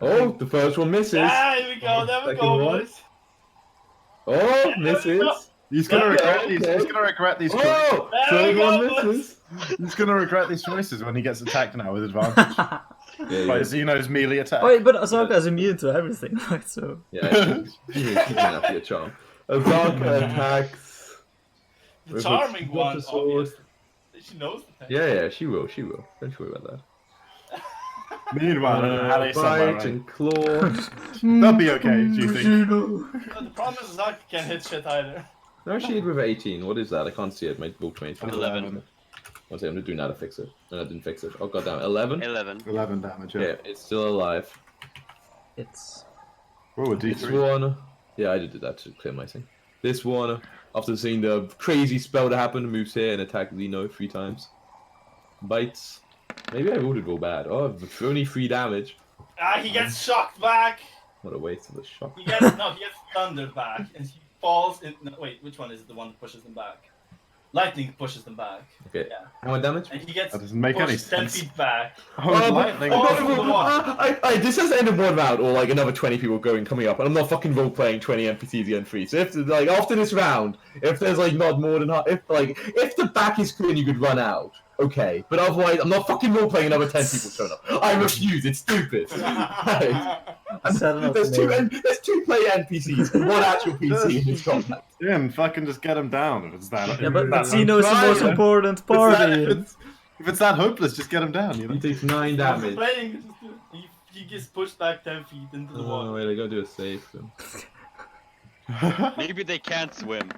Oh, the first one misses. Ah, here we go. There we Second go, one. boys. Oh, misses. He's gonna regret Okay. these. He's gonna regret these. Choices. Oh, There we third go, one boys. misses. He's gonna regret these choices when he gets attacked now with advantage. Yeah, By Zeno's melee attack. Wait, but Ahsoka is immune to everything, right? So yeah, she's gonna have to get charmed. Azaka attacks. The with charming her one, sword. obviously. She knows the thing. Yeah, she will. Don't you worry about that. Meanwhile, Halle somewhere, Bite right? and claw. They'll be okay, do you think? But the problem is Zaka can't hit shit either. No, she hit with 18. What is that? I can't see it. My book 20. 11. One second, I'm doing that to fix it. No, I didn't fix it. Oh, goddamn. 11? 11. 11 damage. Yeah, it's still alive. it's Oh, a This D3. one. Yeah, I did that to clear my thing. This one, after seeing the crazy spell that happened, moves here and attacks Zeno 3 times. Bites. Maybe I rolled bad. Oh, only 3 damage. Ah, he gets shocked back. What a waste of a shot. He gets thundered back, and he falls in. No, wait, which one is the one that pushes them back? Lightning pushes them back. Okay. Yeah. How much damage? And he gets That doesn't make any pushed 10 sense. feet back. Oh, lightning. This has ended one round, or like another 20 people coming up, and I'm not fucking role playing 20 NPCs again free. So if like after this round, if there's like not more than half, if the back is clear and you could run out, okay. But otherwise, I'm not fucking role playing another 10 people showing up. I refuse. It's stupid. Right. There's two player NPCs and one actual PC in this combat. Yeah, and fucking just get him down if it's that. Yeah, but that Zeno's the most Right. important party. If it's that hopeless, just get him down. You know. He takes 9 damage. He gets pushed back 10 feet into the Oh water. wait, I gotta do a save. Then. Maybe they can't swim.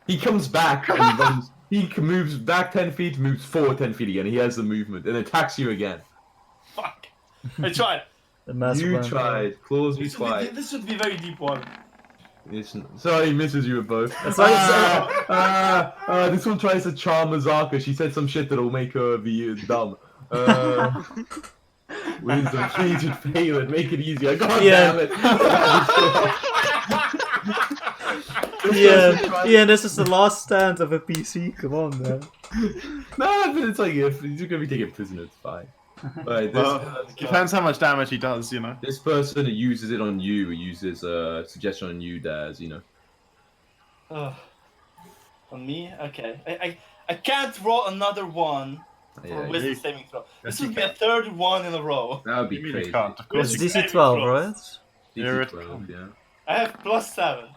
He comes back and runs. He moves back 10 feet, moves forward 10 feet again. He has the movement and attacks you again. Fuck. I tried. The master You plan. tried. Claws you twice. This should be very deep water. Sorry, he misses you with both. That's why This one tries to charm Mazaka. She said some shit that'll make her be dumb. Wisdom, change it, fail it, make it easier. God Yeah. damn it. Ian, this is the last stand of a PC. Come on, man. No, but it's like if you're gonna be taken prisoner, it's fine. Right, Well, depends how much damage he does, you know. this person who uses it on you, uses a suggestion on you, Daz, you know. On me? Okay. I can't roll another one for Yeah, wisdom you- saving throw. Yes, This you would be a third one in a row. that would be You mean crazy. you can't? Of course It's you DC 12, right? Here it DC 12, yeah. I have +7.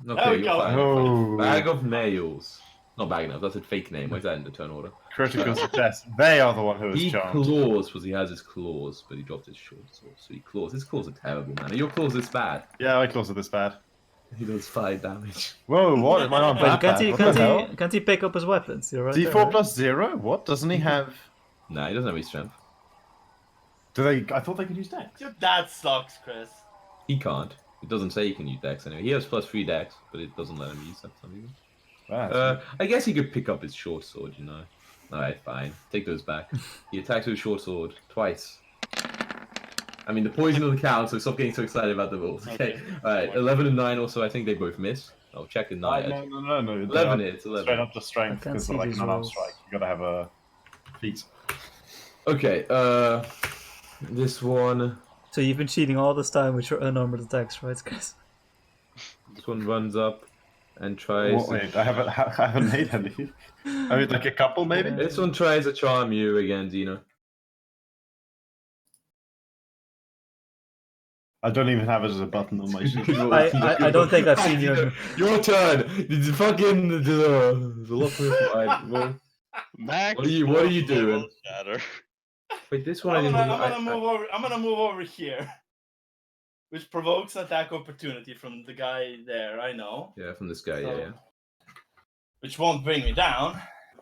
Okay, There we you're go. fine. Oh, Bag of nails. Not bag enough, that's a fake name. Where's that in the turn order? critical success. They are the one who is He charmed. claws because he has his claws, but he dropped his short sword. So he claws. His claws are terrible, man. Are your claws this bad? Yeah, my claws are this bad. He does 5 damage. Whoa, what? Am I not Wait, that bad? What the hell? can't he pick up his weapons? You're right. D4 plus 0? What? Doesn't he have... Nah, he doesn't have any strength. Do they... I thought they could use dex. Your dad sucks, Chris. He can't. It doesn't say he can use dex anyway. He has +3 dex, but it doesn't let him use that for some reason. I guess he could pick up his short sword, you know. Alright, fine. Take those back. He attacks with his short sword twice. I mean, the poison of the cow, so stop getting so excited about the rolls. Okay. Alright, 11 and 9 also, I think they both miss. I'll check the 9. No. 11 hits, 11. Straight up to strength, I can't because see like these an unarmed rolls. strike. You gotta have a feat. Okay, this one. So you've been cheating all this time with your unarmored attacks, right, guys? This one runs up and tries. What, wait, I haven't made any. I mean, like a couple, maybe? This one tries to charm you again, Dino. I don't even have it as a button on my sheet. I don't think I've seen your... Your turn. It's fucking the lot of well, Max, What are you doing? Shatter. wait, this one I I'm didn't. gonna move over here. Which provokes an attack opportunity from the guy there, I know. Yeah, from this guy. So- Yeah. Which won't bring me down.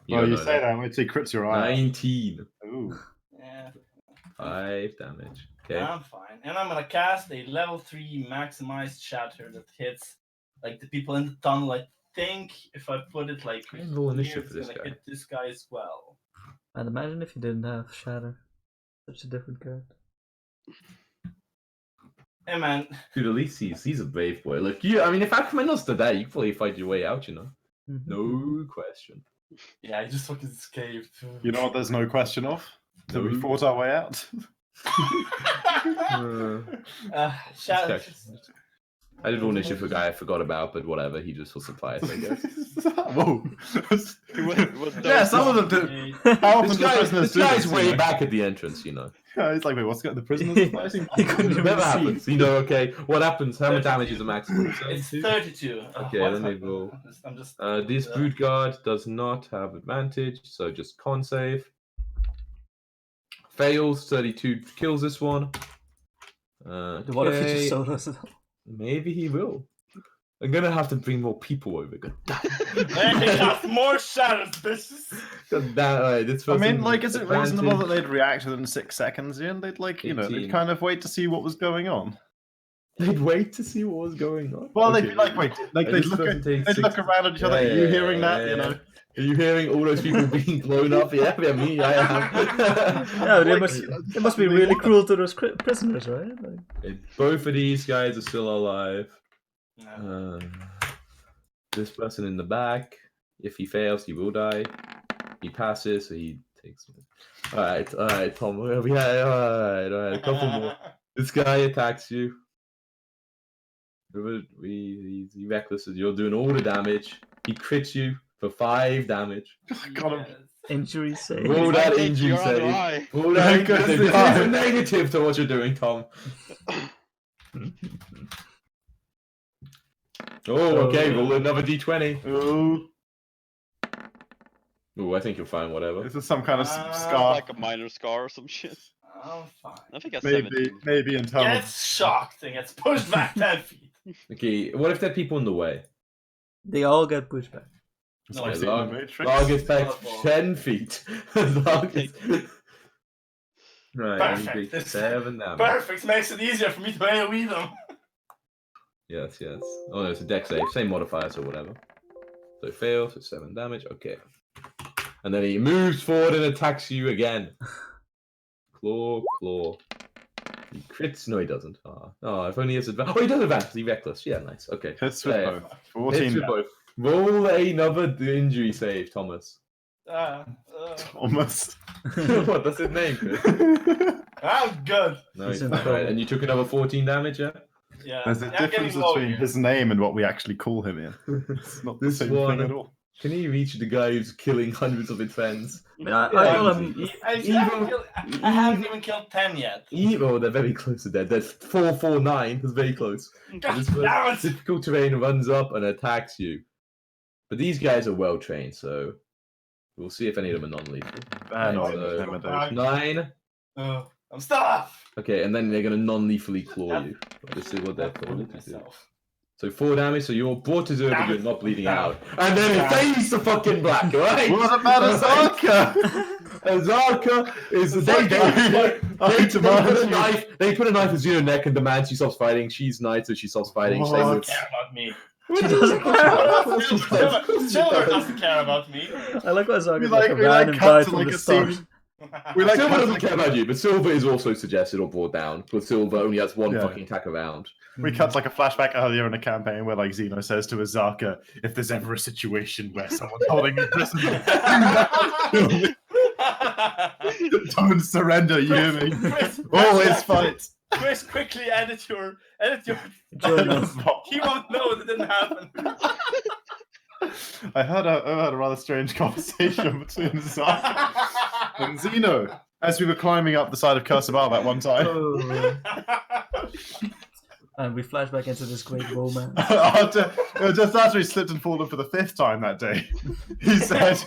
Well, don't you know say that, wait till he crits your eye. 19. Ooh. Yeah, 5 damage. Okay. I'm fine. And I'm gonna cast a level 3 maximized shatter that hits like the people in the tunnel. I think if I put it like Try and roll here, initiative it's for this gonna guy. hit this guy as well. And imagine if you didn't have Shatter. Such a different character. Hey man, Dude, at least he's a brave boy. Look, I mean, if Aquaman's to die, you can probably fight your way out, you know. Mhm. No question. yeah, I just fucking escaped. You know what there's no question of? That we No. fought our way out. Shatter. Okay. I did roll initiative for a guy I forgot about, but whatever. He just was surprised, I guess. Whoa. was Yeah, some of them do. How often This do prisoners do guy's this, way you know? back at the entrance, you know. Yeah, he's like, wait, what's going the prisoners fighting? He couldn't It even never see. happens. You know, okay. What happens? How much damage is the maximum? It's 32? 32. Okay, what let me happened? roll. I'm just. This brute guard does not have advantage, so just con save. Fails, 32 kills this one. What if he Okay, just solos it? maybe he will. I'm gonna have to bring more people over. God Hey, got more shatters, bitches. damn, alright, this I mean, person like, is it reasonable that advantage. they'd react within 6 seconds, Ian? They'd, like, you know, 18. they'd kind of wait to see what was going on. They'd wait to see what was going on? Well, they'd Okay. be like, wait, like, And they'd this look, person takes they'd look around at each other. Yeah, Are you yeah, hearing yeah, that? You yeah. know? Are you hearing all those people being blown up? Yeah, me, I am. Yeah, they must be really cruel to those prisoners, right? Both of these guys are still alive. No. This person in the back, if he fails, he will die. He passes, so he takes it. All right, Tom. All right. A couple more. This guy attacks you. He's reckless. You're doing all the damage. He crits you for 5 damage. Got him. Injury save. Roll that Take injury your other save. eye. Roll that injury Because save. the There's eye. a negative to what you're doing, Tom. Oh, okay. Roll another d20. Ooh, Oh, I think you'll find whatever. this is some kind of scar. Like a minor scar or some shit. I'm fine. I think that's Maybe 17. internal. Gets shocked and gets pushed back 10 feet. Okay, what if there are people in the way? They all get pushed back. It's No, like it's seeing the Log Matrix. gets back 10 feet. Log gets... Right, Perfect. you take This- 7 damage. Perfect makes it easier for me to AoE them. Yes. Oh, no, it's a dex save. Same modifiers or whatever. So it fails, so 7 damage. Okay. And then he moves forward and attacks you again. Claw. He crits. No, he doesn't. Oh, if only he has advantage. Oh, he does advance. He's reckless. Yeah, nice. Okay. Hits with Yeah. both. 14 Hits with both. Roll another injury save, Thomas. Almost. What? That's his name, Chris. I'm good. No, He's he's in fine. trouble. Right, and you took another 14 damage, yeah? Yeah. There's a I'm difference getting low between here. his name and what we actually call him in. It's not the This same one- thing at all. Can he reach the guy who's killing hundreds of his friends? I mean, I Yeah, call him. easy. I haven't even killed 10 yet. Oh, they're very close to dead. There's 449. That's very close. God This damn it! difficult terrain runs up and attacks you. But these guys are well trained, so we'll see if any of them are non-lethal. They're not So, intimidating. 9. I'm still off. Okay, and then they're going to non-lethally claw you. This is what they're told to do. So 4 damage, so you're brought to 0, but you're not bleeding out. And then it fades to fucking black, alright? What about Azarka? Azarka is the they put a knife in Xeno's neck and demand she stops fighting. She's knight, so she stops fighting. What? Same Doesn't with... care about me. She doesn't care. Silver doesn't care about me. I like what Zaga We like, like- a we like random cut guy to from like the a start. scene. We like Silver cut- doesn't care about you, but Silver is also suggested or brought down. But Silver only has 1 Yeah. fucking attack around. We cut like a flashback earlier in a campaign where like Xeno says to Azarka, if there's ever a situation where someone's holding me prisoner, don't surrender, you hear me? Chris, Always fight. Chris, quickly edit your. Journal. He won't know that didn't happen. I heard a rather strange conversation between Azarka and Xeno as we were climbing up the side of Cursabar that one time. And we flash back into this great romance. Just after he slipped and fallen for the 5th time that day, he said,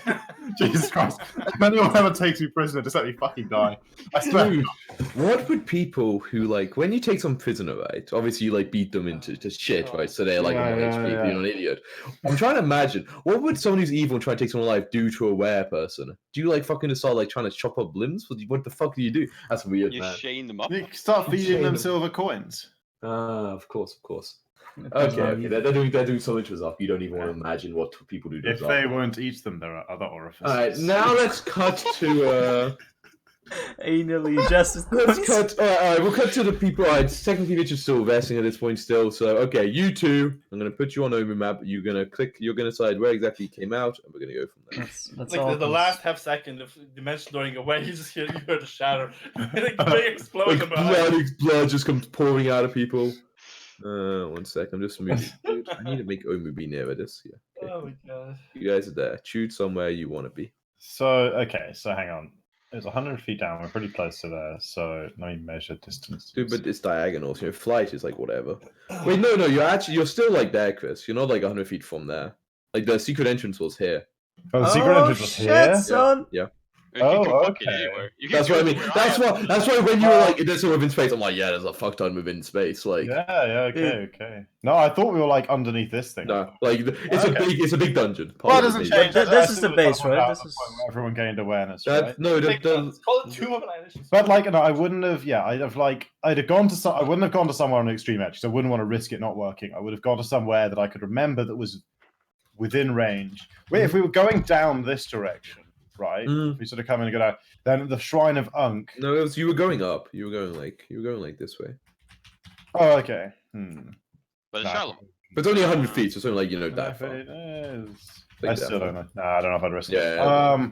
Jesus Christ, if anyone ever takes me prisoner, just let me fucking die. I swear. Dude, what would people who like when you take some prisoner, right? Obviously, you like beat them into just shit, right? So they're like Yeah, on yeah, HP, yeah. you're an idiot. I'm trying to imagine what would someone who's evil and try to take someone alive do to a rare person? Do you like fucking start like trying to chop up limbs? What the fuck do you do? That's weird, You man. chain them up. You start feeding Shame them them. silver coins. Of course. Depends Okay, how okay. you- They're doing so much with up. You don't even want to imagine what people do to If us they up. won't eat them, there are other orifices. Alright, now let's cut to Anally ingested. let's cut alright, we'll cut to the people. Alright, technically Mitch is still resting at this point still, so okay, you two, I'm gonna put you on Omi map, you're gonna decide where exactly you came out, and we're gonna go from there. That's Like all. the last half second of dimension blowing away, you hear the shatter, like the big explosion Like behind. blood just comes pouring out of people. 1 sec, I'm just moving. Dude, I need to make Omi be nearer this. Yeah. Okay. Oh my god! You guys are there. Choose somewhere you want to be. So hang on. It's 100 feet down. We're pretty close to there, so let me measure distance. Dude, but it's diagonal, so flight is like whatever. Wait, no, you're still like there, Chris. You're not like 100 feet from there. Like the secret entrance was here. Oh, the secret entrance was shit, here? son! You can Oh, go fucking okay. anywhere. You can That's go what I mean. to where That's am. why when you were like, there's a within space, I'm like, yeah, there's a fuck ton within space. Like, Okay. No, I thought we were like underneath this thing. no, like it's Okay. it's a big dungeon. Well, it Part of doesn't the change. This I is the assume we're base, talking right? about This the is- point where everyone gained awareness, That, right? no, Big the, ones. Call it Tomb of Annihilation. But like, no, I wouldn't have. Yeah, I'd have gone to I wouldn't have gone to somewhere on an extreme edge because I wouldn't want to risk it not working. I would have gone to somewhere that I could remember that was within range. Wait, if we were going down this direction, right? If we sort of come in and go down, then the Shrine of Unk. No, it was, you were going up. You were going like this way. Oh, okay. But it's Nah. shallow. But it's only 100 feet, so it's only like that far. It is. Like I that still far. don't know. Nah, I don't know if I'd risk it. Yeah.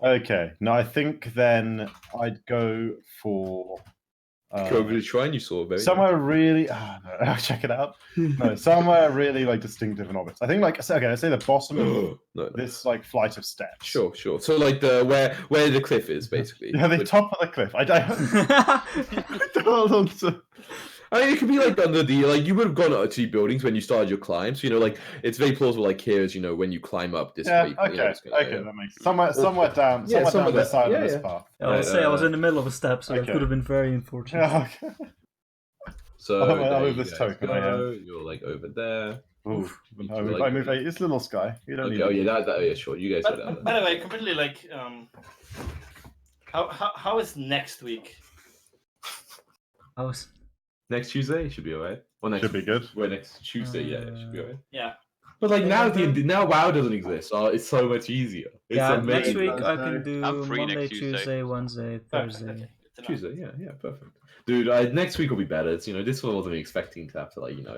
Okay. No, I think then I'd go for Go over the shrine you saw, baby. somewhere really. No, I'll check it out. No, somewhere really like distinctive and obvious. I think like okay, let's say the bottom of No. this like flight of steps. Sure. So like the where the cliff is basically. Yeah, the But- top of the cliff. I don't want to. I mean, it could be like under the like you would have gone up to buildings when you started your climb. So like it's very plausible. Like here is when you climb up this Yeah, way. okay, that makes somewhere down, Yeah, somewhere down this somewhere side there. of Yeah, this path. I will say I was in the middle of a step, so it Okay. could have been very unfortunate. Yeah, okay. So I'll there move you this guys token I have. go. You're like over there. Ooh, You I two, move, like- I move eight. It's little sky. You don't Okay, need. oh yeah, that yeah, sure. You guys go down But, there. by the way, completely like how is next week? I was. Next Tuesday should be alright. Well, next Should be good. Well, next Tuesday, yeah, it should be alright. Yeah. But like now, Yeah. now WoW doesn't exist. So it's so much easier. It's Yeah, amazing. next week I Thursday. can do I'm free Monday, next Tuesday. Tuesday, Wednesday, Thursday. Okay, good to know. Tuesday, yeah, perfect. Dude, next week will be better. It's, this one wasn't expecting to have to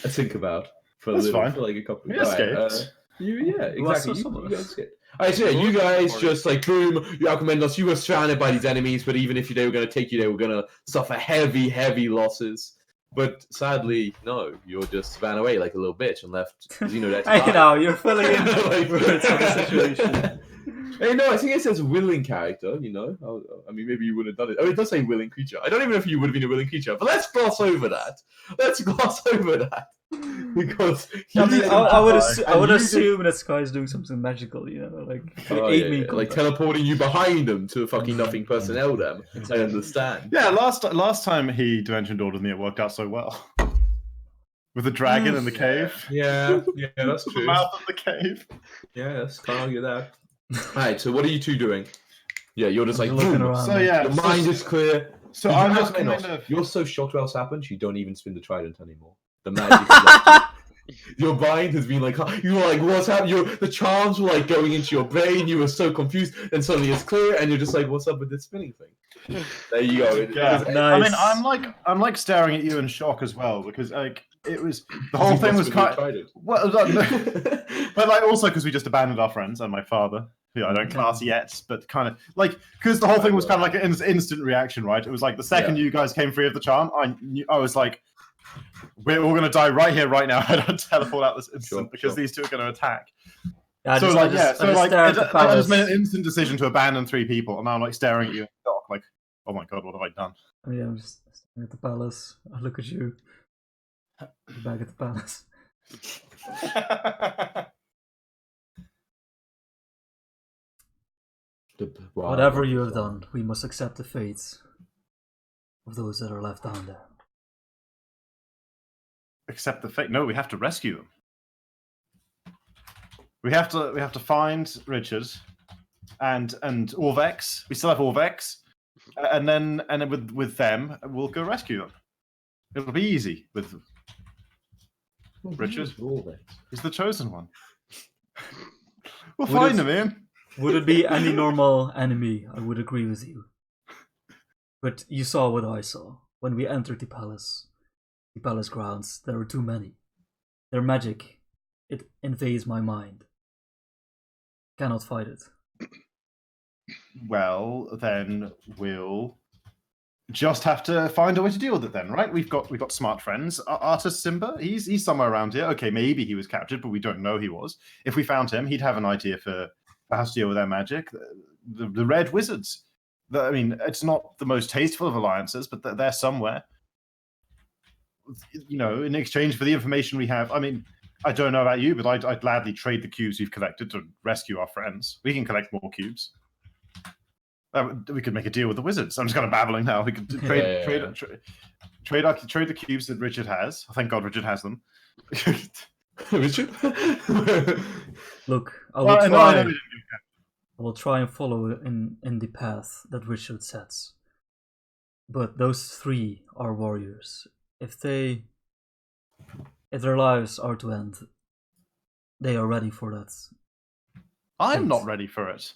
think about for a That's little, fine. for like a couple. We Alright, escaped. yeah, Well, exactly. so You guys escaped. Alright, so yeah, you guys just like boom. You outcommand us. You were surrounded by these enemies, but even if they were going to take you, they were going to suffer heavy losses. But sadly, no, you just ran away like a little bitch and left Xeno there to I die. know, you're filling in Like, words of the situation. Hey, no, I think it says willing character, I mean, maybe you would have done it. Oh, it does say willing creature. I don't even know if you would have been a willing creature, but let's gloss over that. Because I mean, you- I would and you assume that Sky is doing something magical, like Oh, aid yeah, me. yeah, like teleporting you behind them to a fucking nothing personnel them. Exactly. I understand. Yeah, last time he dimension doored with me, it worked out so well. With the dragon in the cave. Yeah, that's The true. mouth of the cave. Yes, can't argue that. Alright, so what are you two doing? Yeah, you're just like, Looking boom. around. So yeah, Your mind is clear. So Did I'm you just have kind Menos? of. You're so shocked what else happened, you don't even spin the trident anymore. The magic is left you. Your mind has been like, you were like, what's happening? The charms were like going into your brain, you were so confused, and suddenly it's clear, and you're just like, what's up with this spinning thing? There you go. Yeah. Nice. I mean, I'm like staring at you in shock as well because like it was the whole thing was kind. Well, but like also because we just abandoned our friends and my father, who I don't class yet, but kind of like because the whole thing was kind of like an instant reaction, right? It was like the second you guys came free of the charm, I was like, we're all gonna die right here, right now. I don't teleport out this instant because these two are gonna attack. Yeah, So I just made an instant decision to abandon 3 people, and now I'm like staring at you in shock, like, oh my god, what have I done? I'm just staring at the palace. I look at you. You're back at the palace. Whatever you have done, we must accept the fate of those that are left down there. Accept the fate. No, we have to rescue them. We have to find Richard and Orvex. We still have Orvex, and then with them we'll go rescue them. It'll be easy with Richard. He's the chosen one. We'll find him, Ian. Would it be any normal enemy? I would agree with you. But you saw what I saw when we entered the palace grounds. There were too many. Their magic, it invades my mind. Cannot fight it. Well, then we'll just have to find a way to deal with it. Then, right? We've got smart friends. Artus Simba, he's somewhere around here. Okay, maybe he was captured, but we don't know he was. If we found him, he'd have an idea for how to deal with their magic. The Red Wizards. I mean, it's not the most tasteful of alliances, but they're somewhere. In exchange for the information we have. I mean, I don't know about you, but I'd gladly trade the cubes we've collected to rescue our friends. We can collect more cubes. We could make a deal with the wizards. I'm just kind of babbling now. We could trade the cubes that Richard has. Thank God Richard has them. Richard? Look, I will try and follow in the path that Richard sets. But those 3 are warriors. If their lives are to end, they are ready for that. I'm not Thanks. ready for it.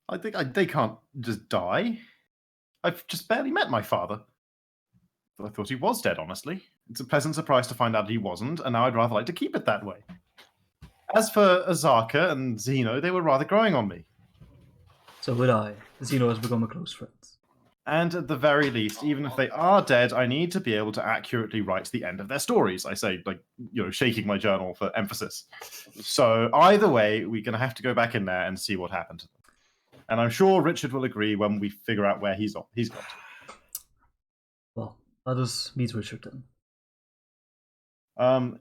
I think they can't just die. I've just barely met my father. I thought he was dead, honestly. It's a pleasant surprise to find out he wasn't, and now I'd rather like to keep it that way. As for Azaka and Zeno, they were rather growing on me. So would I. Zeno has become a close friend. And at the very least, even if they are dead, I need to be able to accurately write the end of their stories. I say, like, shaking my journal for emphasis. So either way, we're going to have to go back in there and see what happened to them. And I'm sure Richard will agree when we figure out where he's gone to. Well, let us meet Richard then.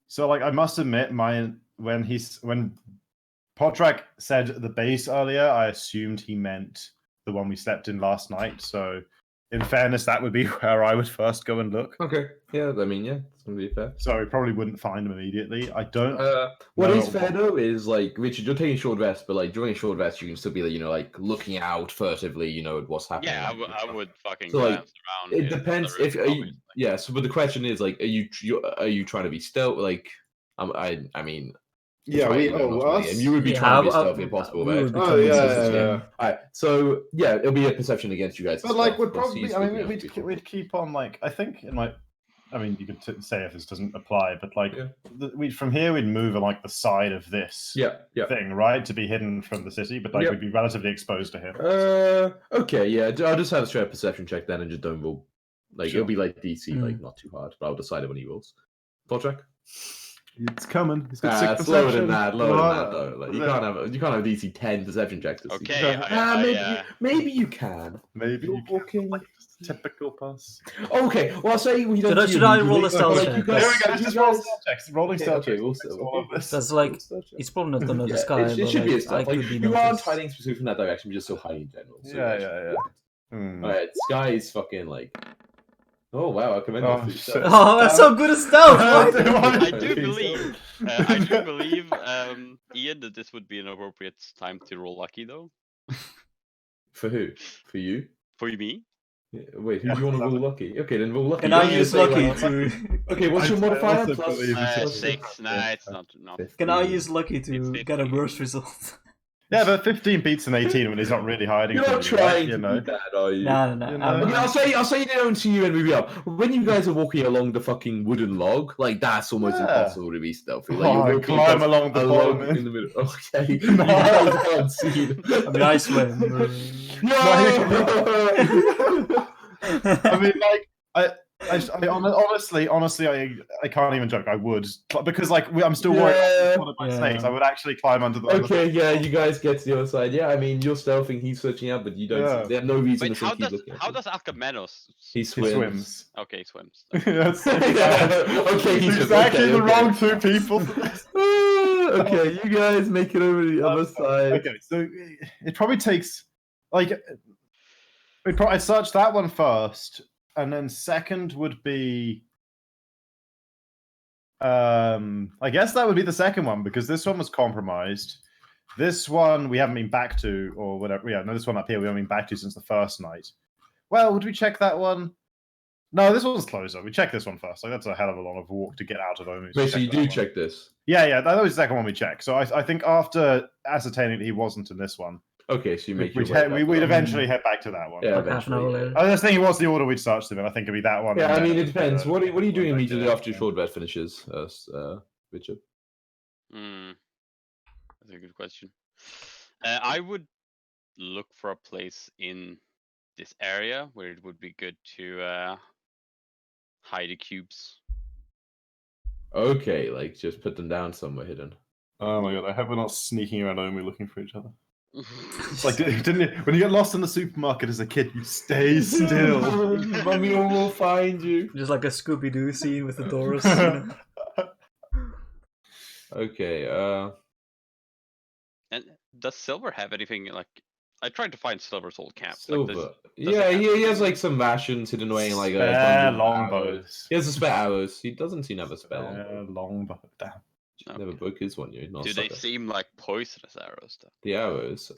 So, like, I must admit, when Potrak said the base earlier, I assumed he meant the one we slept in last night. So, in fairness, that would be where I would first go and look. Okay. Yeah, I mean, yeah, it's gonna be fair. So we probably wouldn't find him immediately. I don't. What know is fair though is like Richard, you're taking a short rest, but like during a short rest, you can still be like, like looking out furtively, at what's happening. Yeah, I would fucking So, like, glance around. It depends if yeah. So, but the question is like, are you trying to be stealth? Like, I mean. Yeah, and you would be trying to be stealthy if possible, right? Oh yeah. Alright, so yeah, it'll be a perception against you guys. But like, we'd probably. I mean, we'd keep on like. I think in like. I mean, you could say if this doesn't apply, but like, from here we'd move on like the side of this thing, right, to be hidden from the city, but like we'd be relatively exposed to him. Okay, yeah, I'll just have a straight perception check then, and just don't roll. Like it'll be like DC, like not too hard, but I'll decide it when he rolls. Potrak. It's coming. It's got 6 slower perception. than that. Lower than that, though. Like, you can't have DC 10 perception checks. Okay. Maybe you can. Maybe you're you walking. Like, typical pass. Okay. Well, I'll say we don't. Should I roll a stealth check? There we go. Just roll stealth checks. Rolling stealth checks. That's like it's probably not gonna the sky. It should be a stealth. Like, you aren't hiding specifically from that direction, you're just still hiding in general. So Yeah. Alright, Sky is fucking like. Oh wow! I commend you. Oh, that's so good as stealth. I do believe, Ian, that this would be an appropriate time to roll lucky, though. For who? For you? For me? Yeah, wait, who do you want to roll lucky? Okay, then roll lucky. Can I use lucky to? Okay, what's your modifier? Plus 6. Nah, it's not. Can I use lucky to get a worse result? Yeah, but 15 beats an 18 when he's not really hiding. You're not trying to be bad, are you? No. Okay, I'll say they don't see you and we up. When you guys are walking along the fucking wooden log, like that's almost impossible to be stealthy. Like you climb along the bottom in the middle. Okay, you guys can't see them. I mean, I swim. No. I mean, like honestly, I can't even joke. I would because like I'm still worried about my snakes. I would actually climb under the. Okay, yeah, you guys get to the other side. Yeah, I mean, you're stealthing. He's searching out, but you don't. They have no reason to think he's looking. How does Alcamenos? He swims. Okay, he swims. Okay, he's exactly the wrong two people. Okay, you guys make it over to the other side. Okay, so it probably takes like I'd search that one first. And then second would be, I guess that would be the second one because this one was compromised. This one we haven't been back to, or whatever. Yeah, no, this one up here we haven't been back to since the first night. Well, would we check that one? No, this one's closer. We check this one first. Like that's a hell of a long walk to get out of Omu. Wait, so you do check this? Yeah, that was the second one we checked. So I think after ascertaining that he wasn't in this one. Okay, so you make we'd eventually head back to that one. Yeah, like half an hour later. I was thinking, what's the order we'd search them in? I think it'd be that one. Yeah, I mean, it depends. What are you doing immediately after your short rest finishes, Richard? That's a good question. I would look for a place in this area where it would be good to hide the cubes. Okay, like just put them down somewhere hidden. Oh my god, I hope we're not sneaking around Omu looking for each other. It's like, didn't you? When you get lost in the supermarket as a kid, you stay still. Mummy will find you. Just like a Scooby-Doo scene with the doors. Okay. And does Silver have anything like? I tried to find Silver's old camp. Silver. Like he has like some rations hidden away in like longbows. He has a spare arrows. He doesn't seem to have a spell. Longbow. Damn. Okay. Never broke his one. Do they seem like poisonous arrows though? The arrows?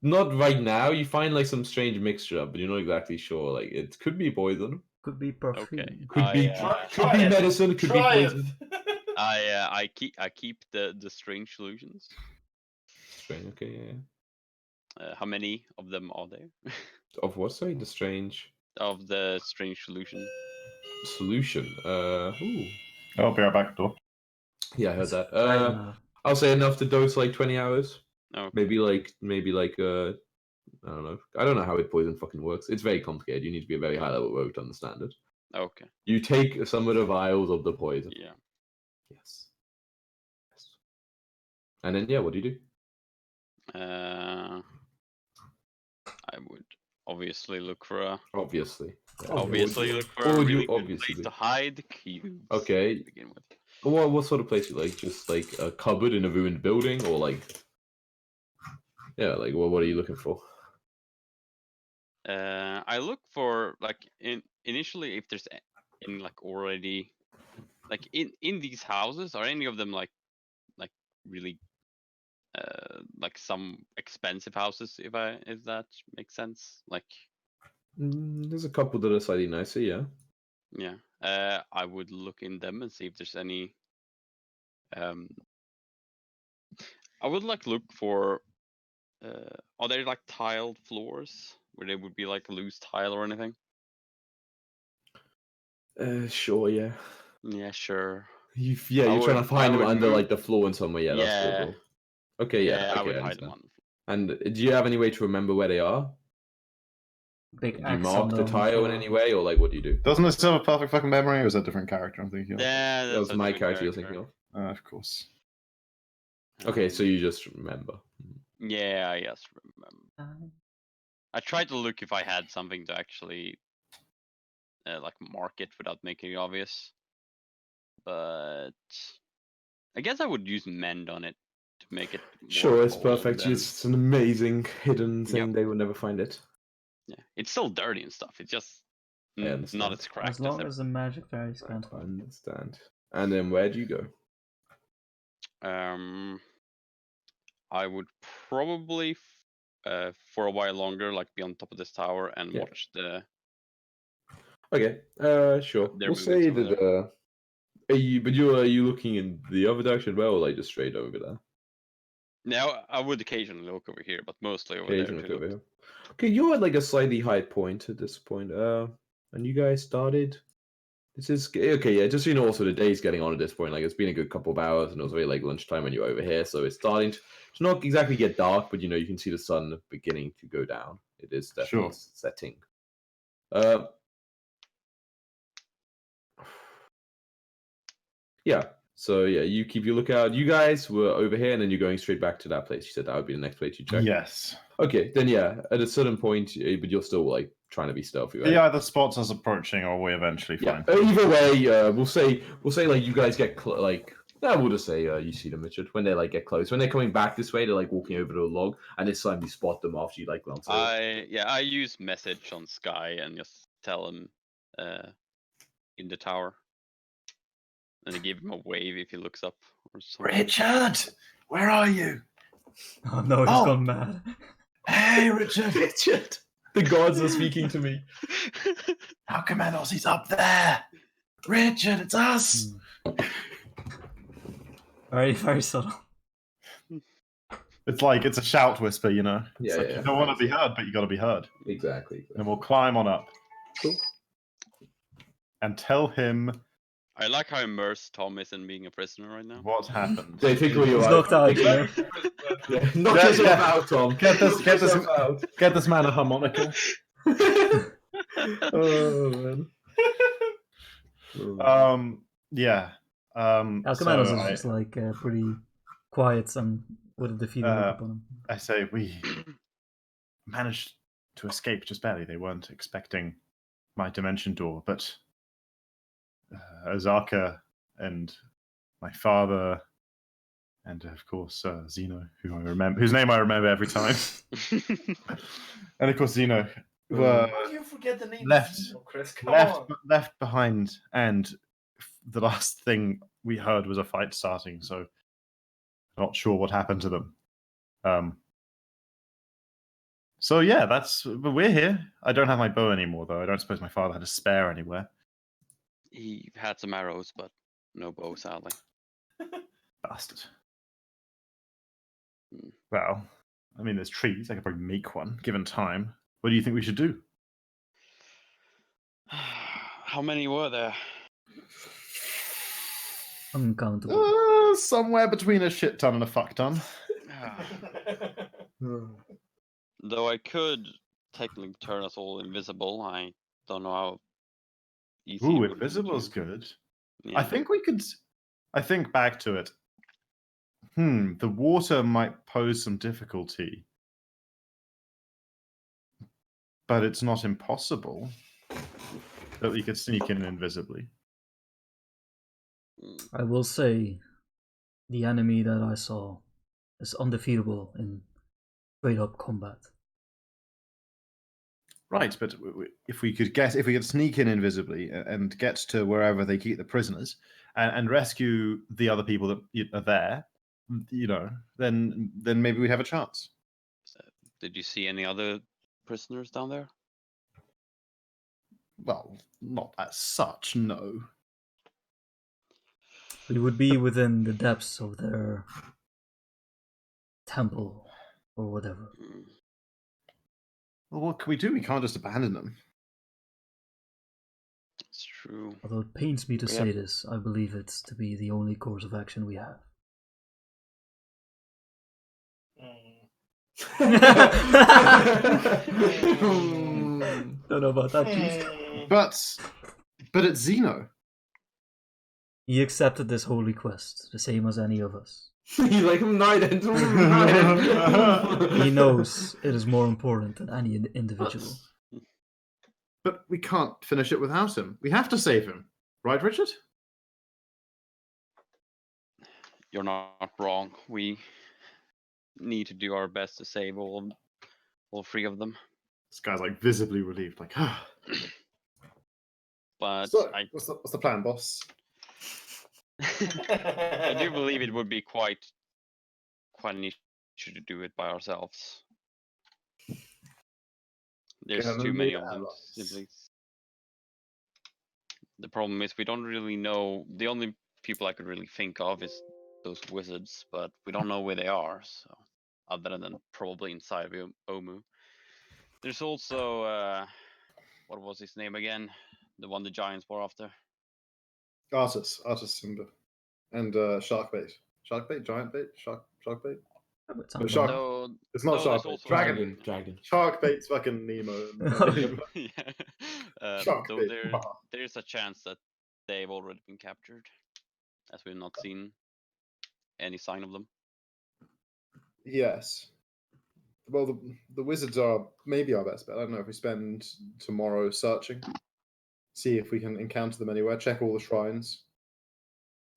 Not right now. You find like some strange mixture, but you're not exactly sure. Like it could be poison. Could be perfume. Okay. Could be medicine. Could be poison. I keep the strange solutions. Strange. Okay, yeah. How many of them are there? Of what? Sorry, the strange Of the strange solution. solution. Ooh. I'll be right back, door. Yeah, I heard It's that. Friday now. I'll say enough to dose like 20 hours. Okay. Maybe like I don't know. I don't know how poison fucking works. It's very complicated. You need to be a very high level rogue to understand it. Okay. You take some of the vials of the poison. Yeah. Yes. And then yeah, what do you do? I would obviously look for a Obviously. Yeah. obviously What look for would a you really good obviously place do? to hide the cubes. Okay. To begin with. What sort of place you like? Just like a cupboard in a ruined building, or like yeah, like what are you looking for? I look for like initially if there's in like already like in these houses are any of them like really like some expensive houses if that makes sense like There's a couple that are slightly nicer, yeah. yeah I would look in them and see if there's any I would like look for are there like tiled floors where there would be like loose tile or anything? Sure, yeah. Yeah, sure. You're trying to find them under like the floor in somewhere. Yeah, that's Yeah. doable. Okay, yeah, I okay, would I hide them understand. on. And do you have any way to remember where they are? Big Do you axe mark on the tile in any way, or like what do you do? Doesn't it still have a perfect fucking memory, or is that a different character I'm thinking of? Yeah, That was a my different character you're thinking of. Of course. Okay, so you just remember. Yeah, I just remember. I tried to look if I had something to actually like mark it without making it obvious, but I guess I would use mend on it to make it more Sure, it's whole perfect. than- It's an amazing hidden thing. Yep. They will never find it. Yeah, it's still dirty and stuff. It's just I understand. not as cracked As long as the magic fairies can't I help. understand. And then where do you go? I would probably for a while longer like be on top of this tower and Yeah. watch the Okay, sure. They're We'll moving say over that. Are you looking in the other direction as well, or like just straight over there? now I would occasionally look over here, but mostly over Occasionally there look too. over here. Okay, you're at like a slightly high point at this point. And you guys started. This is okay, yeah. Just so you know, also the day's getting on at this point. Like it's been a good couple of hours, and it was very like lunchtime when you're over here, so it's starting to not exactly get dark, but you can see the sun beginning to go down. It is definitely Sure. setting. Yeah. So yeah, you keep your lookout. You guys were over here, and then you're going straight back to that place. You said that would be the next place you check. Yes. Okay, then yeah, at a certain point, but you're still like trying to be stealthy, right? He either spots us approaching, or we eventually Yeah. find him. Either way, we'll say like you guys get we'll just say you see them, Richard, when they like get close. When they're coming back this way, they're like walking over to a log, and this time you spot them after you like glance over. I use message on Sky and just tell him in the tower, and I give him a wave if he looks up or something. Richard, where are you? Oh no, he's gone mad. Hey, Richard. Richard, the gods are speaking to me. Alchemanos, he's up there. Richard, it's us. Very, very subtle. It's like it's a shout whisper, you know. It's Yeah, like yeah, you don't want to be heard, but you got to be heard. Exactly. And we'll climb on up. Cool. And tell him I like how immersed Tom is in being a prisoner right now. what happened. They think you're He's right. knocked out, you know? Yeah, knock yourself out, Tom. Get this out. Get this man a harmonica. Oh man. Yeah. Alchemanos so is just like pretty quiet and with a defeated look upon him. I say we managed to escape just barely. They weren't expecting my dimension door, but Azaka and my father, and of course Zeno, whose name I remember every time, and of course Zeno were You forget the name. left Chris. Come on. left behind, and the last thing we heard was a fight starting. So not sure what happened to them. So yeah, but we're here. I don't have my bow anymore, though. I don't suppose my father had a spare anywhere. He had some arrows, but no bow, sadly. Bastard. Hmm. Well, I mean, there's trees. I could probably make one, given time. What do you think we should do? How many were there? Uncountable. Somewhere between a shit ton and a fuck ton. Though I could technically turn us all invisible, I don't know how easy it Ooh, would be to invisible's do. good. Yeah. I think we could. I think back to it. The water might pose some difficulty, but it's not impossible that we could sneak in invisibly. Mm. I will say, the enemy that I saw is undefeatable in straight up combat. Right, but if we could sneak in invisibly and get to wherever they keep the prisoners and rescue the other people that are there, then maybe we'd have a chance. Did you see any other prisoners down there? Well, not as such, no. We would be within the depths of their temple or whatever. Mm. Well, what can we do? We can't just abandon them. It's true. Although it pains me to We say have- this, I believe it to be the only course of action we have. Don't know about that, Cheese. But it's Zeno. He accepted this holy quest, the same as any of us. He's like, knighted. He knows it is more important than any individual. But we can't finish it without him. We have to save him. Right, Richard? You're not wrong. We need to do our best to save all three of them. This guy's like visibly relieved, like, But So, I what's the plan, boss? I do believe it would be quite an issue to do it by ourselves. There's Gonna too many need of them allies. simply. The problem is we don't really know. The only people I could really think of is those wizards, but we don't know where they are. So, other than probably inside of Omu. There's also what was his name again? The one the giants were after. Artus Simba. And Sharkbait. Sharkbait? Giant bait? Sharkbait? But No, shark. No, It's not no, there's Sharkbait. also Dragon. Dragon. Sharkbait's fucking Nemo. yeah. Shark Though bait. there's a chance that they've already been captured, as we've not seen any sign of them. Yes. Well, the wizards are maybe our best bet. I don't know if we spend tomorrow searching, see if we can encounter them anywhere, check all the shrines.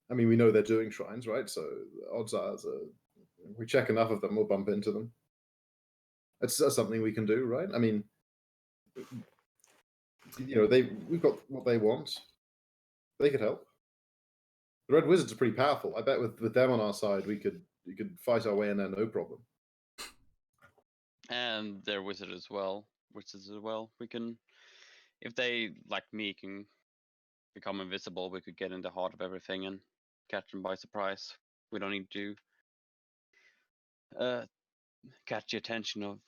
I mean, we know they're doing shrines, right? So odds are, if we check enough of them, we'll bump into them. That's something we can do, right? I mean, we've got what they want. They could help. The Red Wizards are pretty powerful. I bet with them on our side, we could fight our way in there, no problem. And they're wizards as well. We can, if they like me can become invisible, we could get in the heart of everything and catch them by surprise. We don't need to catch the attention of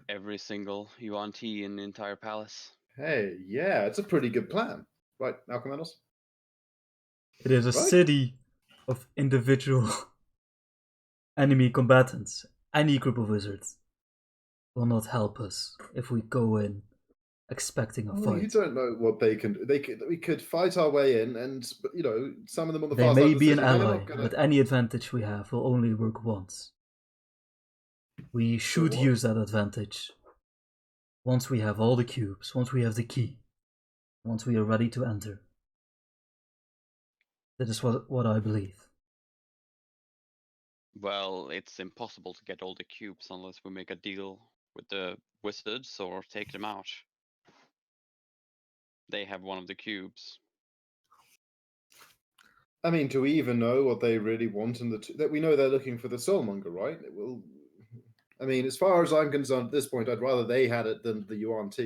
every single UNT in the entire palace. Hey, yeah, it's a pretty good plan. Right, Alchemenos? It is a Right. city of individual enemy combatants. Any group of wizards will not help us if we go in expecting a Well, you fight. don't know what they can do. We could fight our way in, and some of them on the They far side may of the be an city, they're ally, not gonna- but any advantage we have will only work once. We should what? use that advantage once we have all the cubes, once we have the key, once we are ready to enter. That is what I believe. Well, it's impossible to get all the cubes unless we make a deal with the wizards or take them out. They have one of the cubes. I mean, do we even know what they really want in that we know they're looking for the Soulmonger, right? I mean, as far as I'm concerned at this point, I'd rather they had it than the UNT.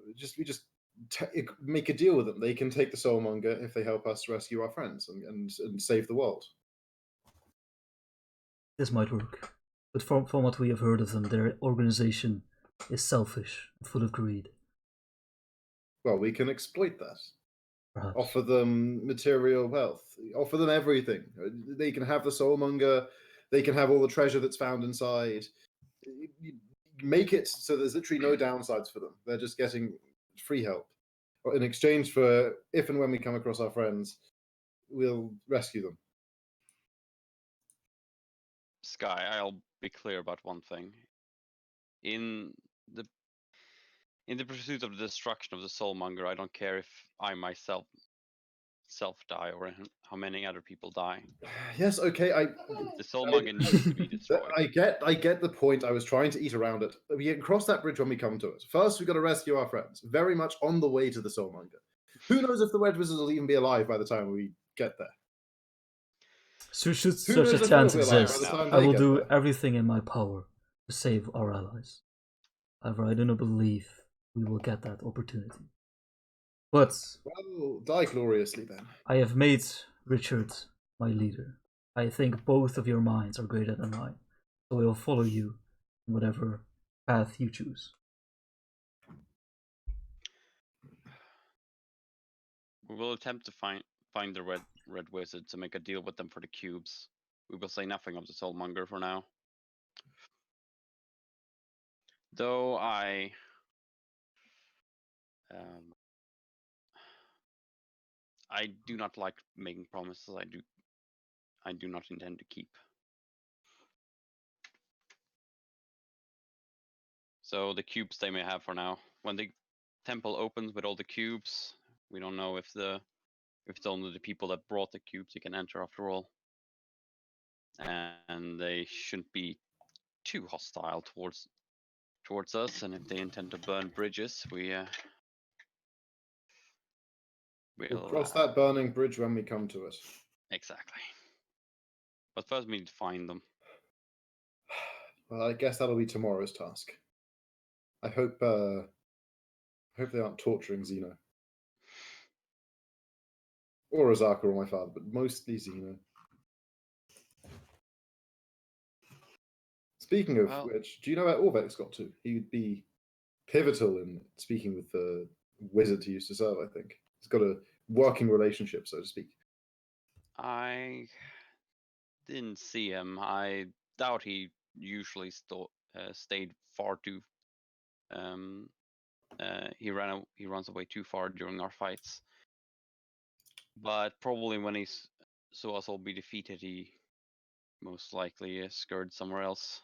We just make a deal with them. They can take the soulmonger if they help us rescue our friends and save the world. This might work. But from what we have heard of them, their organization is selfish and full of greed. Well, we can exploit that. Perhaps. Offer them material wealth. Offer them everything. They can have the soulmonger. They can have all the treasure that's found inside. Make it so there's literally no downsides for them. They're just getting free help. In exchange for, if and when we come across our friends, we'll rescue them. Sky, I'll be clear about one thing. In the pursuit of the destruction of the soulmonger, I don't care if I myself die or how many other people die. Yes, okay. The soulmonger needs to be destroyed. I get the point. I was trying to eat around it. We can cross that bridge when we come to it. First, we've got to rescue our friends. Very much on the way to the soulmonger. Who knows if the Red Wizards will even be alive by the time we get there? So should Who such knows a if chance we'll be alive by exist, the time I they will get do there? everything in my power to save our allies. However, I do not believe we will get that opportunity. But Well, die gloriously then. I have made Richard my leader. I think both of your minds are greater than mine, so I will follow you in whatever path you choose. We will attempt to find the red wizard to make a deal with them for the cubes. We will say nothing of the soulmonger for now. Though I do not like making promises I do not intend to keep. So the cubes they may have for now. When the temple opens with all the cubes, we don't know if it's only the people that brought the cubes who can enter after all. And they shouldn't be too hostile towards us, and if they intend to burn bridges, we'll cross that burning bridge when we come to it. Exactly. But first we need to find them. Well, I guess that'll be tomorrow's task. I hope they aren't torturing Xeno. Or Azaka or my father, but mostly Xeno. Speaking of which, do you know where Orvex got to? He would be pivotal in speaking with the wizard he used to serve, I think. He's got a working relationship, so to speak. I didn't see him. I doubt he usually stayed far too. He runs away too far during our fights. But probably when he saw us all be defeated, he most likely scurried somewhere else.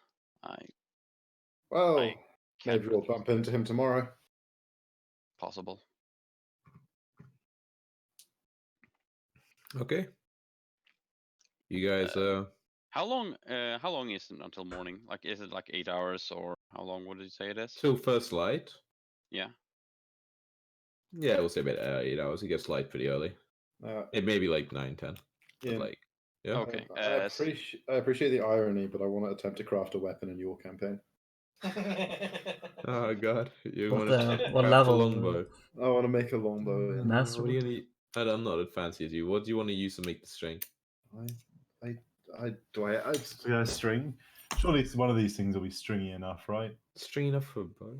Maybe we'll bump into him tomorrow. Possible. Okay. You guys How long is it until morning? Like, is it like 8 hours, or how long would you say it is? till first light? Yeah. Yeah, we'll say about 8 hours. It gets light pretty early. It may be like 9, 10. Yeah. But yeah. Okay. I appreciate the irony, but I want to attempt to craft a weapon in your campaign. Oh god, you What, want to what craft level? a longbow? I want to make a longbow. Yeah. Master. What do you need? I'm not as fancy as you. What do you want to use to make the string? Do I string? Surely it's one of these things will be stringy enough, right? String enough for a bow.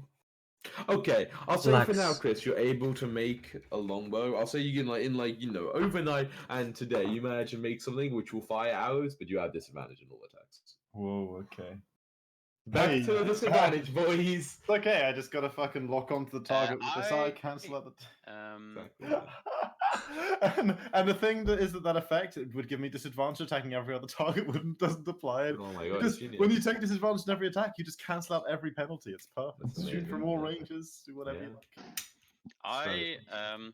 Okay, I'll say for now, Chris, you're able to make a longbow. I'll say you can overnight and today you manage to make something which will fire arrows, but you have disadvantage in all attacks. Whoa, okay. Back to the disadvantage, boys. It's okay, I just gotta fucking lock onto the target with this eye, cancel out the... and the thing that is that effect, it would give me disadvantage attacking every other target, doesn't apply it. Oh my god, when you take disadvantage in every attack, you just cancel out every penalty. It's perfect. That's Shoot from amazing, all yeah. ranges, do whatever you like.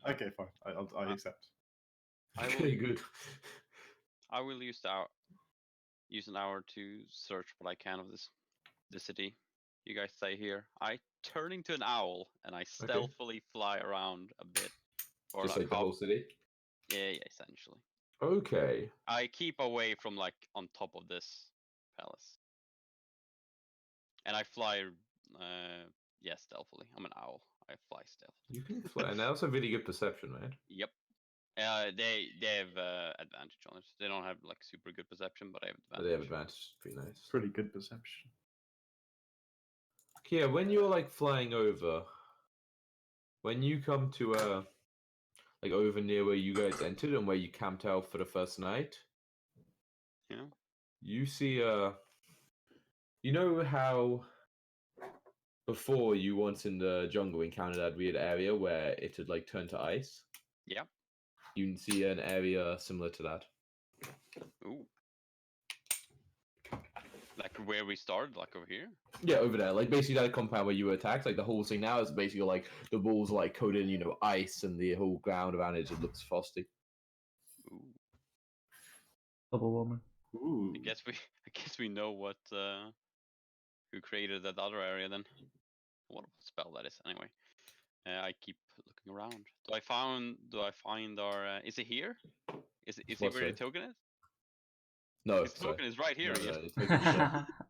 Okay, fine. I accept. Okay, good. I will use an hour to search what I can of the city. You guys stay here. I turn into an owl and I stealthily fly around a bit. Or just like the whole city? Yeah, essentially. Okay. I keep away from like on top of this palace. And I fly stealthily. I'm an owl. I fly stealth. You can fly, and that's a really good perception, right? Yep. They have advantage on it. They don't have like super good perception, but I have But advantage. they have advantage. Pretty nice. Pretty good perception. Yeah, when you're like flying over, when you come to like over near where you guys entered and where you camped out for the first night, Yeah. you see you know how before you once in the jungle encountered that weird area where it had like turned to ice? Yeah. You can see an area similar to that. Ooh. Like where we started, like over here. Yeah, over there. Like basically that compound where you were attacked. Like the whole thing now is basically like the walls are like coated in, ice, and the whole ground around it just looks frosty. Ooh. Bubble warmer. Ooh. I guess we know what who created that other area then. What spell that is anyway. I keep looking around. Do I find our? Is it here? Is it What's where the that? token is? No, His token is right here. No, Ian. it's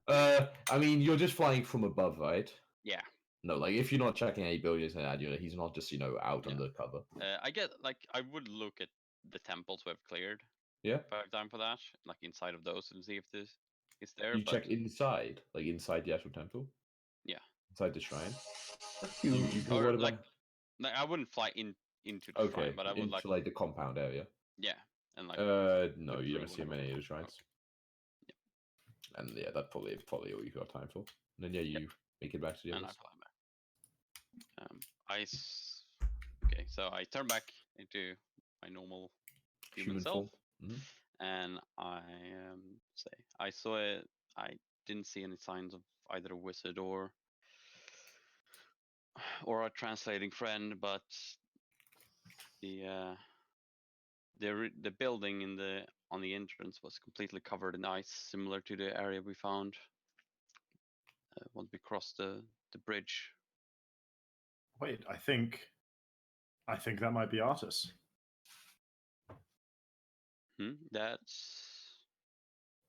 okay. I mean, you're just flying from above, right? Yeah. No, like if you're not checking any buildings and that, he's not just out Yeah. under cover. I get like I would look at the temples we've cleared. Yeah. If I have time for that, like inside of those, and see if this is there. You but check inside, like inside the actual temple. Yeah. Inside the shrine. You, Well, or what like, about... I wouldn't fly into the shrine, but I would into like the compound area. Yeah, and like. No, look you through never see whatever. many of the shrines. Okay. And yeah, that's probably all you got time for. And then you make it back to the And I others. fly back. Okay, so I turn back into my normal human self, form. Mhm. and I say I saw it. I didn't see any signs of either a wizard or a translating friend, but the building on the entrance was completely covered in ice, similar to the area we found once we crossed the bridge. Wait, I think that might be Artus. That's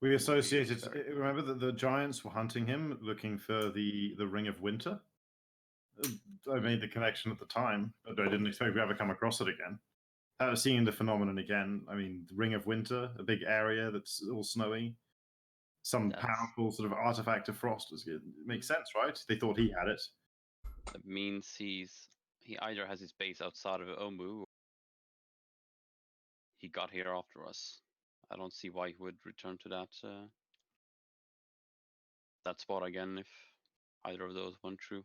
We associated. Sorry. Remember that the giants were hunting him, looking for the Ring of Winter. I made the connection at the time, but I didn't expect we'd ever come across it again. Seeing the phenomenon again, I mean, the Ring of Winter, a big area that's all snowy, some powerful sort of artifact of frost. It makes sense, right? They thought he had it. That means he either has his base outside of Omu, or he got here after us. I don't see why he would return to that spot again if either of those weren't true.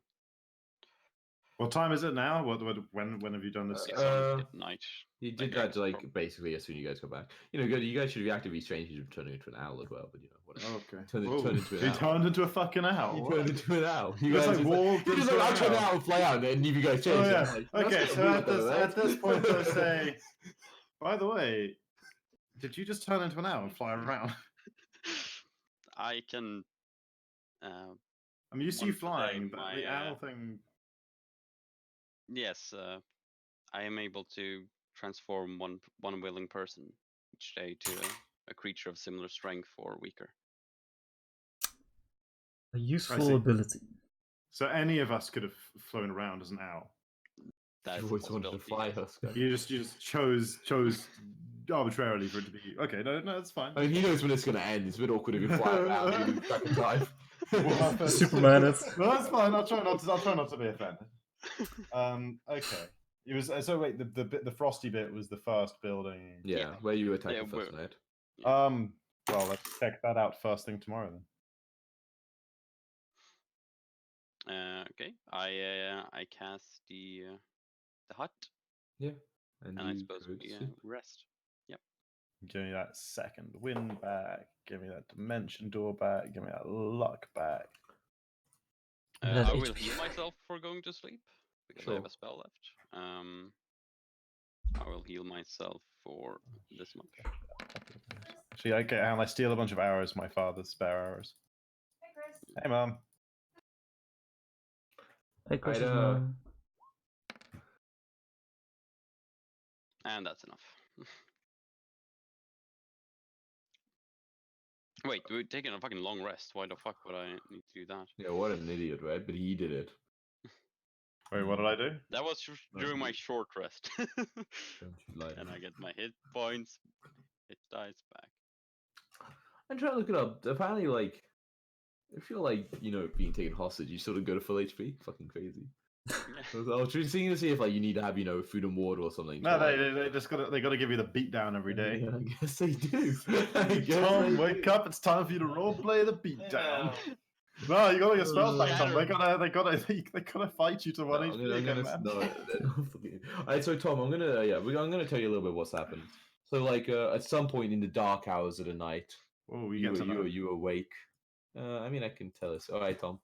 What time is it now? When have you done this? It's on night. He did Like, that basically as soon as you guys got back. You guys should be actively changing to turning into an owl as well, but whatever. Okay. Turn into an He owl. turned into a fucking owl. He turned into an owl. You Just guys like walked just into like, an I'll turn owl. out and fly out, and then you guys change Oh, yeah. it. Like, Okay, that's so getting weird, at this point, I say, by the way, did you just turn into an owl and fly around? I can. I'm used to you once a day, flying, but my, the owl thing. Yes, I am able to transform one willing person each day to a creature of similar strength or weaker. a I useful see. ability. So any of us could have flown around as an owl. That's You a always wanted to possibility. fly, Husker. You just chose arbitrarily for it to be. Okay, no, that's fine. I mean, he knows when it's going to end. It's a bit awkward if you fly around and you lose track of time. Well, Superman it. No, that's fine. I'll try not to be offended. Okay. It was so wait. The frosty bit was the first building. Yeah, where you attacked the first night. Well, let's check that out first thing tomorrow then. Okay, I cast the hut, Yeah, and I you suppose go to we sleep. rest. Yep. Give me that second wind back. Give me that dimension door back. Give me that luck back. That I will HP. heal myself before going to sleep because I have a spell left. I will heal myself for this much. Actually, okay, and I steal a bunch of arrows, my father's spare arrows. Hey, Chris. Hey, Mom. Hey, Chris. And that's enough. Wait, we're taking a fucking long rest. Why the fuck would I need to do that? Yeah, what an idiot, right? But he did it. Wait, what did I do? That was during my short rest. Don't you lie. And I get my hit points, hit dice back. I'm trying to look it up. Apparently, like, if you're like, being taken hostage, you sort of go to full HP. Fucking crazy. I was trying to see if like you need to have food and water or something. No, to, like... they just gotta give you the beatdown every day. Yeah, I guess they do. I guess Tom, they wake do. up! It's time for you to roleplay the beatdown. Yeah. No, you gotta get spells back, Tom. Shatter. They gotta fight you to 1 HP again, man. Alright, so Tom, I'm gonna tell you a little bit what's happened. So like at some point in the dark hours of the night, Oh, we get to know. you awake. I mean, I can tell us. All right, Tom,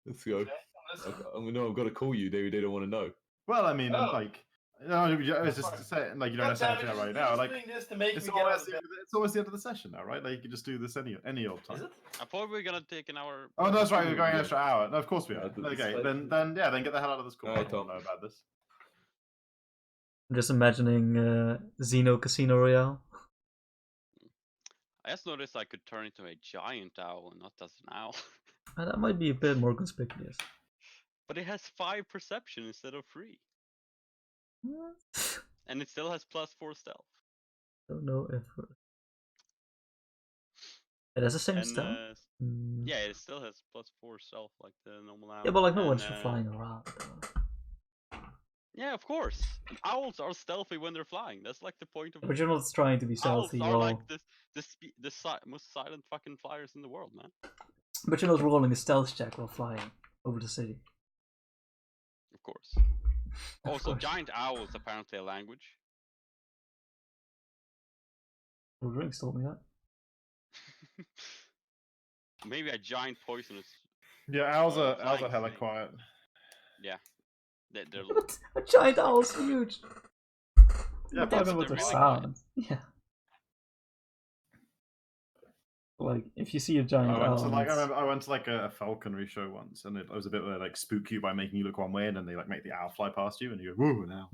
let's go. Okay, listen. I've got to call you. They don't want to know. Well, I mean, Oh. like, it's just to say, like, you don't necessarily know right now. Like, doing this to make it's me get out almost, of bed. it's almost the end of the session now, right? Like, you can just do this any old time. Is it? I thought we were gonna take an hour. Oh, no, that's right. We're going an Yeah. extra hour. No, of course we Yeah, are. but it's Okay, like- then get the hell out of this call. Alright, I don't Tom. know about this. I'm just imagining Xeno Casino Royale. I just noticed I could turn into a giant owl and not just an owl. That might be a bit more conspicuous. But it has 5 perception instead of 3. And it still has +4 stealth. Don't know if it has the same And style. yeah, it still has +4 stealth like the normal owl. Yeah, but like no And, one's flying around. Yeah, of course. Owls are stealthy when they're flying. That's like the point of. But you're not trying to be Owls stealthy. are You're like the most silent fucking flyers in the world, man. But you're not rolling a stealth check while flying over the city. Of course. Also, course. giant owl is apparently a language. Well, Drinks told me that. Maybe a giant poisonous. Yeah, owls are flying hella snake. quiet. Yeah. They're A giant owl's huge. Yeah, I'm but talking about they're the really sound. Yeah. Like if you see a giant I owl, went to like a falconry show once, and it was a bit like spook you by making you look one way, and then they like make the owl fly past you, and you go woo now.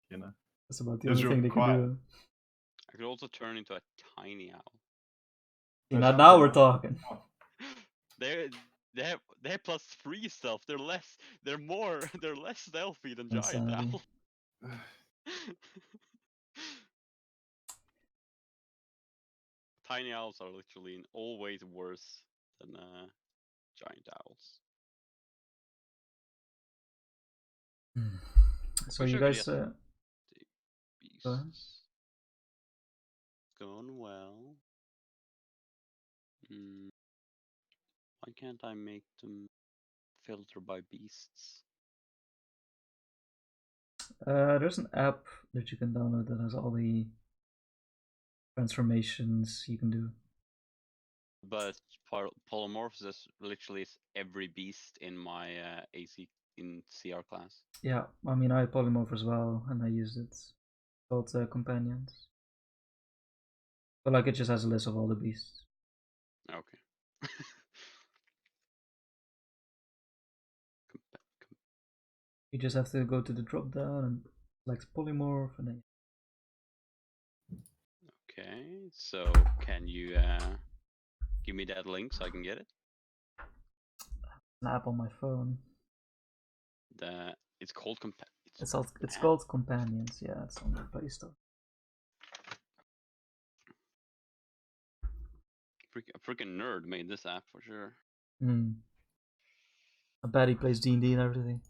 You know. that's about the it was only thing real they can quiet. do. I could also turn into a tiny owl. See, now we're talking. They have +3 stealth. They're less stealthy than giant Insanity. owl. Tiny owls are literally in all ways worse than giant owls. So Wish you I could guys, just- go ahead. Beasts. It's going well. Why can't I make them filter by beasts? There's an app that you can download that has all the transformations you can do. But polymorphosis literally is every beast in my AC in CR class. Yeah, I mean I had polymorph as well, and I used it. It's called companions. But like it just has a list of all the beasts. Okay. You just have to go to the drop down and select polymorph, and then Okay, so can you give me that link so I can get it? an app on my phone. It's called It's called companions. Yeah, it's on the Play Store. A freaking nerd made this app for sure. I bet he plays D&D and everything.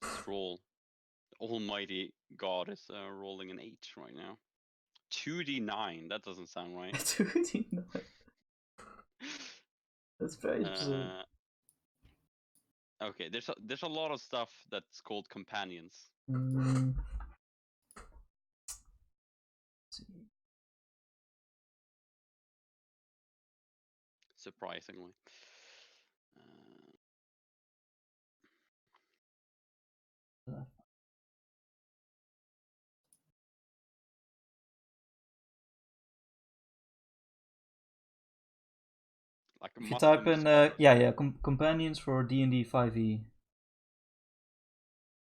Let's roll. Almighty God is rolling an 8 right now. 2d9. That doesn't sound right. 2D9. That's very interesting. Okay, there's a lot of stuff that's called companions. Let's see. Surprisingly. Like If you type in companions for D&D 5e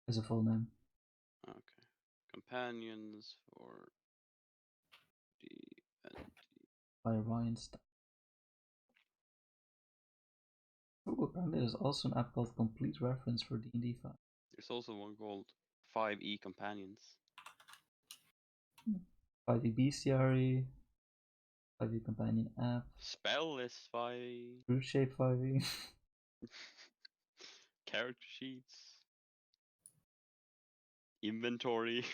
is a full name. companions for D and By Ryan's. Oh, apparently there's also an app called Complete Reference for D&D 5. There's also one called 5e Companions. 5e Bestiary, 5e Companion app, Spell list 5e. Root Shape 5e. Character sheets. Inventory.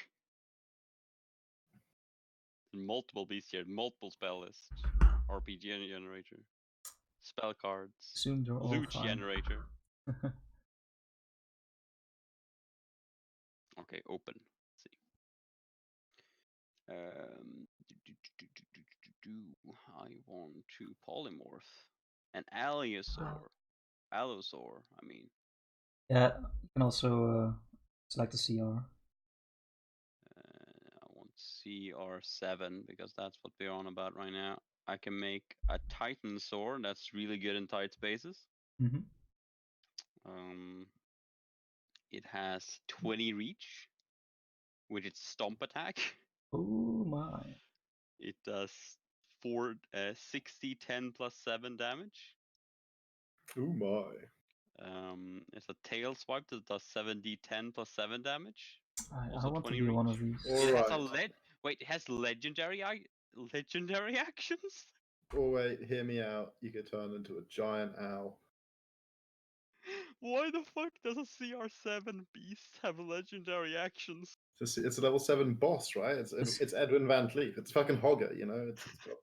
Multiple bestiary, multiple spell list. RPG generator. Spell cards. Assume they're all Loot fine. generator. Okay, open. Let's see. I want to polymorph an allosaur. Allosaur, I mean. Yeah, you can also select the CR. I want CR7 because that's what we're on about right now. I can make a Titanosaur that's really good in tight spaces. Mm-hmm. It has 20 reach with its stomp attack. Oh my. It does 60, 10 plus 7 damage. Oh my. It's a tail swipe that does 7d10 plus 7 damage. I Also want to 20 be one reach. of these. It has a Wait, it has legendary actions? Oh wait, hear me out. You could turn into a giant owl. Why the fuck does a CR7 beast have legendary actions? It's a level 7 boss, right? It's Edwin Van Cleef. It's fucking Hogger, you know? It's got...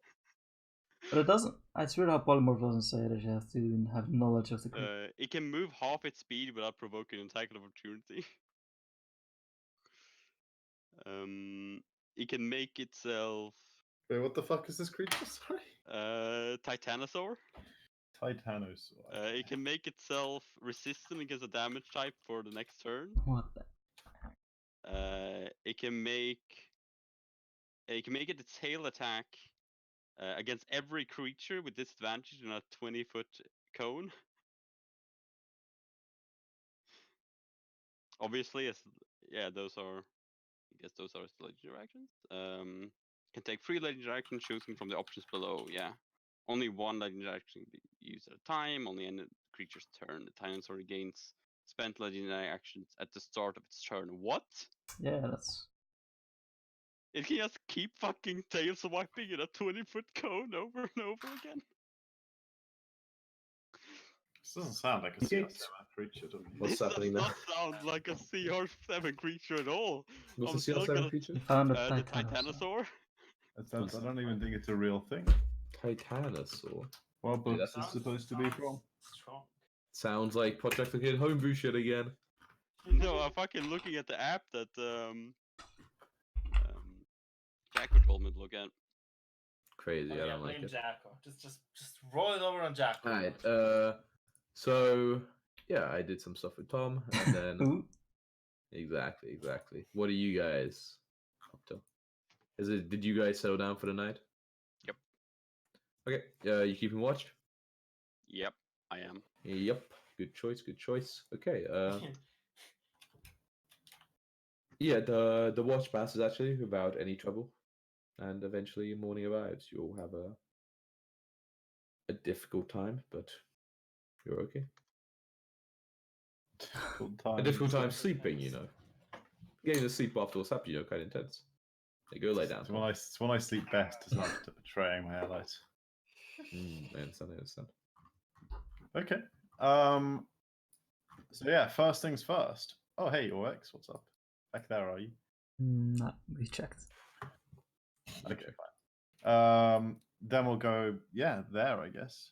But it doesn't. It's weird how Polymorph doesn't say that you have to have knowledge of the creature. It can move half its speed without provoking an attack of opportunity. It can make itself. Wait, what the fuck is this creature? Sorry. Titanosaur. Titanosaur. It can make itself resistant against a damage type for the next turn. What the? It can make it its tail attack against every creature with disadvantage in a 20-foot cone. Obviously, those are. I guess those are legendary actions. Can take 3 legendary actions choosing from the options below. Yeah, only 1 legendary action can be used at a time. Only end the creature's turn. The Titanosaur regains spent legendary actions at the start of its turn. What? Yeah, that's. It can just keep fucking tail swiping in a 20-foot cone over and over again. This doesn't sound like a CR7 creature to me. What's This happening does now? not sound like a CR7 creature at all. What's I'm the still CR7 gonna- creature? You found a The Titanosaur. Titanosaur. I don't even think it's a real thing. Titanosaur. What book that's is this supposed to be from? Strong. Sounds like Project the Kid homebrew shit again. No, I'm fucking looking at the app that Jacko told me to look at. Crazy, I Yeah, don't like blame it. Jacko. Just roll it over on Jacko. Alright, so yeah, I did some stuff with Tom, and then Ooh. exactly. What are you guys up to? Did you guys settle down for the night? Yep. Okay, you keeping watch? Yep, I am. Yep. Good choice. Okay. Yeah, the watch passes actually without any trouble, and eventually morning arrives. You'll have a difficult time, but you're okay. A difficult time sleeping, you know. Getting to sleep after what's happened, you know, kind of intense. Hey, go lay down. It's when I sleep best, is after betraying my allies. I understand. Okay. So yeah, first things first. Oh hey, Orex, what's up? Back there, are you? Nah, we checked. Okay, fine. Then we'll go, there, I guess.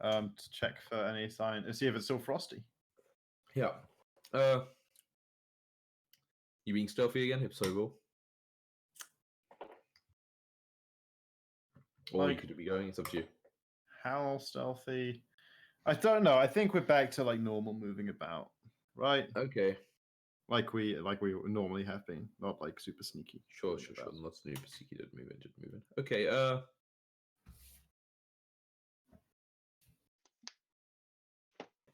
To check for any sign, see if it's still frosty. Yeah. You being stealthy again? If so, roll. Or you could be going. It's up to you. How stealthy? I don't know. I think we're back to like normal moving about, right? Okay. Like we normally have been, not like super sneaky. Sure. Not super sneaky. Just moving. Okay.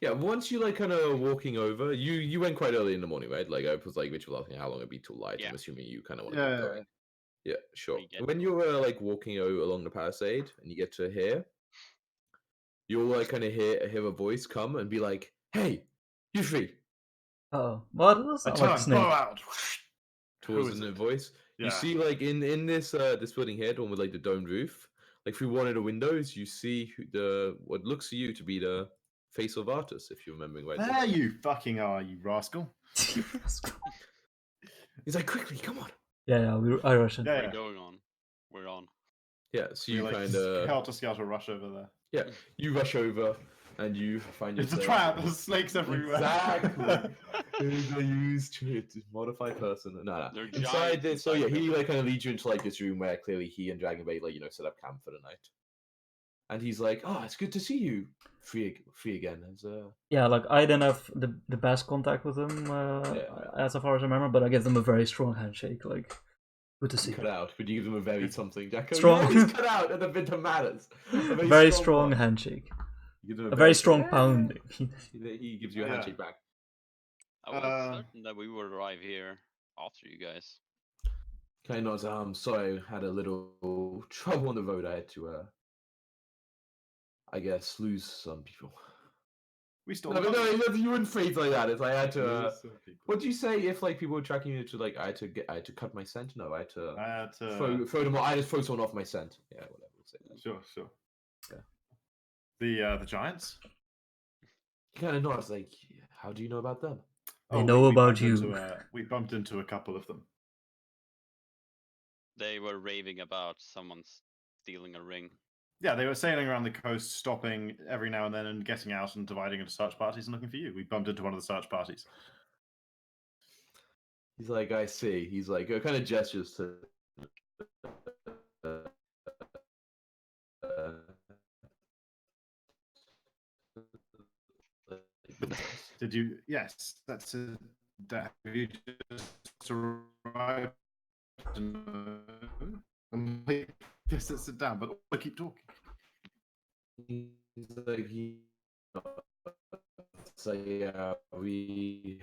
Yeah, once you like kind of walking over, you went quite early in the morning, right? Like I was like Mitchell asking how long it'd be till light. Yeah. I'm assuming you kind of want to Yeah, get going. Yeah, sure. We get When you're like walking along the palisade and you get to here, you'll like kind of hear a voice come and be like, "Hey, you three!" Oh, well, that does I sound like a turn, blow snake. out. Towards is the it? voice. Yeah. You see, like in this this building here, the one with like the domed roof, like through one of the windows, you see what looks to you to be the face of Artus, if you're remembering right. There you fucking are, you rascal. He's like, "Quickly, come on!" Yeah, I rush in. Yeah, We're yeah. going on. We're on. Yeah, so We you like kind of helter-skelter rush over there. yeah, you rush over and you find It's a yourself. trap. There's snakes everywhere. Exactly. It's a used to modify person. No. They're Inside giants this, so yeah, inside he them. like kind of leads you into like this room where clearly he and Dragonbait like set up camp for the night. And he's like, "Oh, it's good to see you, free again." As Yeah, like I didn't have the best contact with them as far as I remember, but I give them a very strong handshake. Like, good to see cut you. out, but you give him a very something, Jacko. Strong. You always cut out at the bit that matters. A Very strong one. handshake. You give him A very strong yeah. pounding. He gives you a Yeah. handshake back. I was certain that we would arrive here after you guys. Kind of. Sorry, I had a little trouble on the road. I had to, I guess, lose some people. We stole No, but money. no, you wouldn't phrase like that. If I had to, Lose some people. what do you say if like people were tracking you to like I had to cut my scent? No, I had to I had to... throw them. I just throw someone off my scent. Yeah, whatever. We'll say that. Sure. Yeah. The Giants? He kind of nods. Like, how do you know about them? They know about bumped you. we bumped into a couple of them. They were raving about someone stealing a ring. Yeah, they were sailing around the coast, stopping every now and then and getting out and dividing into search parties and looking for you. We bumped into one of the search parties. He's like, I see. He's like, kind of gestures to. Did you? Yes, that's a. That you just arrived. Yes, sit down, but I keep talking. He's like, so yeah, we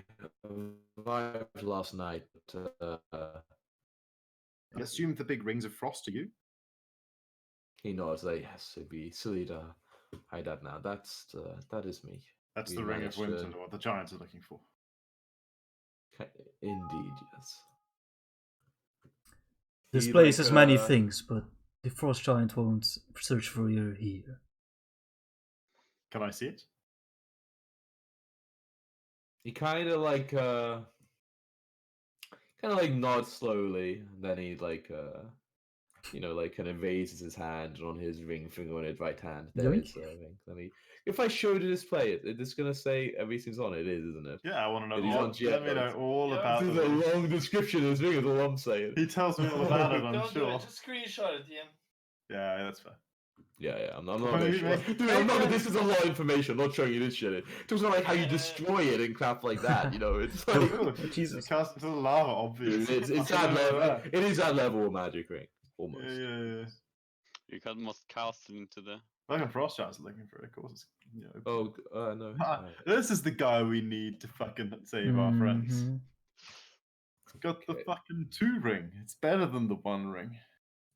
arrived last night. But, I assume the big rings of frost to you. he nods like, yes, it'd be silly to hide that now. That is me. That's We the ring of managed winter, to- what the Giants are looking for. Indeed, yes. This He, place like, is many things, but the frost giant won't search for you here. Can I see it? He kind of nods slowly, and then he like kind of raises his hand on his ring finger on his right hand. There Yoink. is a ring. If I show the display, it's gonna say everything's on it. It is, isn't it? Yeah, I want to know. That he's on Let me know Geodes. all Yeah, about This is the a ring. long description of this ring. Is all I'm saying. He tells me all about it, I'm Don't do sure. it. Just screenshot it, Ian. Yeah, that's fair. Yeah. I'm not Maybe- sure. Dude, I'm not. This is a lot of information. I'm not showing you this shit. It talks about like how you Yeah. destroy it and crap like that. You know, it's like Oh, Jesus. Cast into the lava, obviously. it's I that know level. that. It is that level of magic ring almost. Yeah. You must cast it into the. Fucking Frost Giants are looking for it, of course. It's, you know. Oh, no. This is the guy we need to fucking save our friends. Mhm. Got the Okay. fucking 2 ring. It's better than the 1 ring.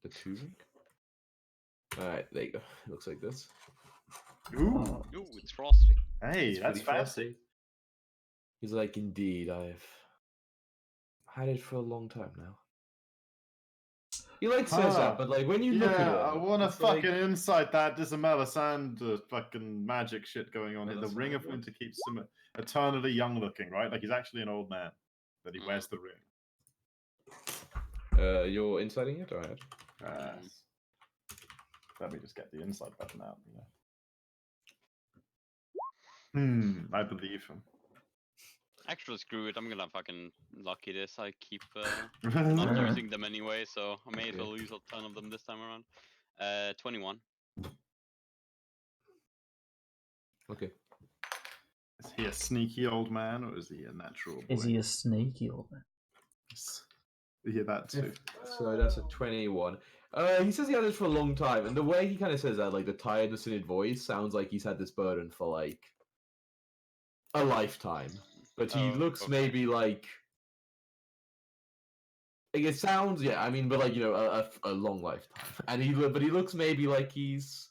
The 2 ring. All right, there you go. It looks like this. Ooh. Oh, Ooh, it's frosty. Hey, It's that's pretty fancy. fancy. He's like, indeed, I've had it for a long time now. He like says that, but like when you look at it, I want to it's like- fucking insight that Melisandre fucking magic shit going on here. The Ring of Melisandre. Winter keeps him eternally young looking, right? Like he's actually an old man, but he wears the ring. You're inciting it, alright? Let me just get the insight button out. I believe him. Actually, screw it. I'm gonna fucking lucky this. I keep not Alright. using them anyway, so I may as well use a ton of them this time around. 21. Okay. Is he a sneaky old man or is he a natural boy? is he a snaky old man? Yeah, that too. So that's a 21. He says he had this for a long time, and the way he kind of says that, like the tiredness in his voice, sounds like he's had this burden for like a lifetime, but he Oh, looks okay. maybe like it sounds I mean, but like a long lifetime, and he looks maybe like he's.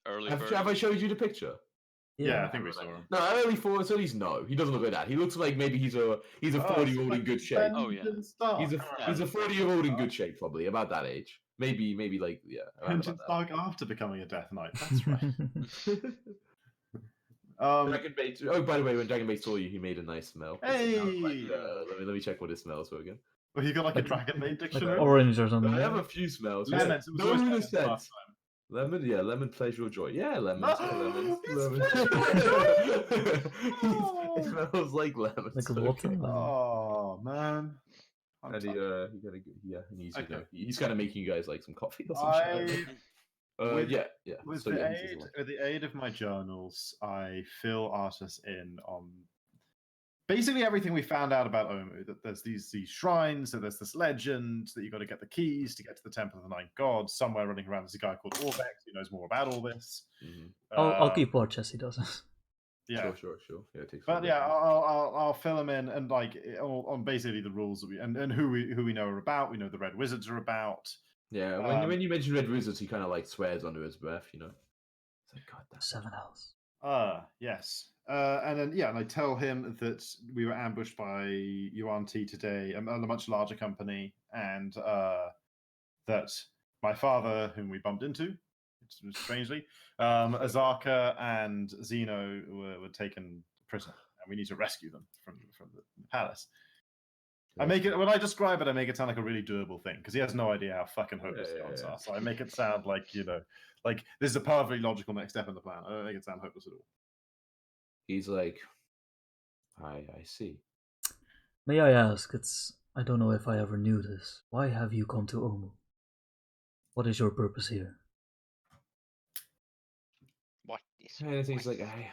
Early Have 30s. I showed you the picture? Yeah, I think we saw him. No, early 40s. At least no, he doesn't look like that. He looks like maybe he's a 40-year-old in good shape. Oh, yeah. He's a Yeah, he's a that's right. 40-year-old in good shape, probably about that age. Maybe like around Vengeance about Dark after becoming a Death Knight. That's right. that. Um, Dragon Bait. Oh, by the way, when Dragon Bait saw you, he made a nice smell. It smells like, Hey! let me check what it smells for again. well, you got like a Like- Dragon Maid like dictionary? orange or something. I have yeah? a few smells. Lemons. It was No always one lemons said last lemon. Yeah, lemon, pleasure, or joy. Yeah, lemons. Yeah, lemons. It's lemons. pleasure and joy! It smells like lemons. Like okay. water. Oh man. I'm And he touched. gotta and he's Okay. he's kind of making you guys like some coffee or some shit. with- yeah. With So the yeah, he's aid, one. with the aid of my journals, I fill Artus in on basically everything we found out about Omu. That there's these shrines, that there's this legend that you got to get the keys to get to the Temple of the Nine Gods. Somewhere running around is a guy called Orbex who knows more about all this. Mhm. I'll keep watch as he does. Yeah, Sure. Yeah, it takes. but yeah, I'll fill him in and like on basically the rules that we and who we know are about. We know the Red Wizards are about. Yeah, when you mention Red Wizards, he kind of like swears under his breath, It's like, God damn. 7 Hells. Yes. And then and I tell him that we were ambushed by Yuan T today, a much larger company, and that my father, whom we bumped into, strangely, Azarka and Zeno were taken prisoner, and we need to rescue them from the palace. I make it when I describe it, I make it sound like a really doable thing because he has no idea how fucking hopeless the odds are. So I make it sound like like this is a perfectly logical next step in the plan. I don't make it sound hopeless at all. He's like, I see. May I ask, I don't know if I ever knew this. Why have you come to Omu? What is your purpose here? What is And he's like, I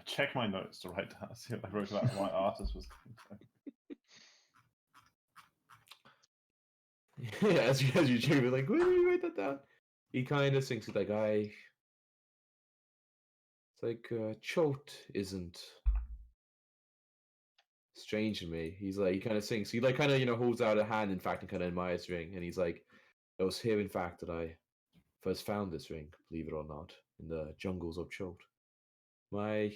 Check my notes to write down. See what I wrote about why Artus was. yeah, as you check, you're like, where did you write that down? He kind of thinks like it's like Chult isn't strange to me. He's like, he kind of thinks, he like kind of holds out a hand, in fact, and kind of admires the ring, and he's like, it was here, in fact, that I first found this ring, believe it or not, in the jungles of Chult. I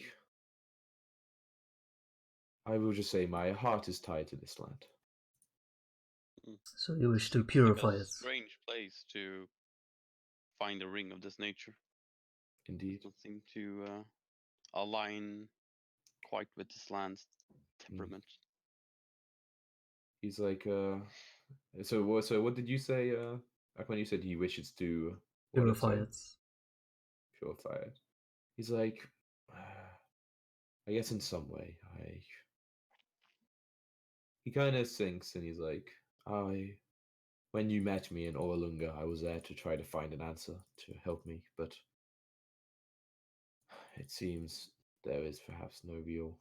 will just say my heart is tied to this land. So you wish to like purify a it. strange place to find a ring of this nature? Indeed. Doesn't seem to align quite with this land's temperament. He's like, so what did you say, like when you said he wishes to Purify it. Purify it. He's like, I guess in some way, he kind of thinks, and he's like, when you met me in Oralunga, I was there to try to find an answer to help me, but it seems there is perhaps no real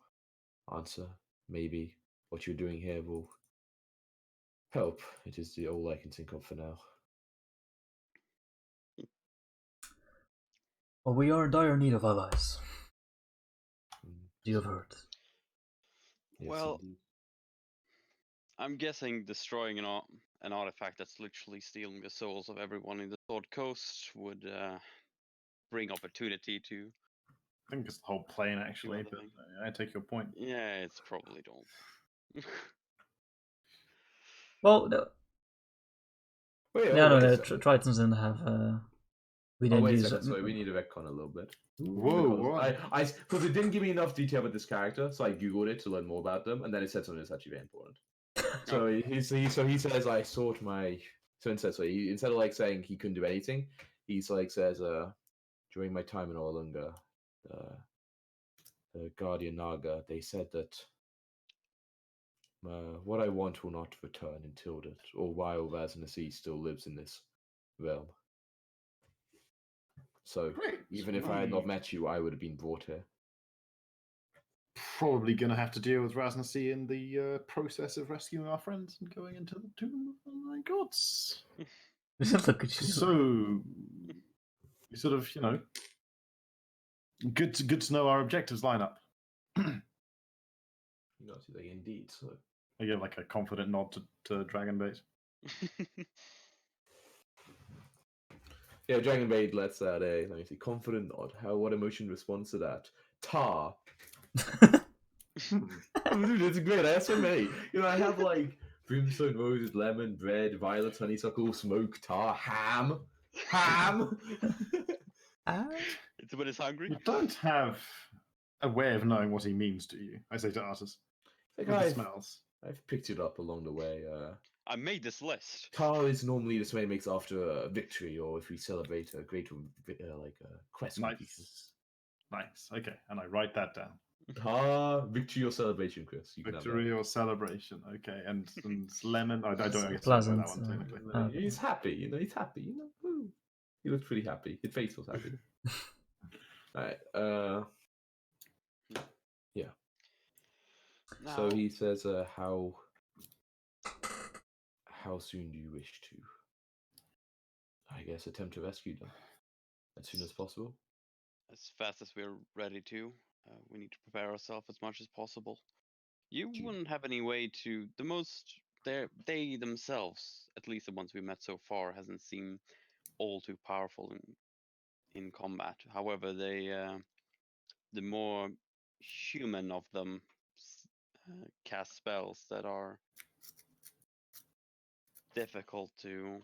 answer. Maybe what you're doing here will help. It is all I can think of for now. Well, we are in dire need of allies. Mm, You have heard. yes, Well, indeed. I'm guessing destroying an artifact that's literally stealing the souls of everyone in the Sword Coast would bring opportunity to. I think it's the whole plane actually, other but things. I take your point. Yeah, it's probably don't. Well, no, Wait, no, wait a the second. Tritons didn't have. We Oh, didn't wait a use second. it. Sorry, we need to retcon a little bit. Whoa, Because it didn't give me enough detail about this character, so I googled it to learn more about them, and then it said something that's actually very important. So he says I sought my. So instead of like saying he couldn't do anything, he's like says during my time in Orlunga, the Guardian Naga, they said that what I want will not return until that, or while Razanasi still lives in this realm. So Great. even if I had not met you, I would have been brought here. Probably going to have to deal with Rasnasi in the process of rescuing our friends and going into the tomb of the Nine Gods. Look at you. So, you sort of, Good to know our objectives line up. You know, like, indeed. So I give like a confident nod to Dragonbait. yeah, Dragonbait lets out a let me see confident nod. What emotion responds to that? Tar. Oh, dude, it's great. I have so many. You know, I have like brimstone, roses, lemon, bread, violet, honeysuckle, smoke, tar, ham. It's when it's hungry. You don't have a way of knowing what he means, do you? I say to Artus. Like With the smells. I've picked it up along the way. I made this list. Tar is normally the smell it makes after a victory or if we celebrate a great quest completion. Nice. Okay, and I write that down. Tar, victory or celebration, Chris. You can have that. Victory or celebration. Okay, and lemon. I don't It's get pleasant, that one technically. okay. He's happy, you know. He's happy, you know. Woo. He looks pretty happy. His face was happy. All right. Yeah. Now, So he says, "How soon do you wish to? I guess attempt to rescue them as soon as possible." as fast as we're ready to, we need to prepare ourselves as much as possible. You wouldn't have any way to. They themselves, at least the ones we met so far, hasn't seemed all too powerful in combat. However, the more human of them cast spells that are difficult to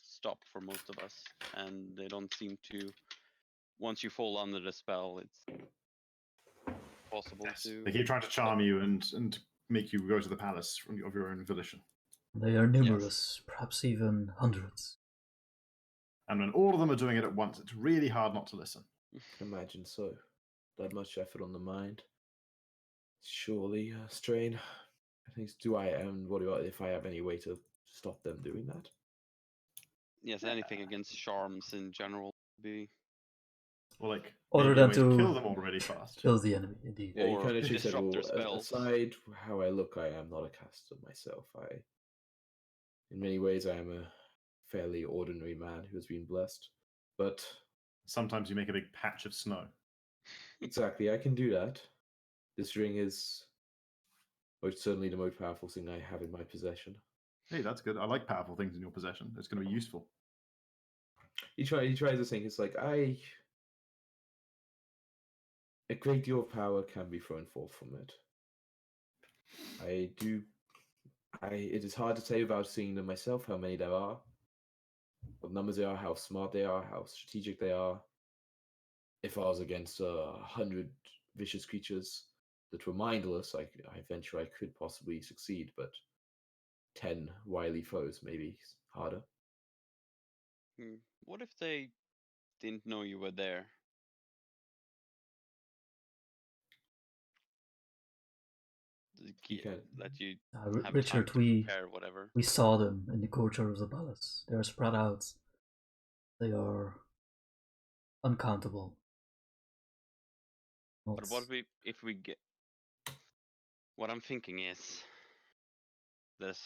stop for most of us, and they don't seem to. Once you fall under the spell, it's possible to. They keep trying to charm you and make you go to the palace of your own volition. They are numerous, perhaps even hundreds. And when all of them are doing it at once, it's really hard not to listen. Imagine so. That much effort on the mind. Surely a strain. At least what do I if I have any way to stop them doing that? Yes, anything against charms in general would be. Or like Other maybe a than way to kill them all really fast. kill the enemy, indeed. Yeah, you Or kind of said, disrupt their well, spells. aside how I look, I am not a caster myself. In many ways, I am a fairly ordinary man who has been blessed. But Sometimes you make a big patch of snow. exactly, I can do that. This ring is most certainly the most powerful thing I have in my possession. Hey, that's good. I like powerful things in your possession. It's going to be useful. He tries to think. It's like a great deal of power can be thrown forth from it. It is hard to say without seeing them myself how many there are, what numbers they are, how smart they are, how strategic they are. If I was against 100 vicious creatures that were mindless, I venture I could possibly succeed, but 10 wily foes maybe harder. What if they didn't know you were there? That you have Richard, time to prepare whatever. we saw them in the courtyard of the palace. They are spread out. They are uncountable. But if we get? What I'm thinking is that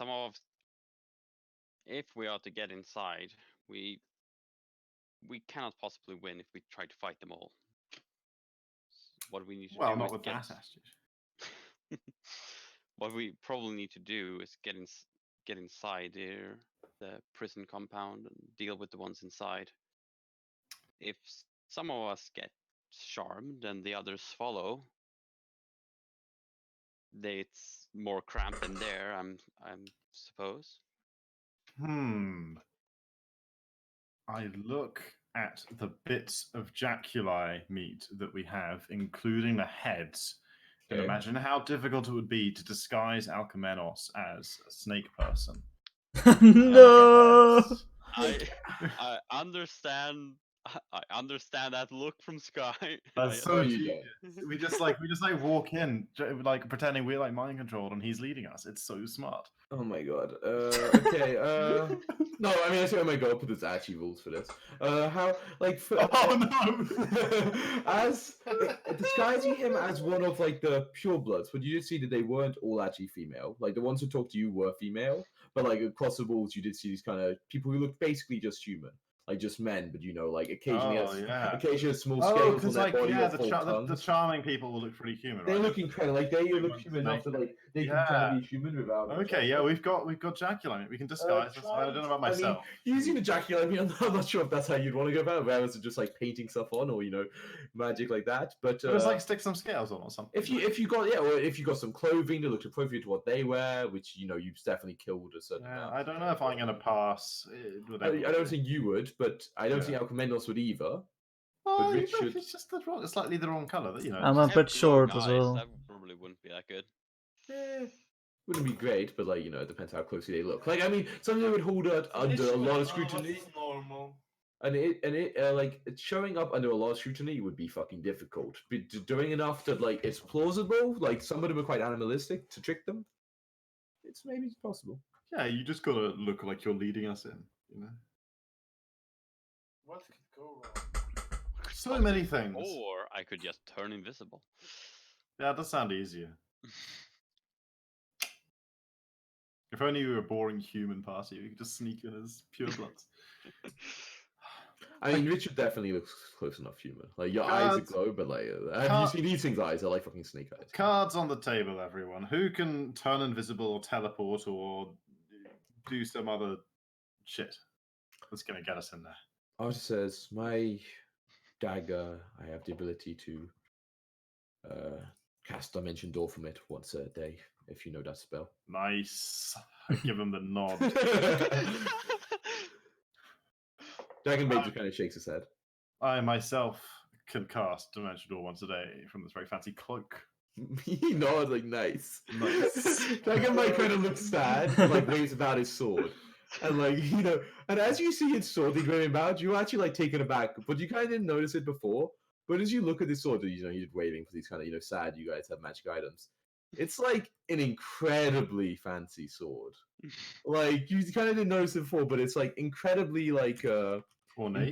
if we are to get inside, we cannot possibly win if we try to fight them all. What we need to Well, do not is with that attitude. What we probably need to do is get inside the prison compound and deal with the ones inside. If some of us get charmed and the others follow, it's more cramped in there. I'm suppose. I look at the bits of jaculi meat that we have, including the heads, and imagine how difficult it would be to disguise Alcamenos as a snake person. No! I understand. I understand that look from Sky. That's So so you genius. We just walk in, like pretending we're like mind controlled, and he's leading us. It's so smart. Oh my god. Okay. No, I mean I say oh my god, but there's actually rules for this. Oh no! As disguising him as one of like the purebloods, but you did see that they weren't all actually female. Like the ones who talked to you were female, but like across the walls you did see these kind of people who looked basically just human. like just men, but like occasionally Oh, yeah. occasionally has small Oh, scales on because their like body or the, forked the tongues. charming people will look pretty human, They right? look incredible. Like they look Humans human enough that like they can kind Yeah. of be human without. Okay, yeah, we've got Jaculite. We can disguise us. I don't know about myself. I mean, using the Jaculite, I'm not sure if that's how you'd want to go about it, whether it's just like painting stuff on or magic like that. But But it's like stick some scales on or something. if you got or if you got some clothing that looked appropriate to what they wear, which you've definitely killed a certain amount. I don't know if I'm gonna pass. I don't think you would, but I don't think Alchemendals would either. Oh, Rich should- it's just slightly the wrong color. I'm a Have bit short glowing as eyes, well. That probably wouldn't be that good. Wouldn't be great, but it depends how closely they look. Like, I mean, something that would hold it under a lot of scrutiny. Normal. And it's showing up under a lot of scrutiny would be fucking difficult. But doing enough that it's plausible, like some of them are quite animalistic to trick them. It's maybe possible. Yeah, you just gotta look like you're leading us in. What could go wrong? So many things. Or I could just turn invisible. Yeah, that sounds easier. If only we were a boring human party, we could just sneak in as pure bloods. I mean, Richard definitely looks close enough human. Like your eyes are glow, but have you seen these things' eyes? They're like fucking snake eyes. Cards on the table, everyone. Who can turn invisible or teleport or do some other shit that's gonna get us in there? Arthur says, "My dagger. I have the ability to cast Dimension Door from it once a day, if you know that spell." Nice. I give him the nod. Dragonbait just kind of shakes his head. I myself can cast Dimension Door once a day from this very fancy cloak. He nods like, nice. Nice. Dragonbait kind of looks sad, and, waves about his sword. And and as you see his sword waving about, you're actually taken aback, but you kind of didn't notice it before. But as you look at this sword, you're waving for these kind of sad you guys have magic items. It's like an incredibly fancy sword. You kind of didn't notice it before, but it's incredibly ornate,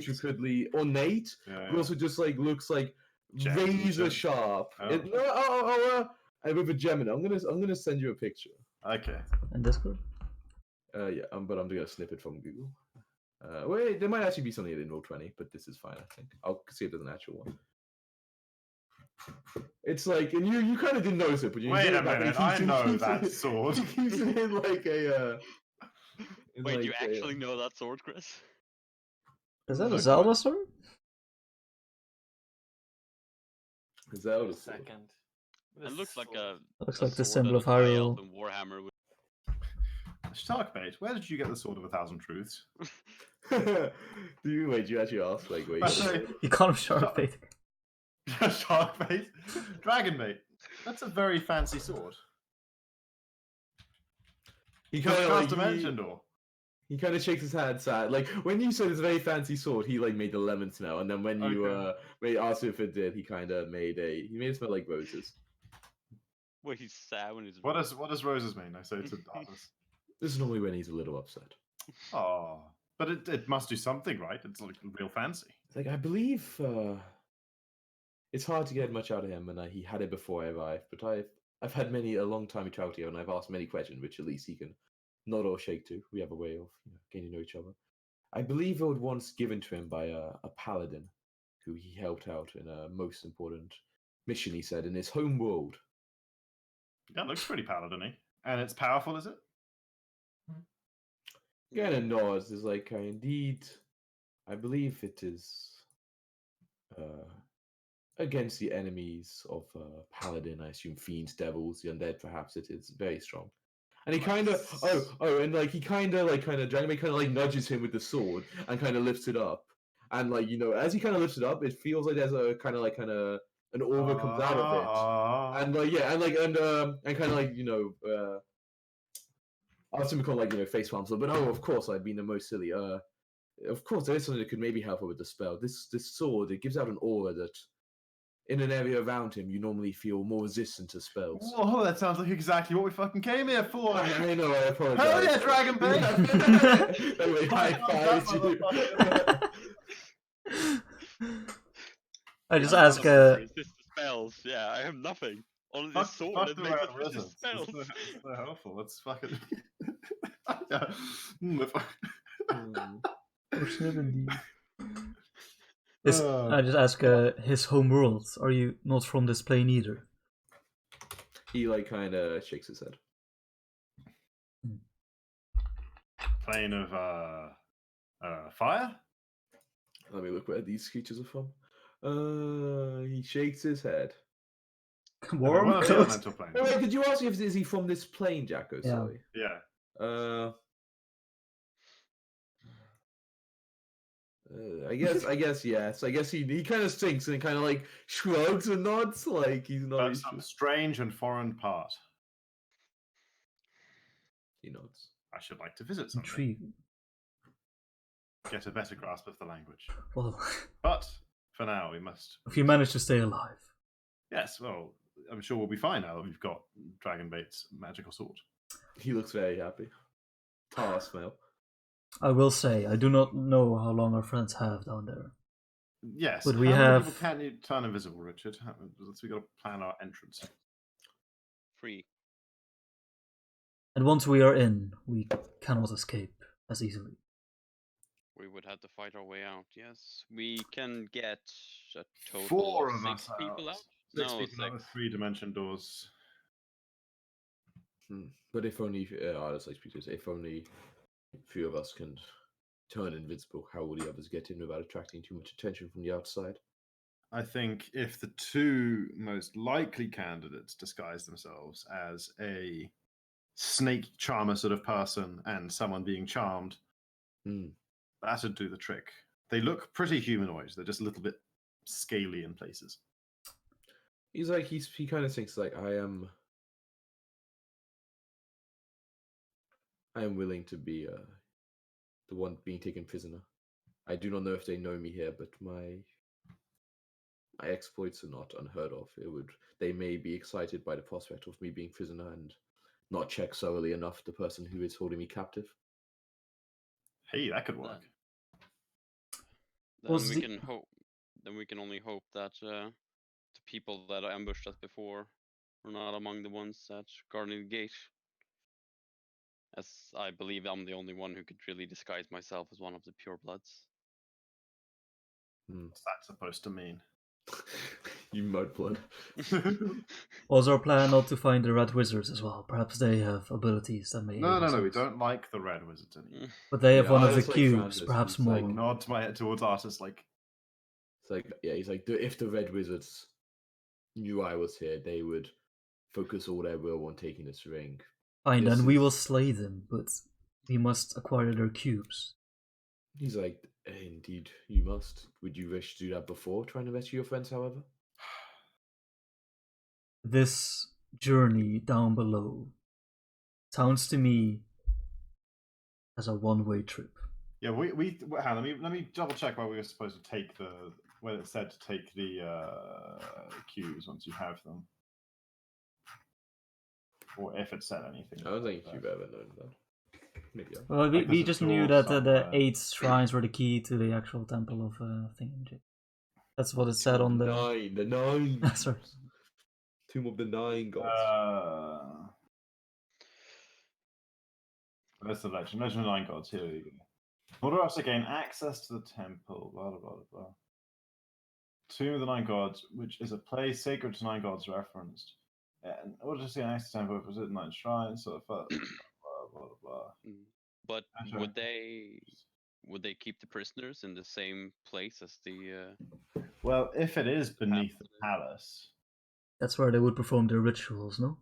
intricately ornate. Yeah. But also just looks like razor sharp. Oh. With a Gemini. I'm gonna send you a picture. Okay. In Discord? Yeah, but I'm gonna snip it from Google. Wait, there might actually be something in Roll20, but this is fine, I think. I'll see if there's an actual one. It's and you kind of didn't notice it, but you wait a minute, I know that sword. He keeps it in a. Wait, you actually know that sword, Chris? Is that a Zelda sword? Zelda sword. Second. It looks like a. Looks a like the sword symbol of that a high Hyrule. elf in Warhammer would. Sharkbait, where did you get the Sword of a Thousand Truths? Do you actually ask where you got it? You call him Sharkbait. Sharkbait? Dragonbait. That's a very fancy sword. He kind of Dimension Door. He kind of shakes his head sad. When you said it's a very fancy sword, he made the lemon smell, and then when you asked him if it did, he kind of made it smell like roses. Well, he's sad when he's. What does roses mean? I say to others. This is normally when he's a little upset. Oh, but it must do something, right? It's real fancy. I believe it's hard to get much out of him, and he had it before I arrived. But I've had a long time he traveled here, and I've asked many questions, which at least he can nod or shake to. We have a way of getting to know each other. I believe it was once given to him by a paladin, who he helped out in a most important mission. He said in his home world. Yeah, it looks pretty paladin-y. And it's powerful, is it? Yeah, and nods is indeed, I believe it is against the enemies of Paladin, I assume fiends, devils, the undead, perhaps it is very strong. And he kind of, and he kind of Dragonbait kind of nudges him with the sword and kind of lifts it up. And as he kind of lifts it up, it feels like there's a kind of an aura comes out of it. And kind of I was call face palms, but of course I'd been the most silly. Of course there is something that could maybe help her with the spell. This sword, it gives out an aura that in an area around him you normally feel more resistant to spells. Whoa, that sounds like exactly what we fucking came here for. I know, I apologize. Hell yeah, Dragonbait! Anyway, high five you. I just ask Resist the spells. Yeah, I have nothing. Only this sword Fuck that the makes right it resist resist. spells. It's so helpful. Let's fucking. Unfortunate indeed. Uh, I just ask his home world. Are you not from this plane either? He like kind of shakes his head. Plane of fire? Let me look where these creatures are from. He shakes his head. Warm One of the clothes. elemental planes. Oh, wait, did you ask if is he from this plane, Jacko? Yeah. Sorry. Yeah. I guess yes. I guess he kind of stinks and kind of like shrugs and nods, like he's not. But some strange and foreign part. He nods. I should like to visit someday. Intriguing. Get a better grasp of the language. Well, But for now, we must. if you manage to stay alive. Yes, well, I'm sure we'll be fine now that we've got Dragonbait's magical sword. He looks very happy. Tar smell. I will say, I do not know how long our friends have down there. Yes. But we how many have- people can you turn invisible, Richard? We got to plan our entrance. 3. And once we are in, we cannot escape as easily. We would have to fight our way out. Yes, we can get a total 4 of of 6 us people out. 6 No, people out of 6. 3-dimension doors. But if only, if only a few of us can turn invincible, how will the others get in without attracting too much attention from the outside? I think if the 2 most likely candidates disguise themselves as a snake charmer sort of person and someone being charmed, that would do the trick. They look pretty humanoid. They're just a little bit scaly in places. He's like he kind of thinks like I am willing to be the one being taken prisoner. I do not know if they know me here, but my exploits are not unheard of. They may be excited by the prospect of me being prisoner and not check thoroughly enough the person who is holding me captive. Hey, that could work. Then Was we the- can hope. Then we can only hope that the people that ambushed us before are not among the ones that guarding the gate. As I believe I'm the only one who could really disguise myself as one of the purebloods. What's that supposed to mean? You mudblood. Was our plan not to find the Red Wizards as well? Perhaps they have abilities that may. No, aid us we out. don't like the Red Wizards anymore. But they have Yeah, one I of the just like cubes, Francis. perhaps He's like, more. Nod to my head towards Artis, like, It's like, yeah, he's like, if the Red Wizards knew I was here, they would focus all their will on taking this ring. Fine, This then we is- will slay them, but we must acquire their cubes. He's like, indeed, you must. Would you wish to do that before trying to rescue your friends, however? This journey down below sounds to me as a one-way trip. yeah, let me double check where we were supposed to take where it said to take the cues once you have them, or if it said anything. I don't think about you've that. ever known that. Maybe. Well, Like we there's a just knew door that the somewhere. 8 shrines were the key to the actual temple of Thingamajig. That's what it said on the. the 9. Sorry. Tomb of the 9 gods. That's the legend. Legend of 9 gods. Here we go. In order to gain access to the temple, blah blah blah blah. Tomb of the 9 gods, which is a place sacred to 9 gods referenced. In order to see an access to the temple, visit 9 shrines. So blah blah blah. But Sure. would they keep the prisoners in the same place as the? Well, if it is beneath the palace, That's where they would perform their rituals, no?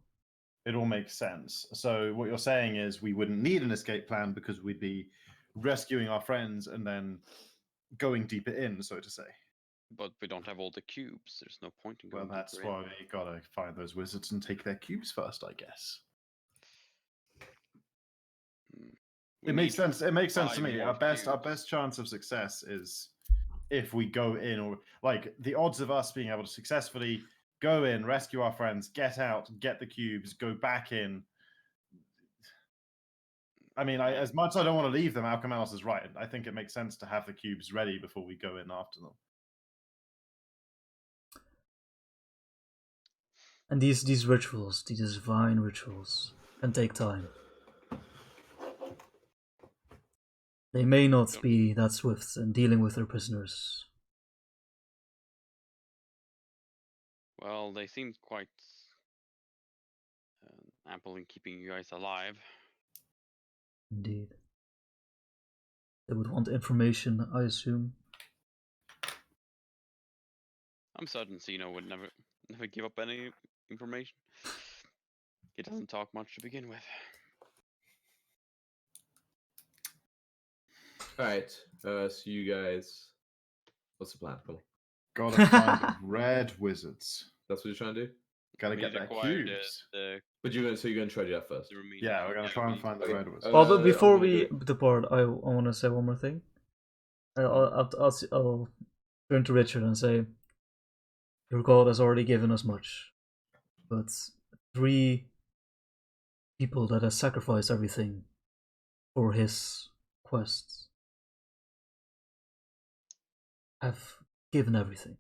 it all makes sense. So what you're saying is we wouldn't need an escape plan because we'd be rescuing our friends and then going deeper in, so to say. But we don't have all the cubes. There's no point in Well, going. that's deeper in. why we gotta find those wizards and take their cubes first, I guess. We It makes need sense. It makes sense to 5 me. more Our best cubes. chance of success is if we go in, or like the odds of us being able to successfully go in, rescue our friends, get out, get the cubes, go back in. I mean, as much as I don't want to leave them, Alchemanos is right. I think it makes sense to have the cubes ready before we go in after them. And these rituals, these divine rituals, can take time. They may not Don't- be that swift in dealing with their prisoners. Well, they seemed quite ample in keeping you guys alive. Indeed. They would want information, I assume. I'm certain Zeno would never give up any information. He doesn't talk much to begin with. Alright, so you guys. What's the plan? Come on. Gotta find the red wizards. That's what you're trying to do? Gotta We get need to their acquire cubes. But you're going to try to do that first. the remaining. Yeah, we're gonna try and we- find the Okay. red wizards. Well, but I'm before gonna we go- depart, I want to say one more thing. I'll turn to Richard and say, your god has already given us much, but 3 people that have sacrificed everything for his quests have given everything.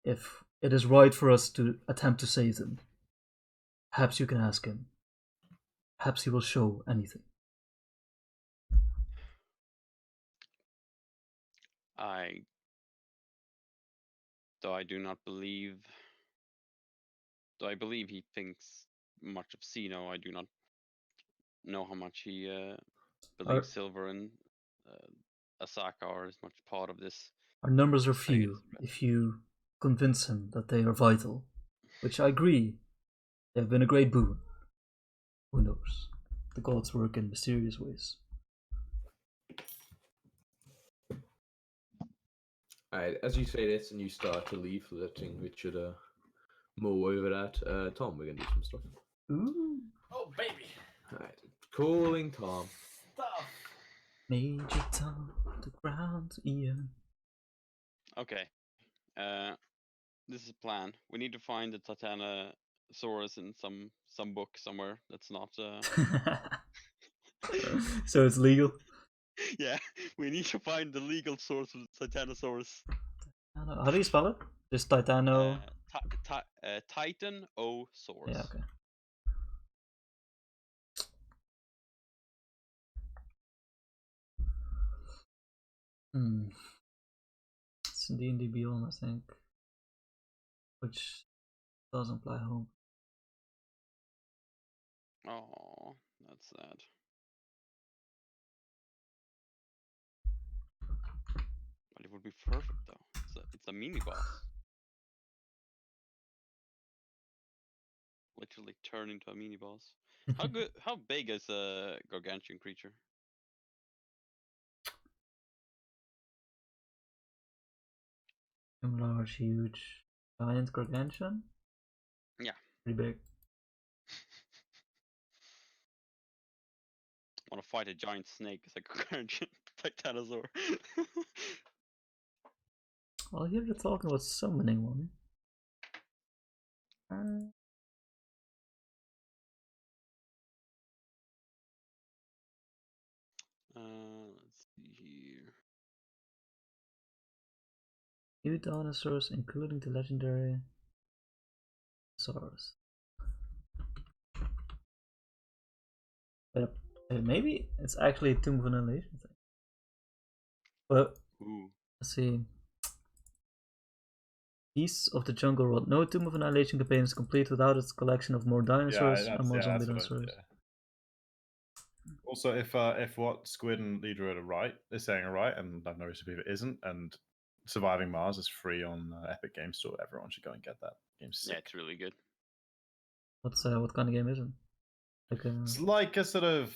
If it is right for us to attempt to save them, perhaps you can ask him. Perhaps he will show anything. I believe he thinks much of Zeno. I do not know how much he believes Silver and Asaka are as much part of this. Our numbers are Thanks, few. Brett. If you convince him that they are vital, which I agree, they have been a great boon. Who knows? The gods work in mysterious ways. Alright, as you say this and you start to leave, letting Richard mull over that, Tom, we're going to do some stuff. Ooh. Oh, baby. Alright, calling Tom. Stuff. Major Tom, the ground, Ian. Okay. This is a plan. We need to find the Titanosaurus in some book somewhere that's not. So it's legal. Yeah, we need to find the legal source of the Titanosaurus. How do you spell it? Just Titano. Titanosaurus. Yeah, okay. It's in D&D Beyond, I think. Which does imply home. Oh, that's sad. But it would be perfect though. It's a mini boss. Literally turn into a mini boss. How big is a gargantuan creature? Large, huge, giant gargantuan? Yeah. Pretty big. Want to fight a giant snake as a gargantuan titanosaur? Well, here you're talking about summoning one. Let's see here. New dinosaurs, including the legendary Saurus. But maybe it's actually a Tomb of Annihilation thing. But Ooh. let's see. Beasts of the Jungle World. No Tomb of Annihilation campaign is complete without its collection of more dinosaurs and more zombie dinosaurs. Also, if what Squid and Leader are right, they're saying are right, and I've no reason to believe it isn't, and Surviving Mars is free on Epic Games Store, everyone should go and get that. Game's sick. Yeah, it's really good. What kind of game is it? Like It's like a sort of,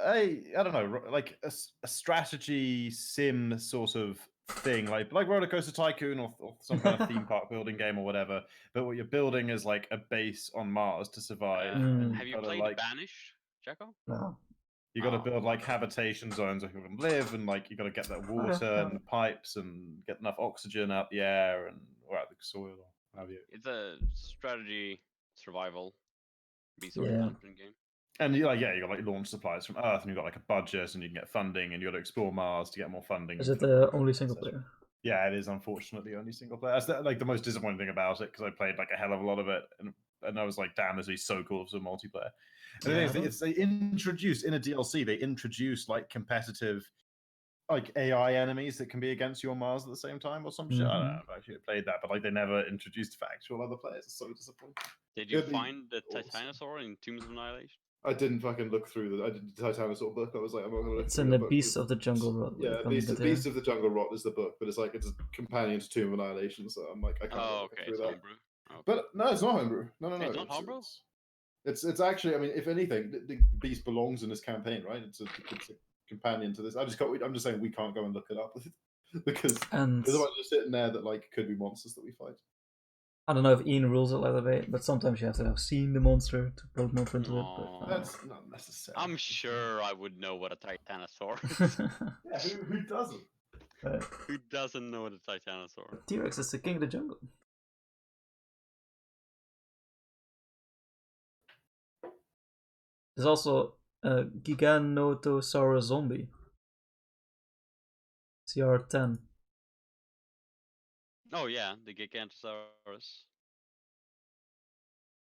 I don't know, like a strategy sim sort of thing, like Roller Coaster Tycoon or some kind of theme park building game or whatever. But what you're building is like a base on Mars to survive. and Have you gotta, played like, Banished, Jacko? no. You got to Oh. build like habitation zones where people can live, and like you got to get that water and the pipes and get enough oxygen out the air and or out the soil. Or what have you. It's a strategy survival resource Yeah. management game. And you like you got like launch supplies from Earth, and you got like a budget, and you can get funding, and you got to explore Mars to get more funding. Is and it fleet only equipment, single etc. player? Yeah, it is unfortunately only single player. That's like the most disappointing thing about it because I played like a hell of a lot of it, and and I was like, damn, this would be so cool for some multiplayer. And Yeah, the thing is, they introduced in a DLC, they introduced like competitive, like AI enemies that can be against you on Mars at the same time or some shit. I don't know if I actually played that, but like they never introduced factual other players. It's so disappointing. Did you It'd be find the awesome. Titanosaur in Tombs of Annihilation? I didn't fucking look through I did the Titanosaur book. I was like, I'm not gonna look It's through in the the book. Beasts of the Jungle Rot. Yeah, Beast of the Jungle Rot is the book, but it's like it's a companion to Tomb of Annihilation, so I'm like, I can't Oh, look okay, through it's that. homebrew. Okay. But no, it's not homebrew. No. It's not homebrew? It's actually, I mean, if anything, the Beast belongs in this campaign, right? It's a companion to this. I'm just saying we can't go and look it up because And there's a bunch just sitting there that like could be monsters that we fight. I don't know if Ian rules it like that, but sometimes you have to have seen the monster to put more into it. But, That's not necessary. I'm sure I would know what a Titanosaur is. Yeah, who doesn't? Who doesn't know what a Titanosaur? T-Rex is the king of the jungle. There's also a Giganotosaurus zombie. CR10. Oh yeah, the Gigantosaurus.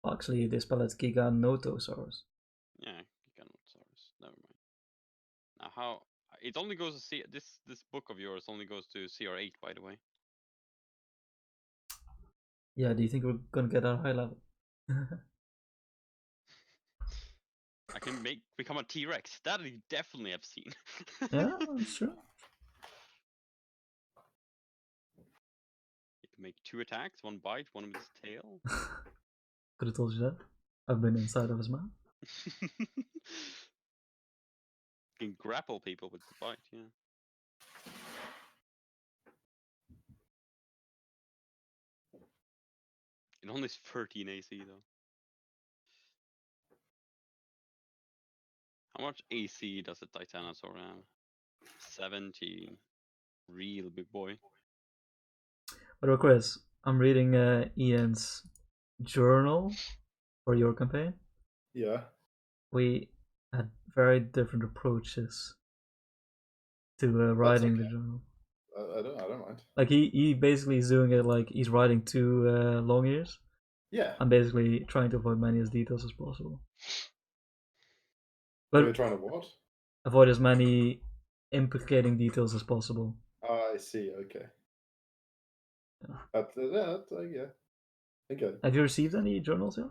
Well, actually, they spell it Giganotosaurus. Yeah, Giganotosaurus. Never mind. Now how it only goes to C. This book of yours only goes to CR8, by the way. Yeah, do you think we're gonna get a high level? I can become a T-Rex. That you definitely have seen. Yeah, that's true. You can make 2 attacks, 1 bite, 1 with his tail. Could have told you that. I've been inside of his mouth. You can grapple people with the bite, yeah. It only is 13 AC though. How much AC does a Titanosaur have? 17. Real big boy. But Chris, I'm reading Ian's journal for your campaign. Yeah. We had very different approaches to writing the journal. I don't mind. Like he basically is doing it like he's writing 2 long years. Yeah. I'm basically trying to avoid many as details as possible. You're But trying to what? avoid as many implicating details as possible. I see. Okay. Yeah. Yeah. Okay. Have you received any journals yet?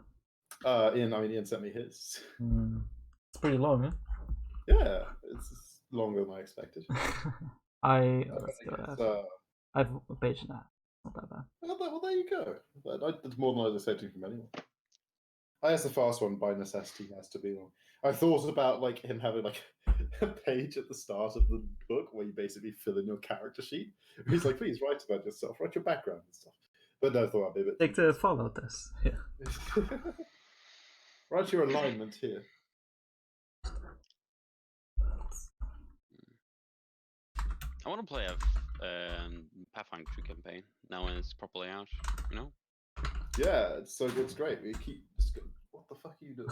Ian sent me his. It's pretty long, huh? Yeah, it's longer than I expected. Let's go. I have a page and a half. Not that bad. Well, there you go. That's more than I was expecting from anyone. I guess the fast one by necessity has to be long. I thought about like him having like a page at the start of the book where you basically fill in your character sheet. He's like, please write about yourself, write your background and stuff. But no, I thought I'd be a bit. Take the Fallout test. Yeah. Write your alignment here. I want to play a Pathfinder 2 campaign now when it's properly out, you know? Yeah, it's great. We keep what the fuck are you doing?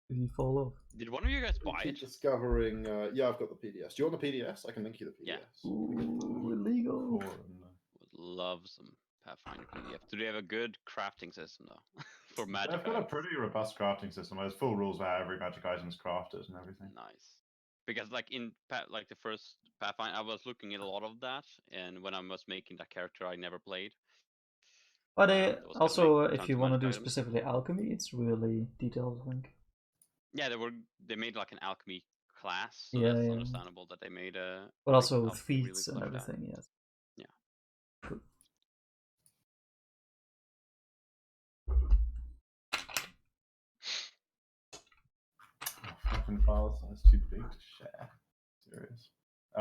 If you fall off. Did one of you guys buy keep it? discovering. Yeah, I've got the PDFs. Do you want the PDFs? I can link you the PDFs. Yeah. Ooh, illegal. Would love some Pathfinder PDF. Do they have a good crafting system though? For magic They've got a items? pretty robust crafting system. There's full rules for how every magic item is crafted and everything. Nice. Because like in like the first Pathfinder, I was looking at a lot of that, and when I was making that character, I never played. But It was also, gonna make if tons you of want to magic do items. specifically alchemy, it's really detailed, I think. Yeah, they made like an alchemy class, so Yeah, that's yeah. understandable that they made a. But also with alchemy really feats and fleshed out. everything, yes. Yeah. Cool. Fucking file size too big to share. Serious. I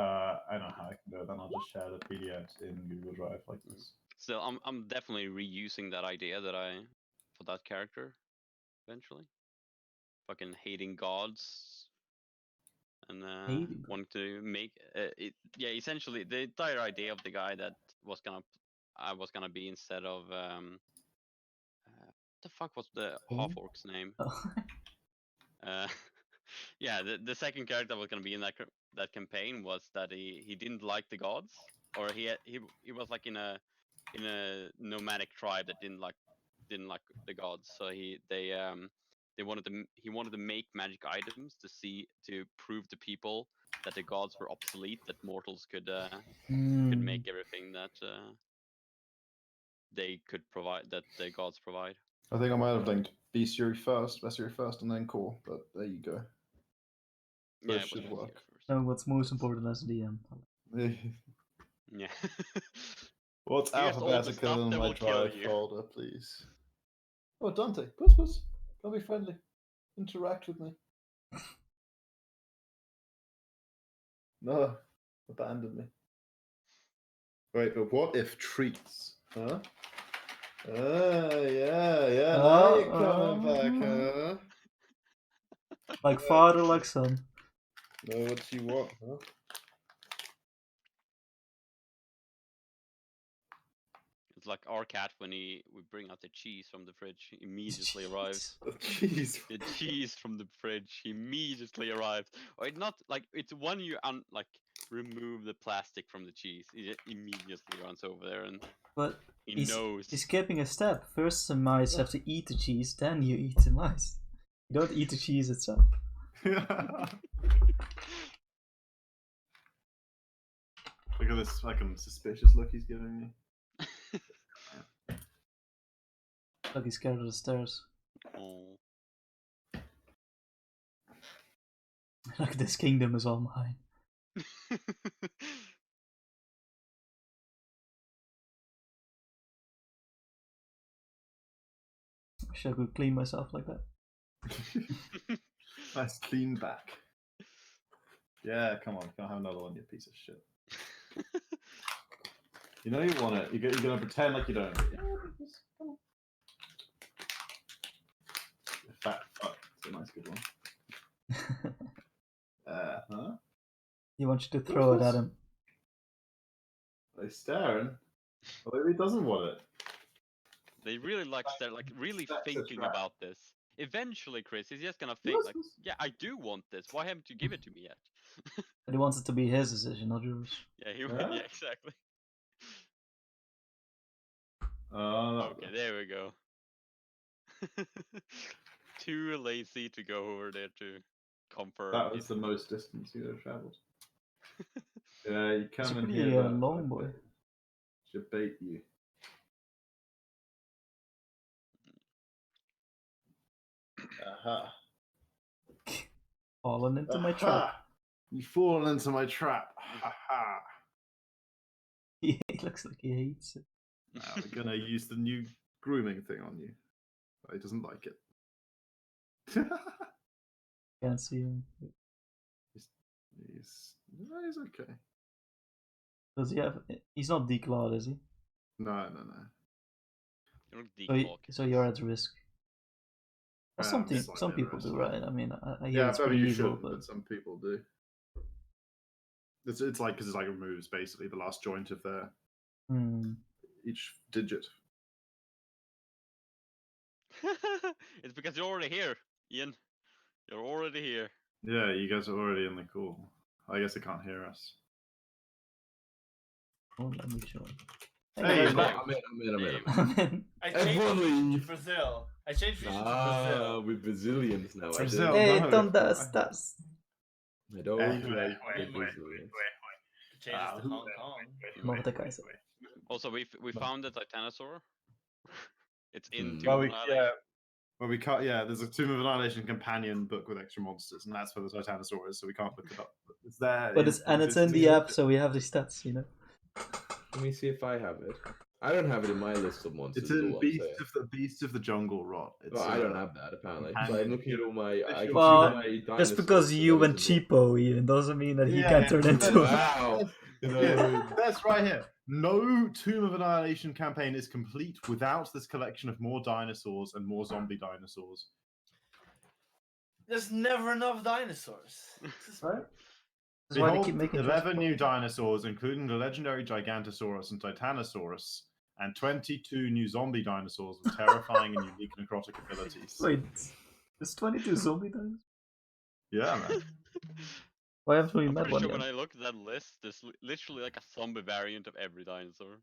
know how I can do it. Then I'll just share the PDFs in Google Drive like this. So I'm definitely reusing that idea that I for that character eventually. Fucking hating gods and Hating wanting to make it. Yeah, essentially the entire idea of the guy that I was gonna be instead of what the fuck was the half orc's name? Oh. Yeah, the second character was gonna be in that campaign was that he didn't like the gods, or he was like in a nomadic tribe that didn't like didn't like the gods, so he wanted to make magic items to prove to people that the gods were obsolete, that mortals could make everything that they could provide, that the gods provide. I think I might have linked bestiary first, and then core, but there you go. Yeah, Both it should was work. first. And what's most important as a DM? Yeah. What's Here's all the stuff alphabetical in that my will kill drive you. folder, please? Oh, Dante, puss. Come be friendly. Interact with me. No, abandon me. Wait, but what if treats? Huh? Yeah. Now you're coming back, huh? Like father, like son. Know what you want, huh? It's like our cat when we bring out the cheese from the fridge, he immediately arrives. Jeez. The cheese from the fridge immediately arrives. Or it's not like it's when you remove the plastic from the cheese, it immediately runs over there and But he knows. he's skipping a step. First, the mice have to eat the cheese, then you eat the mice. You don't eat the cheese itself. Look at this fucking suspicious look he's giving me. Like he's scared of the stairs. Oh. Like this kingdom is all mine. I wish I could clean myself like that. Nice clean back. Yeah, come on, can't have another one, you piece of shit. You know you want it. You're gonna pretend like you don't. Yeah, come on. Fat fuck. It's a nice good one. Huh? He wants you to throw it at him. Are they staring? Well, maybe he doesn't want it. They really they're really That's a thinking trap. about this. Eventually, Chris is just gonna think like, yeah, I do want this. Why haven't you given it to me yet? But he wants it to be his decision, not yours. Yeah, Yeah? yeah, exactly. Oh, Okay, there we go. Too lazy to go over there to comfort. that was the most distance you have travelled. Yeah, you He's come a in pretty here. long boy. Should bait you. Aha. Fallen into my trap. You fallen into my trap. Ha ha. He looks like he hates it. Now we're gonna use the new grooming thing on you. He doesn't like it. Can't see him. he's okay. Does he have? He's not declawed, is he? No. You look So, declawed. so you're at risk. Well, some I'm slightly some people at risk. do, right? I mean, I hear Yeah, it's probably pretty you evil, should, but some people do. It's like because it's like removes basically the last joint of their each digit. It's because you're already here, Ian. You're already here. Yeah, you guys are already in the call. I guess they can't hear us. Oh, let me show. Hey, he's back. I'm in. I'm in. I changed Everyone it to leave. Brazil. I changed region to Ah, Brazil. we're Brazilians now. Brazil. Hey, no. ¿dónde estás? I don't like the wait. Brazilians. Changes to Hong Kong. Mordekaiser. Also, we found the Titanosaur. It's in Hmm. Well, Tomb we of Annihilation. well, we can't. Yeah, there's a Tomb of Annihilation companion book with extra monsters, and that's where the Titanosaur is. So we can't look it up. But it's there. But it's in the app, so we have the stats, you know. Let me see if I have it. I don't have it in my list of monsters. It's in is all I'm saying. Beast of the Jungle Rot. It's, Well, I don't have that apparently. So I'm looking at all my. I can Well, see my Just because dinosaurs, you so went that isn't cheapo, Ian, doesn't mean that he Yeah, can't turn yeah. into. Wow. Yeah, that's right here. No Tomb of Annihilation campaign is complete without this collection of more dinosaurs and more zombie dinosaurs. There's never enough dinosaurs. Right? That's why they Behold, keep making 11 new dinosaurs, including the legendary Gigantosaurus and Titanosaurus, and 22 new zombie dinosaurs with terrifying and unique necrotic abilities. Wait, there's 22 zombie dinosaurs? Yeah, man. Why haven't we I'm met pretty one sure yet? when I look at that list, there's literally like a zombie variant of every dinosaur.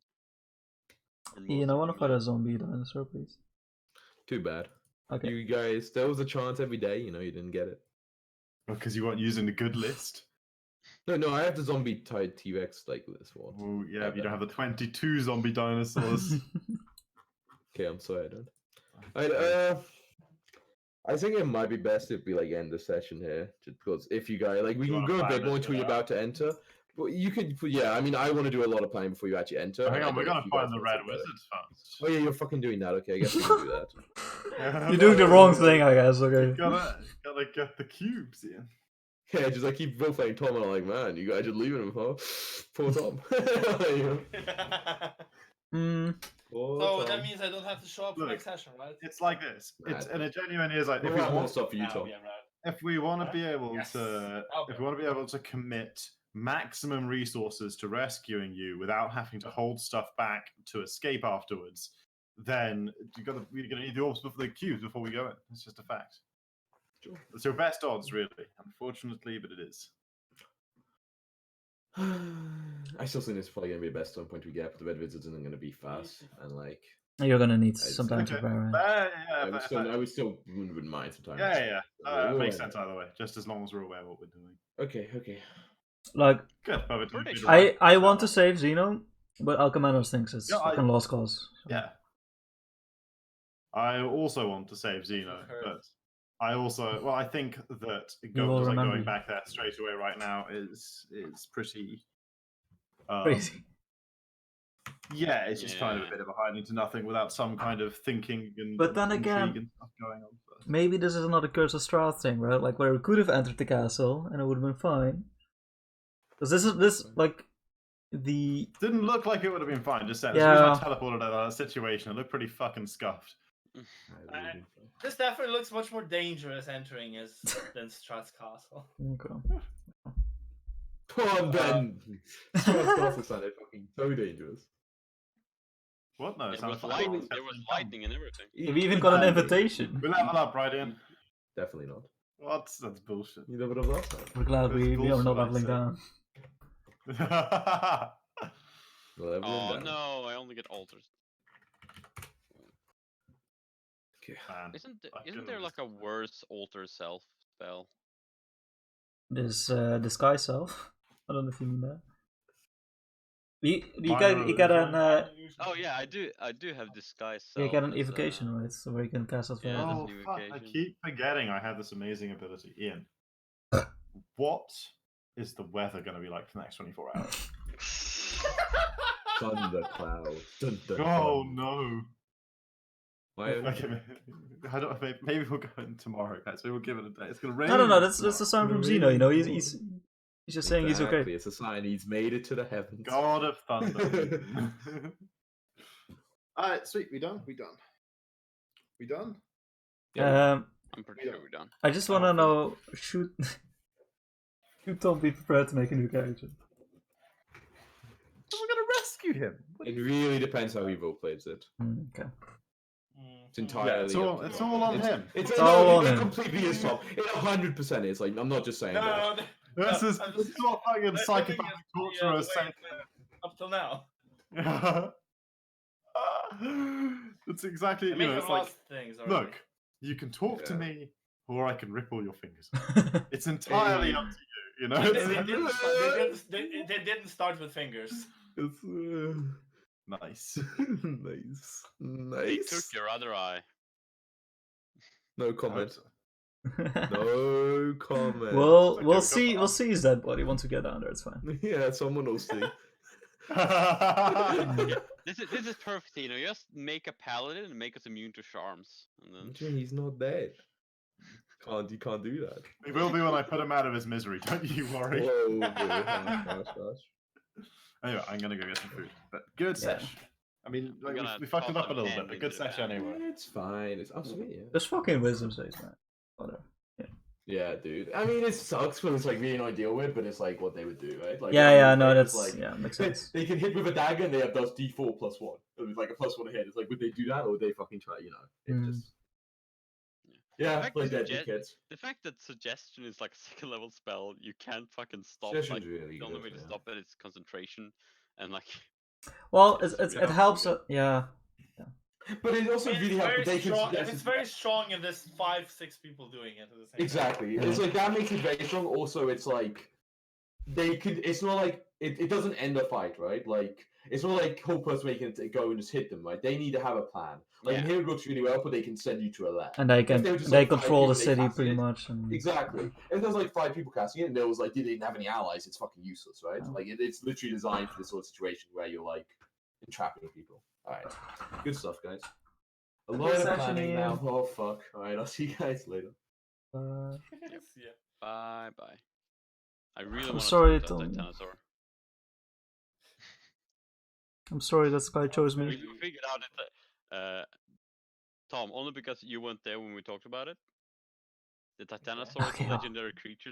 Or most Ian, I of want to them, fight yeah. a zombie dinosaur, please. Too bad. Okay. You guys, there was a chance every day, you didn't get it. Because you weren't using the good list. No, I have the zombie tied T-Rex like this one. Oh, yeah, I but you don't bet. have the 22 zombie dinosaurs. Okay, I'm sorry, I don't. Okay. I think it might be best if we end the session here, just because if you guys we You can wanna go a plan bit this more bit until you're out? about to enter. But you could, yeah. I mean, I want to do a lot of planning before you actually enter. Hang and on, we're if gonna you find guys the wanna red sit better- wizards first. Oh yeah, you're fucking doing that. Okay, I guess we can do that. You're doing the wrong thing, I guess. Okay. Gotta get the cubes in. Yeah, just keep both playing Tom, and I'm like, man, you guys just leaving him, huh? Poor Tom. Hmm. Poor So Tom. that means I don't have to show up for Look, next session, right? It's like this. It's Mad. and it genuinely is like We'll if we have more want stuff for you, Now, Tom. yeah, right. if we want to be able Yes. to Okay. if we want to be able to commit maximum resources to rescuing you without having to hold stuff back to escape afterwards, then we're gonna need the orbs before the cubes before we go in. It's just a fact. Sure. It's your best odds, really. Unfortunately, but it is. I still think this is probably gonna be the best point we get, but the red wizards isn't gonna be fast and You're gonna need I'd some say- time to Okay. prepare. Yeah, I would still wouldn't mind some time. yeah. We'll Makes end sense it. either way. Just as long as we're aware what we're doing. Okay. Like, Good. Perfect. Pretty I want to save Xeno, but Alchemanos thinks it's Yeah, fucking lost cause. Yeah. I also want to save Xeno, Heard. but I think that will remember going you. back there straight away right now is pretty Crazy. Yeah, it's just kind of a Yeah. bit of a hiding to nothing without some kind of thinking and But then intrigue again, and stuff going on first. Maybe this is another Curse of Strahd thing, right? Like where we could have entered the castle and it would have been fine. Because the Didn't look like it would have been fine, just saying. Yeah. As soon as I teleported out of that situation, it looked pretty fucking scuffed. This definitely looks much more dangerous entering than Strahd's castle. okay. Come on, Ben. Castle sounded fucking so dangerous. What? No, it There was sounded fine. lightning and everything. We even got an invitation. We level up, right, Ian? Definitely not. What? That's bullshit. You leveled up last time. We're glad we are not bullshit, I leveling said. down. Leveling Oh down. no, I only get altars. Okay. Man, Isn't there like a worse altar self spell? This disguise self. I don't know if you mean that. You Minor get an Oh yeah, I do have disguise you self. get an as, evocation, right? So where you can cast out Yeah, spells. that's Oh, fuck. I evocation. keep forgetting I have this amazing ability. Ian, what is the weather going to be like for the next 24 hours? Thundercloud. Dun, dun, Oh, dun. no. Why? Okay, maybe we'll go in tomorrow, guys. Maybe we'll give it a day. It's going to rain. No, that's a sign from Really? Xeno, you know, he's just saying he's okay. Exactly, it's a sign he's made it to the heavens. God of thunder. Alright, sweet. We done? We done? Yeah. I'm pretty sure we're done. I just wanna know, should Tom be prepared to make a new character? We're going to rescue him. It really depends how he roleplays it. Okay. It's entirely. It's up to it's him. all on him. It's It's all on it him. completely is Tom. It 100% is. Like, I'm not just saying that. No, This is I'm just- not fucking living psychopathic is torture the or way saying. it's been up till now. It's exactly, I mean, it's like, things already. look, you can talk to Yeah. me, or I can rip all your fingers. It's entirely up to you, you know? They, It's- they didn't start with fingers. It's, Nice. nice. He Nice. took your other eye. No comment. No comment. Well, okay, we'll go see. for We'll see his dead body once we get down there. It's fine. Yeah, someone will see. This is perfect, you know. You just make a paladin and make us immune to charms, and then He's not dead. You can't do that. He will be when I put him out of his misery, don't you worry. Whoa, gosh. Anyway, I'm gonna go get some food. But good Yeah. sesh. I mean, I'm gonna we fucked it toss up a a little pen bit, but good into the sesh bag. anyway. It's fine. It's sweet. Yeah. Just fucking wisdom saves, man. Whatever. Yeah, dude. I mean, it sucks because it's like really not deal with, but it's like what they would do, right? Like, Yeah, no, it's that's like makes they, sense. they can hit with a dagger and they have does D4 +1. It was like a +1 hit. It's like, would they do that or would they fucking try? You know, it Mm. just yeah, fact play is, deadly kids. the fact that suggestion is like a second level spell, you can't fucking stop. Suggestion's Like really the only good, way to yeah. stop it is concentration, and like Well, It's it really helps. good. Yeah. But it also It's really helps. very They can strong. suggest It's very strong, and there's 5-6 people doing it at the same time. exactly. It's like that makes it very strong. Also, it's like they could. It's not like it doesn't end a fight, right? Like it's not like whole person making it go and just hit them, right? They need to have a plan. Like in Yeah. here, it works really well, but they can send you to a lab. And they If can they were just, they like, five control the people, they city casted pretty it. much. And Exactly. If there's like 5 people casting it, and there was like they didn't have any allies, it's fucking useless, right? Like it's literally designed for this sort of situation where you're like entrapping people. All right, good stuff, guys. A lot of section planning in. now. Oh fuck! All right, I'll see you guys later. Yeah. Bye bye. I really I'm want to sorry, talk to Tom. that Titanosaur. I'm sorry that Sky chose We me. figured out it, Tom, only because you weren't there when we talked about it. The Titanosaur is Okay, a yeah. legendary creature